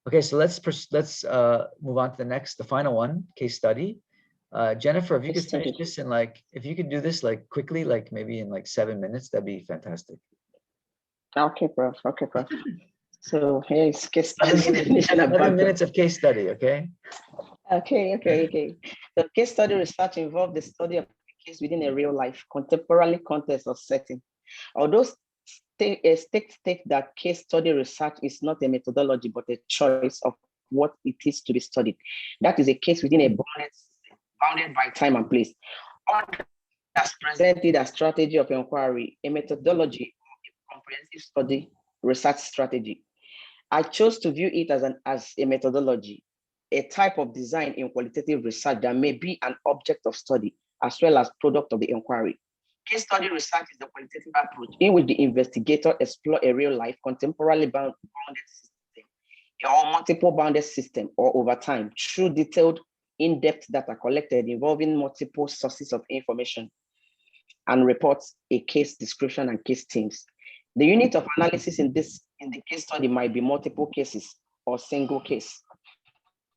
Okay, so let's move on to the final one, case study. Jennifer, if you could finish this in if you could do this quickly, maybe in 7 minutes, that'd be fantastic. Okay, Prof. Okay, Prof. So here is case study. 7 minutes of case study, okay? Okay. The case study research involved the study of a case within a real-life, contemporary context or setting. Although states that case study research is not a methodology, but a choice of what it is to be studied. That is a case within a bounded by time and place. Others presented a strategy of inquiry, a methodology, comprehensive study research strategy. I chose to view it as a methodology, a type of design in qualitative research that may be an object of study as well as product of the inquiry. Case study research is the qualitative approach in which the investigator explore a real-life, contemporarily bounded system or multiple bounded system or over time through detailed, in-depth data collected involving multiple sources of information and reports a case description and case themes. The unit of analysis in the case study might be multiple cases or single case.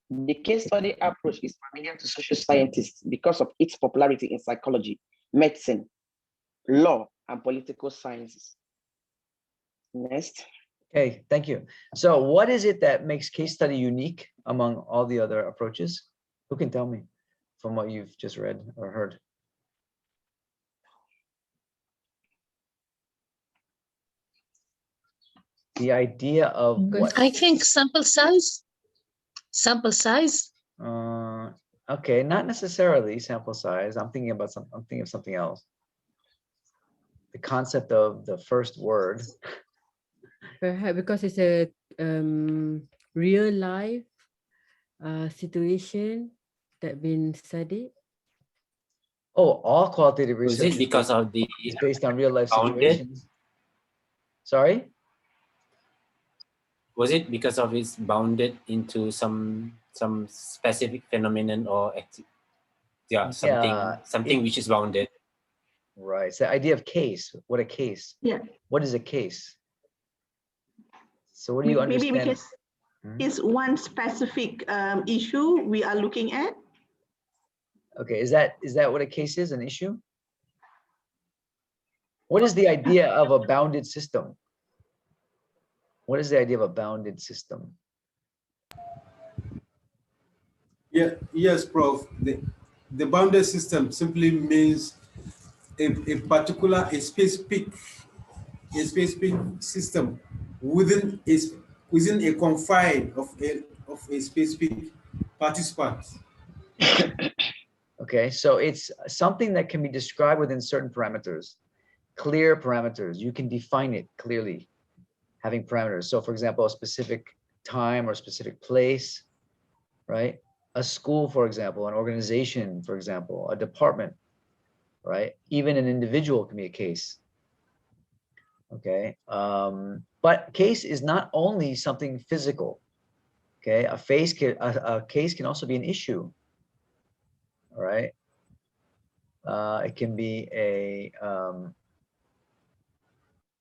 The case study approach is familiar to social scientists because of its popularity in psychology, medicine, law, and political sciences. Next. Okay, thank you. So what is it that makes case study unique among all the other approaches? Who can tell me from what you've just read or heard? The idea of what? I think sample size. Sample size. Okay, not necessarily sample size. I'm thinking of something else. The concept of the first word. Perhaps because it's a real life situation that been studied? Oh, all qualitative Was research it because of the is based on real life bounded? situations. Sorry? Was it because of it's bounded into some specific phenomenon or something which is bounded? Right. It's the idea of case. What a case. Yeah. What is a case? So what do you understand? Maybe because it's one specific issue we are looking at. Okay, is that what a case is, an issue? What is the idea of a bounded system? What is the idea of a bounded system? Yeah, yes, Prof. The bounded system simply means a particular, a specific system within a confine of a specific participant. Okay, so it's something that can be described within certain parameters, clear parameters. You can define it clearly, having parameters. So for example, a specific time or specific place, right? A school, for example, an organization, for example, a department, right? Even an individual can be a case. Okay, but case is not only something physical. Okay, a case can also be an issue. All right, it can be a,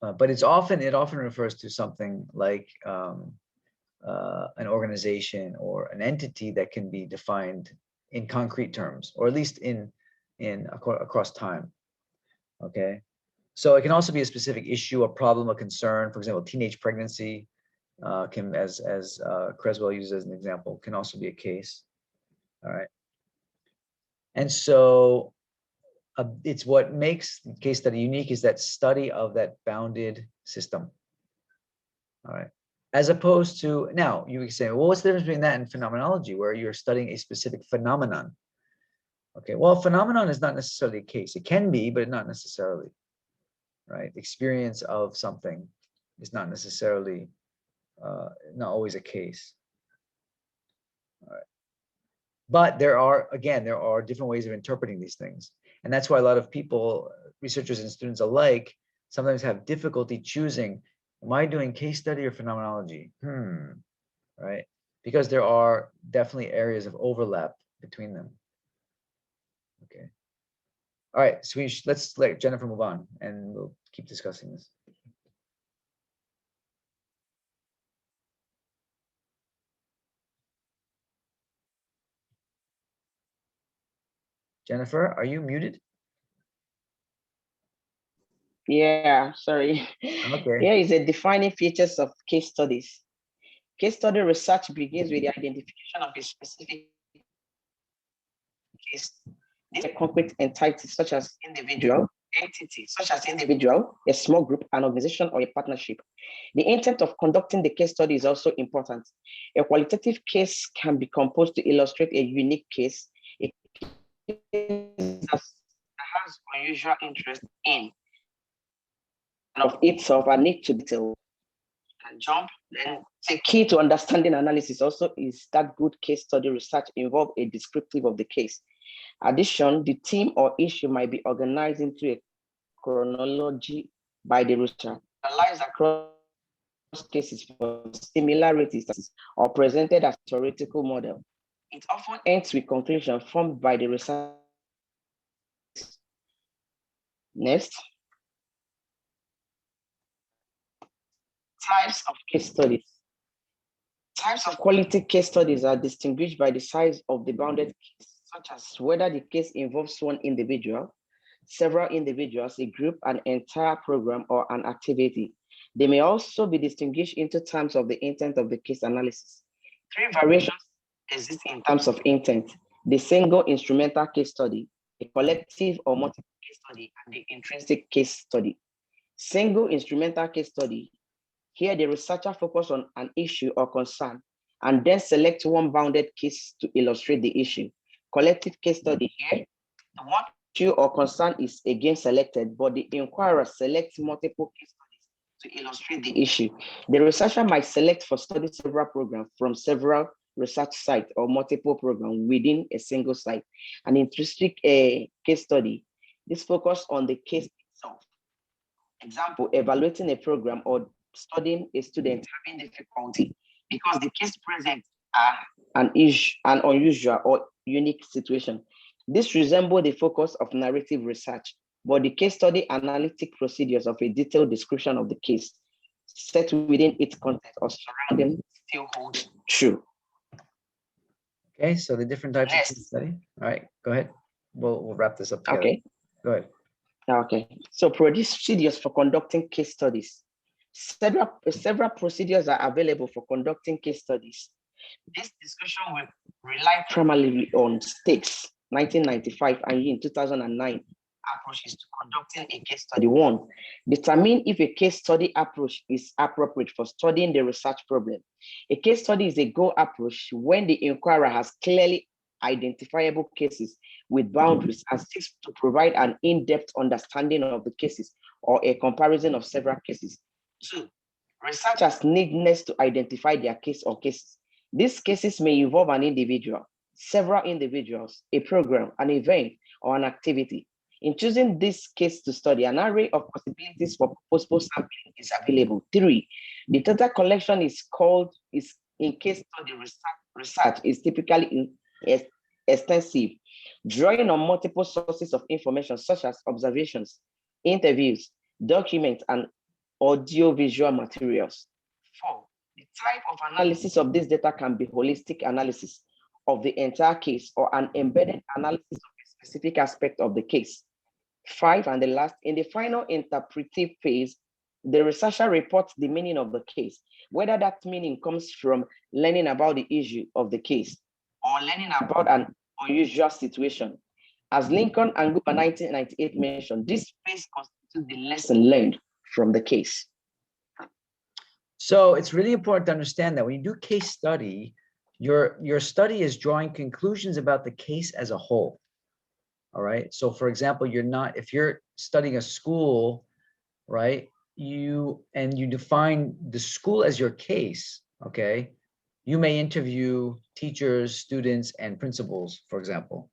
but it often refers to something like an organization or an entity that can be defined in concrete terms, or at least across time. Okay, so it can also be a specific issue, a problem, a concern. For example, teenage pregnancy can, as Creswell uses as an example, can also be a case. All right, and so it's what makes the case study unique is that study of that bounded system. All right, as opposed to, now you can say, well, what's the difference between that and phenomenology, where you're studying a specific phenomenon? Okay, well, phenomenon is not necessarily a case. It can be, but not necessarily. Right, experience of something is not necessarily not always a case. All right. But there are different ways of interpreting these things, and that's why a lot of people, researchers and students alike, sometimes have difficulty choosing, am I doing case study or phenomenology? Right, because there are definitely areas of overlap between them. Okay, all right, so let's let Jennifer move on and we'll keep discussing this. Jennifer, are you muted? Yeah, sorry. Okay. Here is a defining features of case studies. Case study research begins with the identification of a specific case. These are concrete entities such as individual, a small group, an organization, or a partnership. The intent of conducting the case study is also important. A qualitative case can be composed to illustrate a unique case, a case that has unusual interest in and of itself a need to detail and jump. Then the key to understanding analysis also is that good case study research involves a descriptive of the case. Addition, the theme or issue might be organized into a chronology by the researcher, analyzed across cases for similarities or presented as a theoretical model. It often ends with conclusion formed by the researcher. Next. Types of case studies. Types of quality case studies are distinguished by the size of the bounded case, such as whether the case involves one individual, several individuals, a group, an entire program, or an activity. They may also be distinguished into terms of the intent of the case analysis. Three variations exist in terms of intent: the single instrumental case study, a collective or multiple case study, and the intrinsic case study. Single instrumental case study. Here, the researcher focuses on an issue or concern and then select one bounded case to illustrate the issue. Collective case study here, the one issue or concern is again selected, but the inquirer selects multiple case studies to illustrate the issue. The researcher might select for study several programs from several research sites or multiple programs within a single site. An intrinsic case study. This focus on the case itself. Example, evaluating a program or studying a student having difficulty because the case presents an unusual or unique situation. This resembles the focus of narrative research, but the case study analytic procedures of a detailed description of the case set within its context or surrounding still hold true. Okay, so the different types of case study. All right, go ahead. We'll wrap this up together. Okay. Go ahead. Okay, so procedures for conducting case studies. Several procedures are available for conducting case studies. This discussion will rely primarily on Stakes, 1995, and in 2009 approaches to conducting a case study. 1, determine if a case study approach is appropriate for studying the research problem. A case study is a go approach when the inquirer has clearly identifiable cases with boundaries and seeks to provide an in-depth understanding of the cases or a comparison of several cases. 2, researchers need next to identify their case or cases. These cases may involve an individual, several individuals, a program, an event, or an activity. In choosing this case to study, an array of possibilities for possible sampling is available. 3, the data collection is in case study research is typically extensive, drawing on multiple sources of information such as observations, interviews, documents, and audiovisual materials. 4, the type of analysis of this data can be holistic analysis of the entire case or an embedded analysis of a specific aspect of the case. 5, and the last, in the final interpretive phase, the researcher reports the meaning of the case, whether that meaning comes from learning about the issue of the case or learning about an unusual situation. As Lincoln and Cooper 1998 mentioned, this phase constitutes the lesson learned from the case. So it's really important to understand that when you do case study, your study is drawing conclusions about the case as a whole. All right. So for example, if you're studying a school, right, you define the school as your case, okay, you may interview teachers, students, and principals, for example.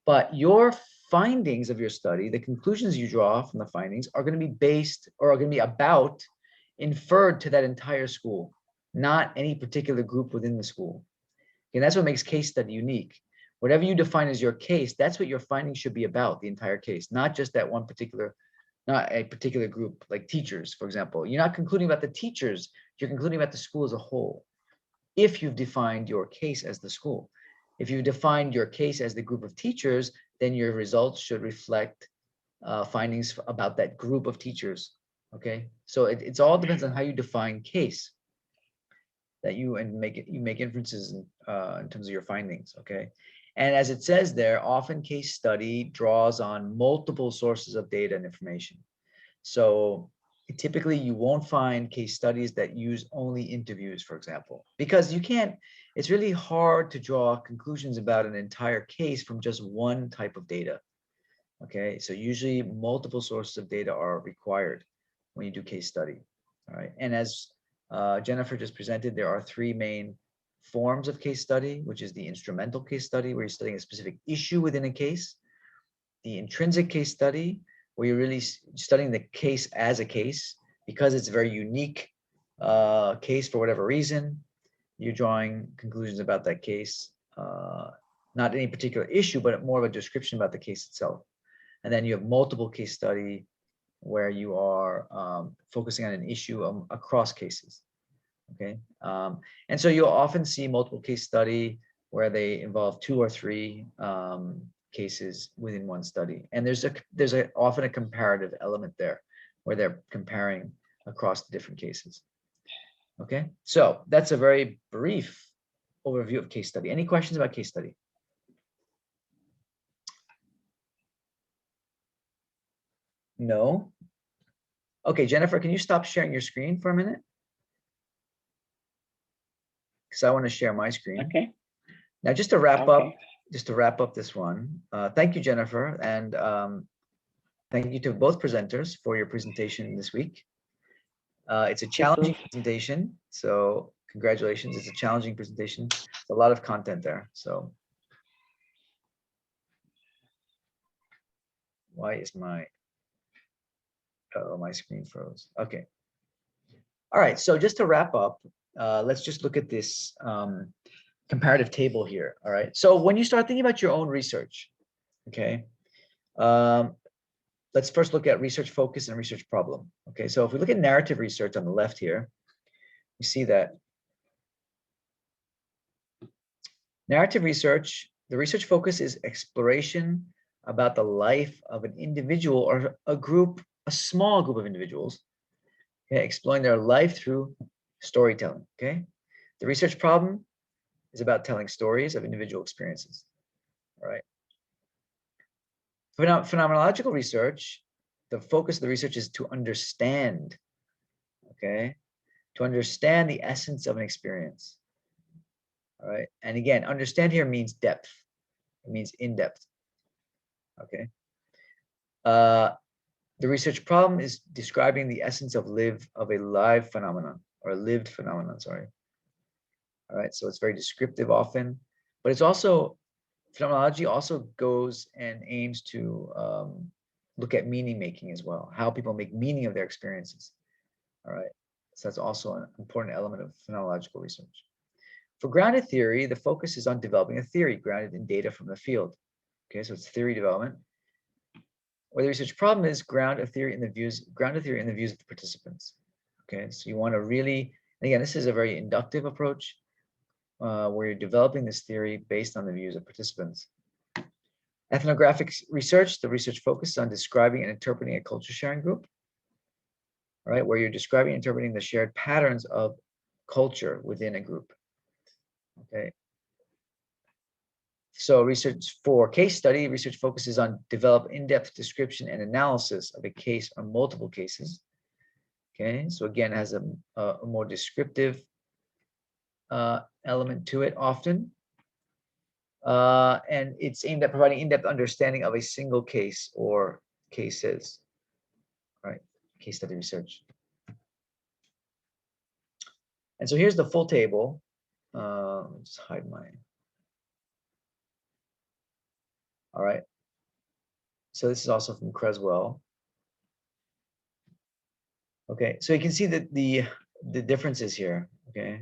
But your findings of your study, the conclusions you draw from the findings are going to be based or are going to be inferred to that entire school, not any particular group within the school. And that's what makes case study unique. Whatever you define as your case, that's what your findings should be about, the entire case, not just that one particular, not a particular group, like teachers, for example. You're not concluding about the teachers, you're concluding about the school as a whole. If you've defined your case as the school. If you defined your case as the group of teachers, then your results should reflect findings about that group of teachers. Okay, so it's all depends on how you define case. That you make inferences in terms of your findings. Okay, and as it says there, often case study draws on multiple sources of data and information. So typically you won't find case studies that use only interviews, for example, because it's really hard to draw conclusions about an entire case from just one type of data. Okay, so usually multiple sources of data are required when you do case study. All right, and as Jennifer just presented, there are 3 main forms of case study, which is the instrumental case study, where you're studying a specific issue within a case, the intrinsic case study, where you're really studying the case as a case, because it's a very unique case for whatever reason, you're drawing conclusions about that case, not any particular issue, but more of a description about the case itself. And then you have multiple case study, where you are focusing on an issue across cases. Okay, and so you'll often see multiple case study where they involve 2 or 3 cases within one study, and there's often a comparative element there, where they're comparing across the different cases. Okay, so that's a very brief overview of case study. Any questions about case study? No. Okay, Jennifer, can you stop sharing your screen for a minute? Because I want to share my screen. Okay. Now, just to wrap up this one, thank you, Jennifer, and thank you to both presenters for your presentation this week. It's a challenging presentation, so congratulations. It's a challenging presentation. It's a lot of content there. So why is my my screen froze? Okay. All right. So just to wrap up, let's just look at this comparative table here. All right. So when you start thinking about your own research, okay, let's first look at research focus and research problem. Okay. So if we look at narrative research on the left here, you see that narrative research, the research focus is exploration about the life of an individual or a group, a small group of individuals, okay, exploring their life through storytelling. Okay. The research problem is about telling stories of individual experiences. All right. Phenomenological research, the focus of the research is to understand, okay, to understand the essence of an experience. All right. And again, understand here means depth. It means in depth. Okay. The research problem is describing the essence of a live phenomenon or a lived phenomenon, sorry. All right. So it's very descriptive often, but it's also, phenomenology also goes and aims to look at meaning making as well, how people make meaning of their experiences. All right. So that's also an important element of phenomenological research. For grounded theory, the focus is on developing a theory grounded in data from the field. Okay, so it's theory development. Where the research problem is grounded theory in the views of the participants. Okay, so you want to really, and again, this is a very inductive approach where you're developing this theory based on the views of participants. Ethnographic research, the research focuses on describing and interpreting a culture sharing group. All right, where you're describing and interpreting the shared patterns of culture within a group. Okay. So research for case study, research focuses on develop in-depth description and analysis of a case or multiple cases. Okay, so again, has a more descriptive element to it often. And it's aimed at providing in-depth understanding of a single case or cases, right? Case study research. And so here's the full table. Let me just hide my. All right. So this is also from Creswell. Okay, so you can see that the differences here. Okay,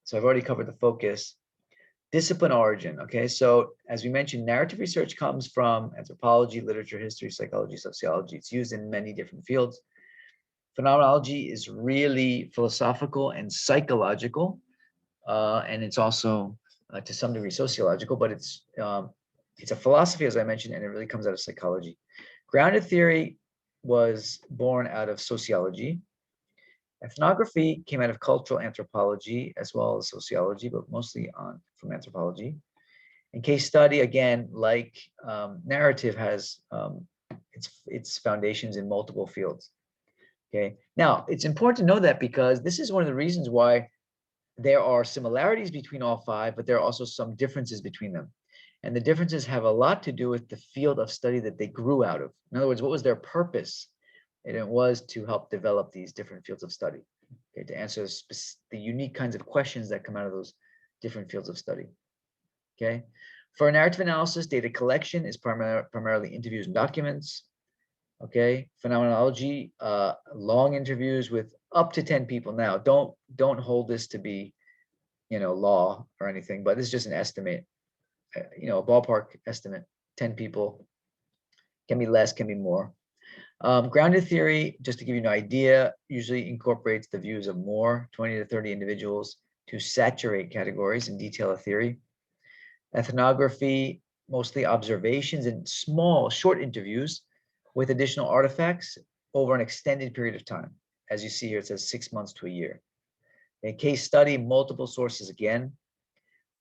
so I've already covered the focus. Discipline origin. Okay, so as we mentioned, narrative research comes from anthropology, literature, history, psychology, sociology. It's used in many different fields. Phenomenology is really philosophical and psychological, and it's also to some degree sociological, but it's a philosophy, as I mentioned, and it really comes out of psychology. Grounded theory was born out of sociology. Ethnography came out of cultural anthropology as well as sociology, but mostly from anthropology. And case study, again, like narrative, has its foundations in multiple fields. Okay, now it's important to know that because this is one of the reasons why there are similarities between all five, but there are also some differences between them. And the differences have a lot to do with the field of study that they grew out of. In other words, what was their purpose? And it was to help develop these different fields of study, okay, to answer the unique kinds of questions that come out of those different fields of study. Okay, for narrative analysis, data collection is primarily interviews and documents. Okay, phenomenology, long interviews with up to 10 people. Now, don't hold this to be, law or anything, but this is just an estimate. A ballpark estimate, 10 people, can be less, can be more. Grounded theory, just to give you an idea, usually incorporates the views of more, 20 to 30 individuals to saturate categories and detail a theory. Ethnography, mostly observations and small, short interviews with additional artifacts over an extended period of time. As you see here, it says 6 months to a year. A case study, multiple sources again,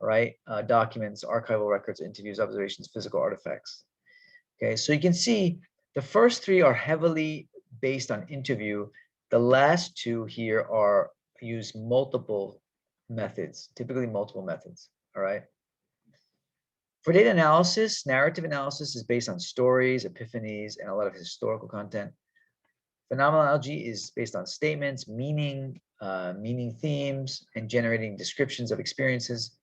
right? Documents, archival records, interviews, observations, physical artifacts. Okay, so you can see the first three are heavily based on interview. The last two here use multiple methods, typically multiple methods, all right? For data analysis, narrative analysis is based on stories, epiphanies, and a lot of historical content. Phenomenology is based on statements, meaning, meaning themes, and generating descriptions of experiences.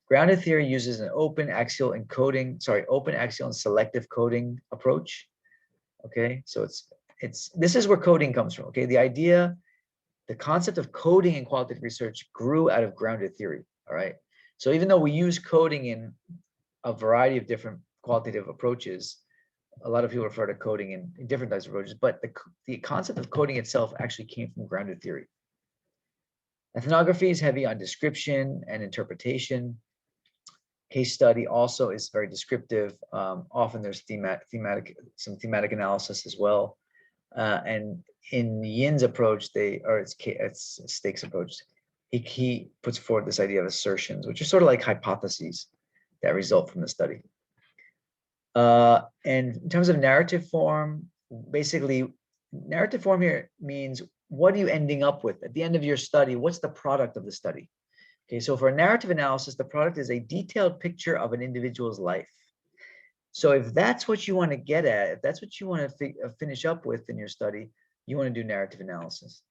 Grounded theory uses an open axial and selective coding approach. Okay, so this is where coding comes from. Okay, the concept of coding in qualitative research grew out of grounded theory. All right, so even though we use coding in a variety of different qualitative approaches, a lot of people refer to coding in different types of approaches, but the concept of coding itself actually came from grounded theory. Ethnography is heavy on description and interpretation. Case study also is very descriptive. Often there's some thematic analysis as well. And in Yin's approach, it's Stake's approach, he puts forward this idea of assertions, which are sort of like hypotheses that result from the study. And in terms of narrative form, basically, narrative form here means what are you ending up with at the end of your study? What's the product of the study? Okay, so for a narrative analysis, the product is a detailed picture of an individual's life. So if that's what you want to get at, if that's what you want to finish up with in your study, you want to do narrative analysis.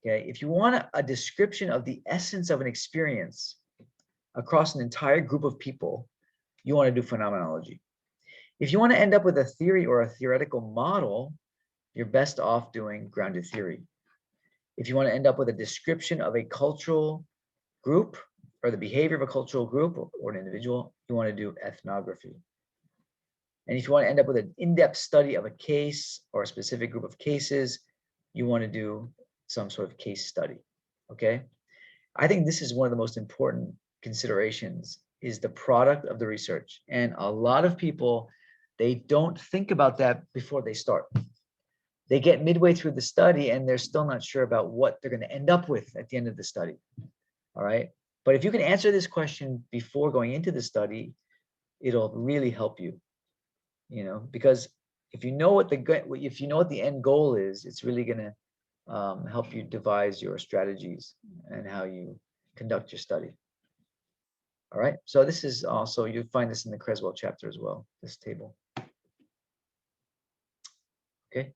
Okay, if you want a description of the essence of an experience across an entire group of people, you want to do phenomenology. If you want to end up with a theory or a theoretical model, you're best off doing grounded theory. If you want to end up with a description of a cultural group or the behavior of a cultural group or an individual, you want to do ethnography. And if you want to end up with an in-depth study of a case or a specific group of cases, you want to do some sort of case study. Okay, I think this is one of the most important considerations, is the product of the research. And a lot of people, they don't think about that before they start. They get midway through the study and they're still not sure about what they're going to end up with at the end of the study. All right, but if you can answer this question before going into the study, it'll really help you. You know, because if you know what the end goal is, it's really going to help you devise your strategies and how you conduct your study. All right, so this is also, you'll find this in the Creswell chapter as well, this table. Okay,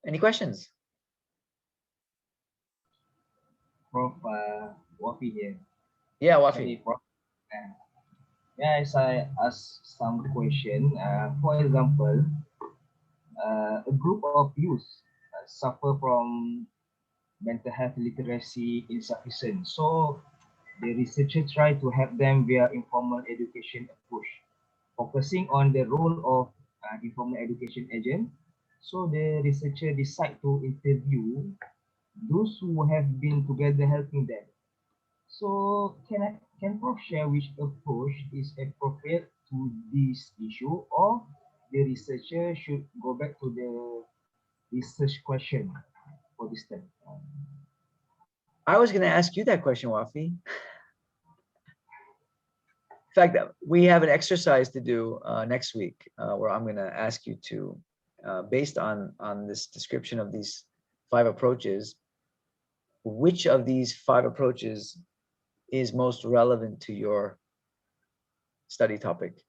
any questions? Prof, Wafi here. Yeah, Wafi. Yes, I ask some question. For example, a group of youth suffer from mental health literacy insufficient. So the researcher try to help them via informal education approach, focusing on the role of informal education agent. So the researcher decide to interview those who have been together helping them. So can Prof share which approach is appropriate to this issue, or the researcher should go back to the research question for this time? I was going to ask you that question, Wafi. In fact, we have an exercise to do next week where I'm going to ask you to, based on this description of these 5 approaches, which of these 5 approaches is most relevant to your study topic.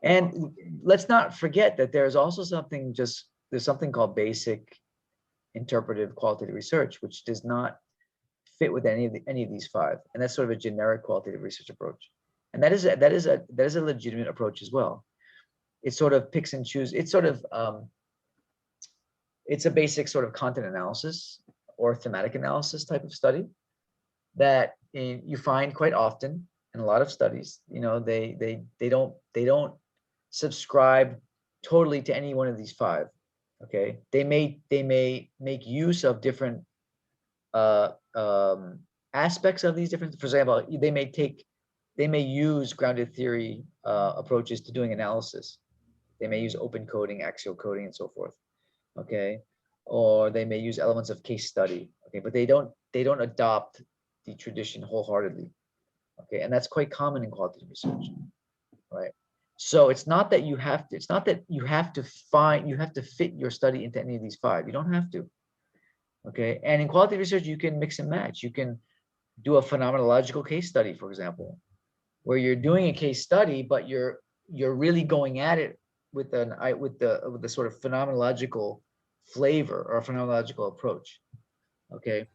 And let's not forget that there's also there's something called basic interpretive qualitative research, which does not fit with any of these 5, and that's sort of a generic qualitative research approach, and that is a legitimate approach as well. It sort of picks and chooses. It's sort of it's a basic sort of content analysis or thematic analysis type of study that you find quite often in a lot of studies. You know, they don't subscribe totally to any one of these 5. Okay, they may make use of different aspects of these different. For example, they may use grounded theory approaches to doing analysis. They may use open coding, axial coding, and so forth. Okay, or they may use elements of case study. Okay, but they don't adopt the tradition wholeheartedly. Okay, and that's quite common in qualitative research, right? So it's not that you have to fit your study into any of these 5. You don't have to. Okay, and in qualitative research, you can mix and match. You can do a phenomenological case study, for example, where you're doing a case study, but you're really going at it with the sort of phenomenological flavor or phenomenological approach. Okay,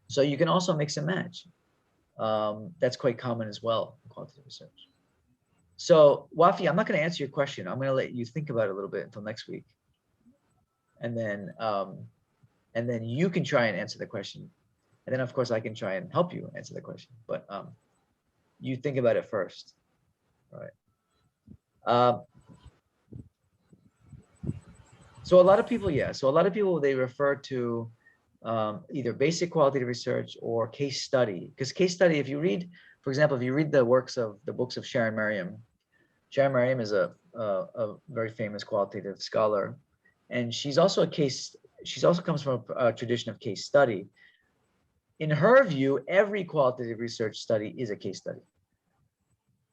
so you can also mix and match. That's quite common as well in qualitative research. So Wafi, I'm not going to answer your question. I'm going to let you think about it a little bit until next week, and then you can try and answer the question, and then of course I can try and help you answer the question. But you think about it first, all right? So a lot of people, they refer to either basic qualitative research or case study. Because case study, if you read, for example, if you read the books of Sharon Merriam is a very famous qualitative scholar, and she's also comes from a tradition of case study. In her view, every qualitative research study is a case study.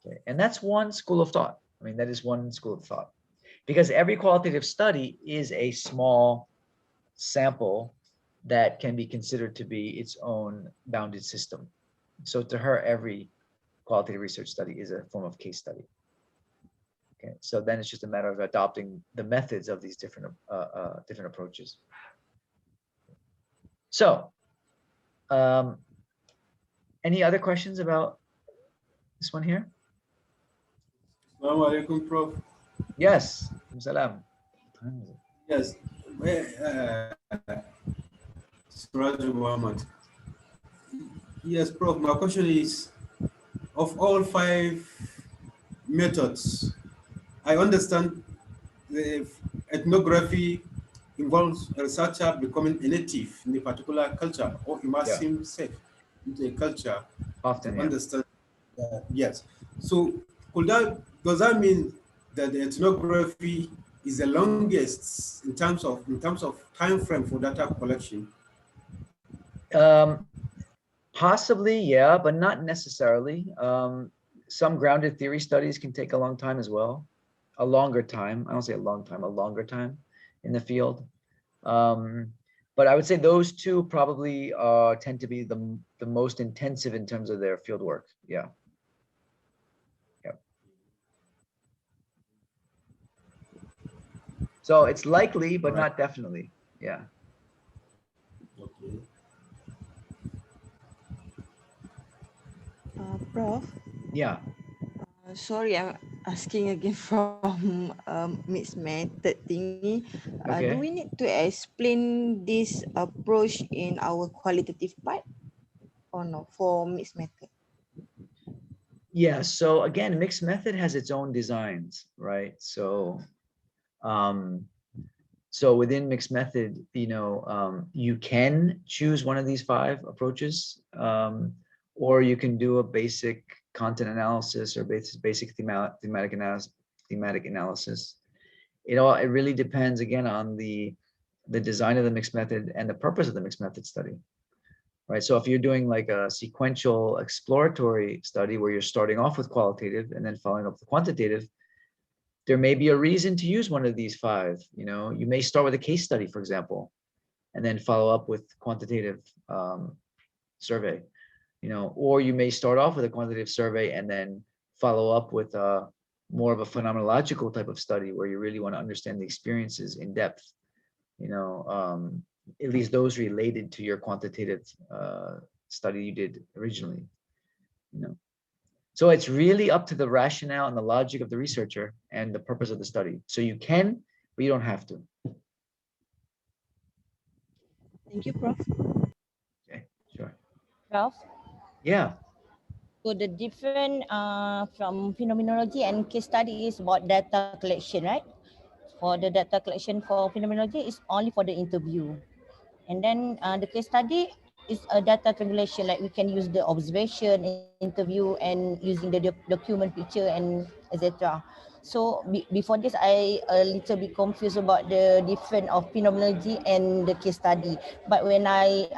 Okay, and that's one school of thought. I mean, that is one school of thought, because every qualitative study is a small sample that can be considered to be its own bounded system. So to her, every qualitative research study is a form of case study. Okay, so then it's just a matter of adopting the methods of these different approaches. So, any other questions about this one here? Assalamu alaikum, Prof. Yes. Salam. Yes. Suraj Muhammad. Yes, Prof. My question is, of all 5 methods, I understand the ethnography involves a researcher becoming a native in a particular culture or immersing himself into a culture. Often, to understand. Yes. So, does that mean that the ethnography is the longest in terms of time frame for data collection? Possibly, yeah, but not necessarily. Some grounded theory studies can take a long time as well. A longer time. I don't say a long time, a longer time in the field. But I would say those two probably tend to be the most intensive in terms of their field work. Yeah. So it's likely, but not definitely. Yeah. Okay. Prof. Yeah. Sorry, I'm asking again from mixed method thingy. Okay. Do we need to explain this approach in our qualitative part or no for mixed method? Yeah. So again, mixed method has its own designs, right? So, so within mixed method, you can choose one of these 5 approaches, or you can do a basic content analysis or basic thematic analysis. It really depends again on the design of the mixed method and the purpose of the mixed method study, right? So if you're doing like a sequential exploratory study where you're starting off with qualitative and then following up with quantitative, there may be a reason to use one of these 5. You may start with a case study, for example, and then follow up with quantitative survey, or you may start off with a quantitative survey and then follow up with more of a phenomenological type of study where you really want to understand the experiences in depth, at least those related to your quantitative study you did originally, So it's really up to the rationale and the logic of the researcher and the purpose of the study. So you can, but you don't have to. Thank you, Prof. Okay, sure. Prof? Yeah. So the different from phenomenology and case study is about data collection, right? For the data collection for phenomenology is only for the interview. And then the case study is a data triangulation, like we can use the observation, interview, and using the document picture and etc. So before this, I a little bit confused about the difference of phenomenology and the case study. But when I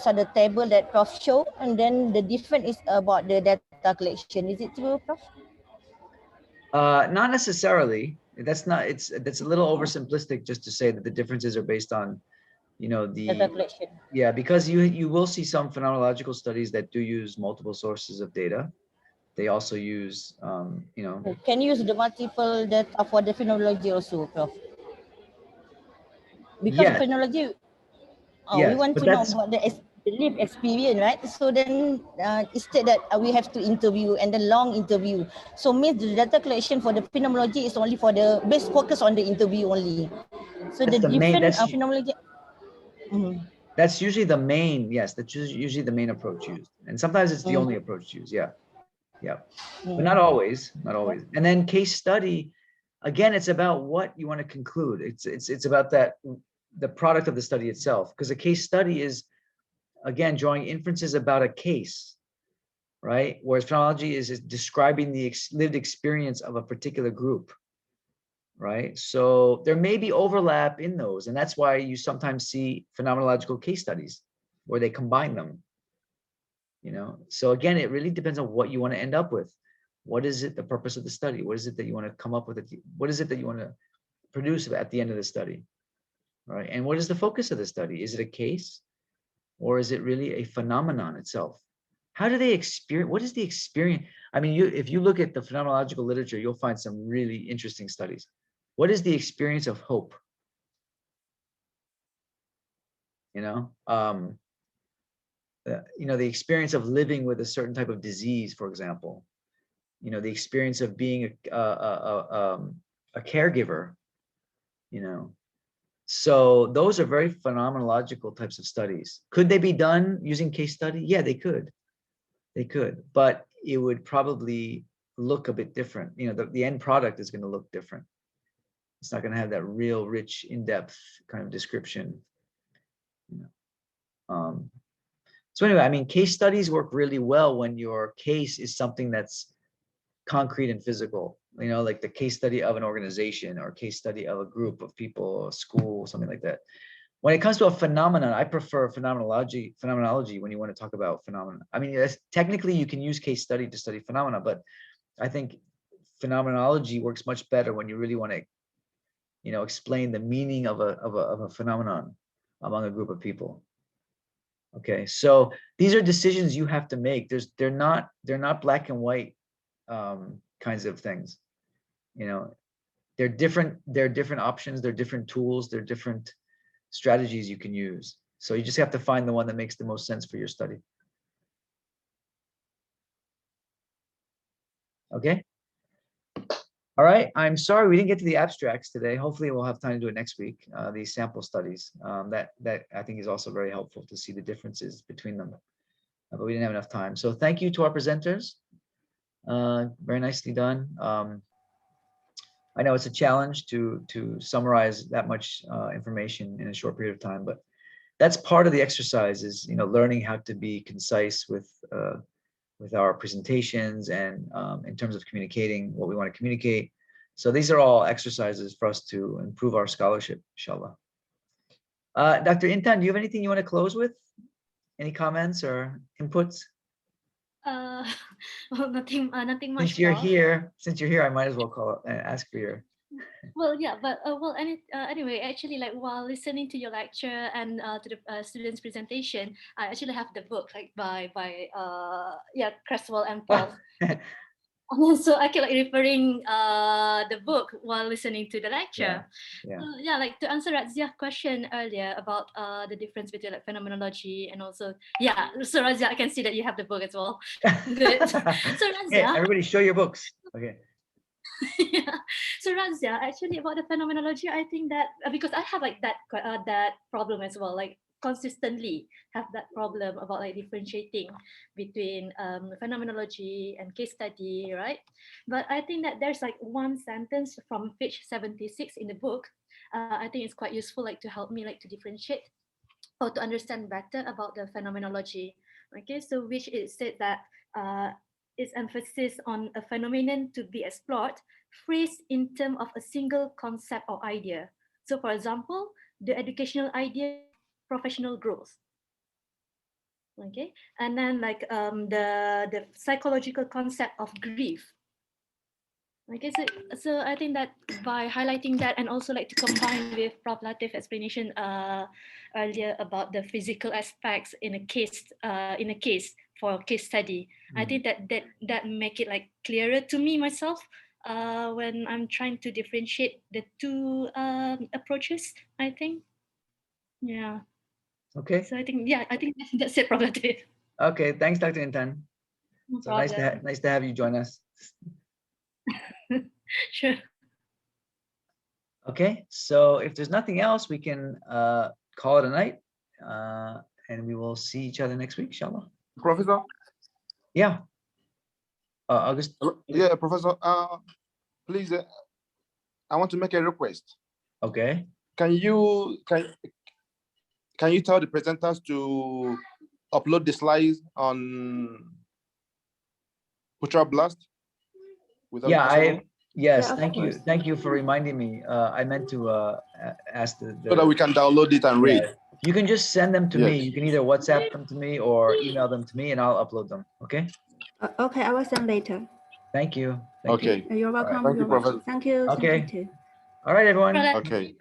saw the table that Prof showed, and then the difference is about the data collection. Is it true, Prof? Not necessarily. That's a little oversimplistic just to say that the differences are based on, Data collection. Yeah, because you will see some phenomenological studies that do use multiple sources of data. They also use, Can you use the multiple data for the phenomenology also, Prof? Because yes, phenomenology, we yes, want but to know that's about the lived experience, right? So then instead that we have to interview and the long interview. So means the data collection for the phenomenology is only for the base focus on the interview only. So the the main. different phenomenology. That's usually the main. Yes, that's usually the main approach used, and sometimes it's the only approach used. Yeah, yeah, but not always. Not always. And then case study, again, it's about what you want to conclude. It's about that, the product of the study itself, because a case study is, again, drawing inferences about a case, right? Whereas phenomenology is describing the lived experience of a particular group, right? So there may be overlap in those, and that's why you sometimes see phenomenological case studies where they combine them, So again, it really depends on what you want to end up with. What is it, the purpose of the study? What is it that you want to come up with? What is it that you want to produce at the end of the study, right? And what is the focus of the study? Is it a case, or is it really a phenomenon itself? How do they experience? What is the experience? I mean, if you look at the phenomenological literature, you'll find some really interesting studies. What is the experience of hope? The experience of living with a certain type of disease, for example. The experience of being a caregiver. So those are very phenomenological types of studies. Could they be done using case study? Yeah, they could. They could, but it would probably look a bit different. The end product is going to look different. It's not going to have that real rich, in-depth kind of description. So anyway, I mean, case studies work really well when your case is something that's concrete and physical, like the case study of an organization or case study of a group of people, a school, something like that. When it comes to a phenomenon, I prefer phenomenology when you want to talk about phenomena. I mean, technically you can use case study to study phenomena, but I think phenomenology works much better when you really want to, explain the meaning of a phenomenon among a group of people. Okay, so these are decisions you have to make. They're not black and white kinds of things. They're different options, they're different tools, they're different strategies you can use. So you just have to find the one that makes the most sense for your study. Okay. All right. I'm sorry we didn't get to the abstracts today. Hopefully we'll have time to do it next week. These sample studies. That I think is also very helpful to see the differences between them. But we didn't have enough time. So thank you to our presenters. Very nicely done. I know it's a challenge to summarize that much information in a short period of time, but that's part of the exercise is, learning how to be concise with our presentations and in terms of communicating what we want to communicate. So these are all exercises for us to improve our scholarship, inshallah. Dr. Intan, do you have anything you want to close with? Any comments or inputs? Well, nothing much. Since you're here, I might as well ask for your. Well, yeah, but anyway, actually, like while listening to your lecture and to the students' presentation, I actually have the book like by Creswell and Paul. So I keep like referring the book while listening to the lecture. Yeah. Like to answer Razia's question earlier about the difference between like phenomenology and also So Razia, I can see that you have the book as well. Good. So Razia, everybody show your books. Okay. So Razia, actually about the phenomenology, I think that because I have like that problem as well, like consistently have that problem about like differentiating between phenomenology and case study, right? But I think that there's like one sentence from page 76 in the book. I think it's quite useful, like to help me like to differentiate or to understand better about the phenomenology. Okay, so which it said that its emphasis on a phenomenon to be explored phrased in terms of a single concept or idea. So for example, the educational idea, professional growth. Okay, and then like the psychological concept of grief. Okay, so I think that by highlighting that and also like to combine with Prof. Latif's explanation earlier about the physical aspects in a case for case study. I think that make it like clearer to me myself when I'm trying to differentiate the two approaches. I think, yeah. Okay. So I think that's it, probably. Okay. Thanks, Dr. Intan. No So nice to have you join us. Sure. Okay. So if there's nothing else, we can call it a night, and we will see each other next week, inshallah. Professor? Yeah. August. Yeah, Professor. Please, I want to make a request. Okay. Can you tell the presenters to upload the slides on Putra Blast? Yeah, yes. Yeah, Thank you for reminding me. I meant to ask the so that we can download it and read. You can just send them to me. Yes. You can either WhatsApp them to me or email them to me, and I'll upload them. Okay. Okay, I will send later. Thank you. Okay. You're welcome. Thank you, Professor. Thank you. Okay. Thank you too. All right, everyone. Okay.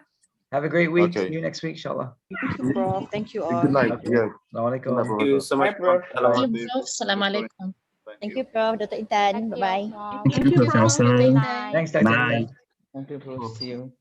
Have a great week. Okay. See you next week, inshallah. Thank you, Prof. Thank you all. Good night. Okay. Yes. Assalamualaikum. Thank you so much. Bye, Prof. Assalamualaikum. Thank you, Prof. Dr. Intan. Bye-bye. Thank you, Prof. Professor. Thanks, Dr. Bye. Intan. Thank you, Prof. See you.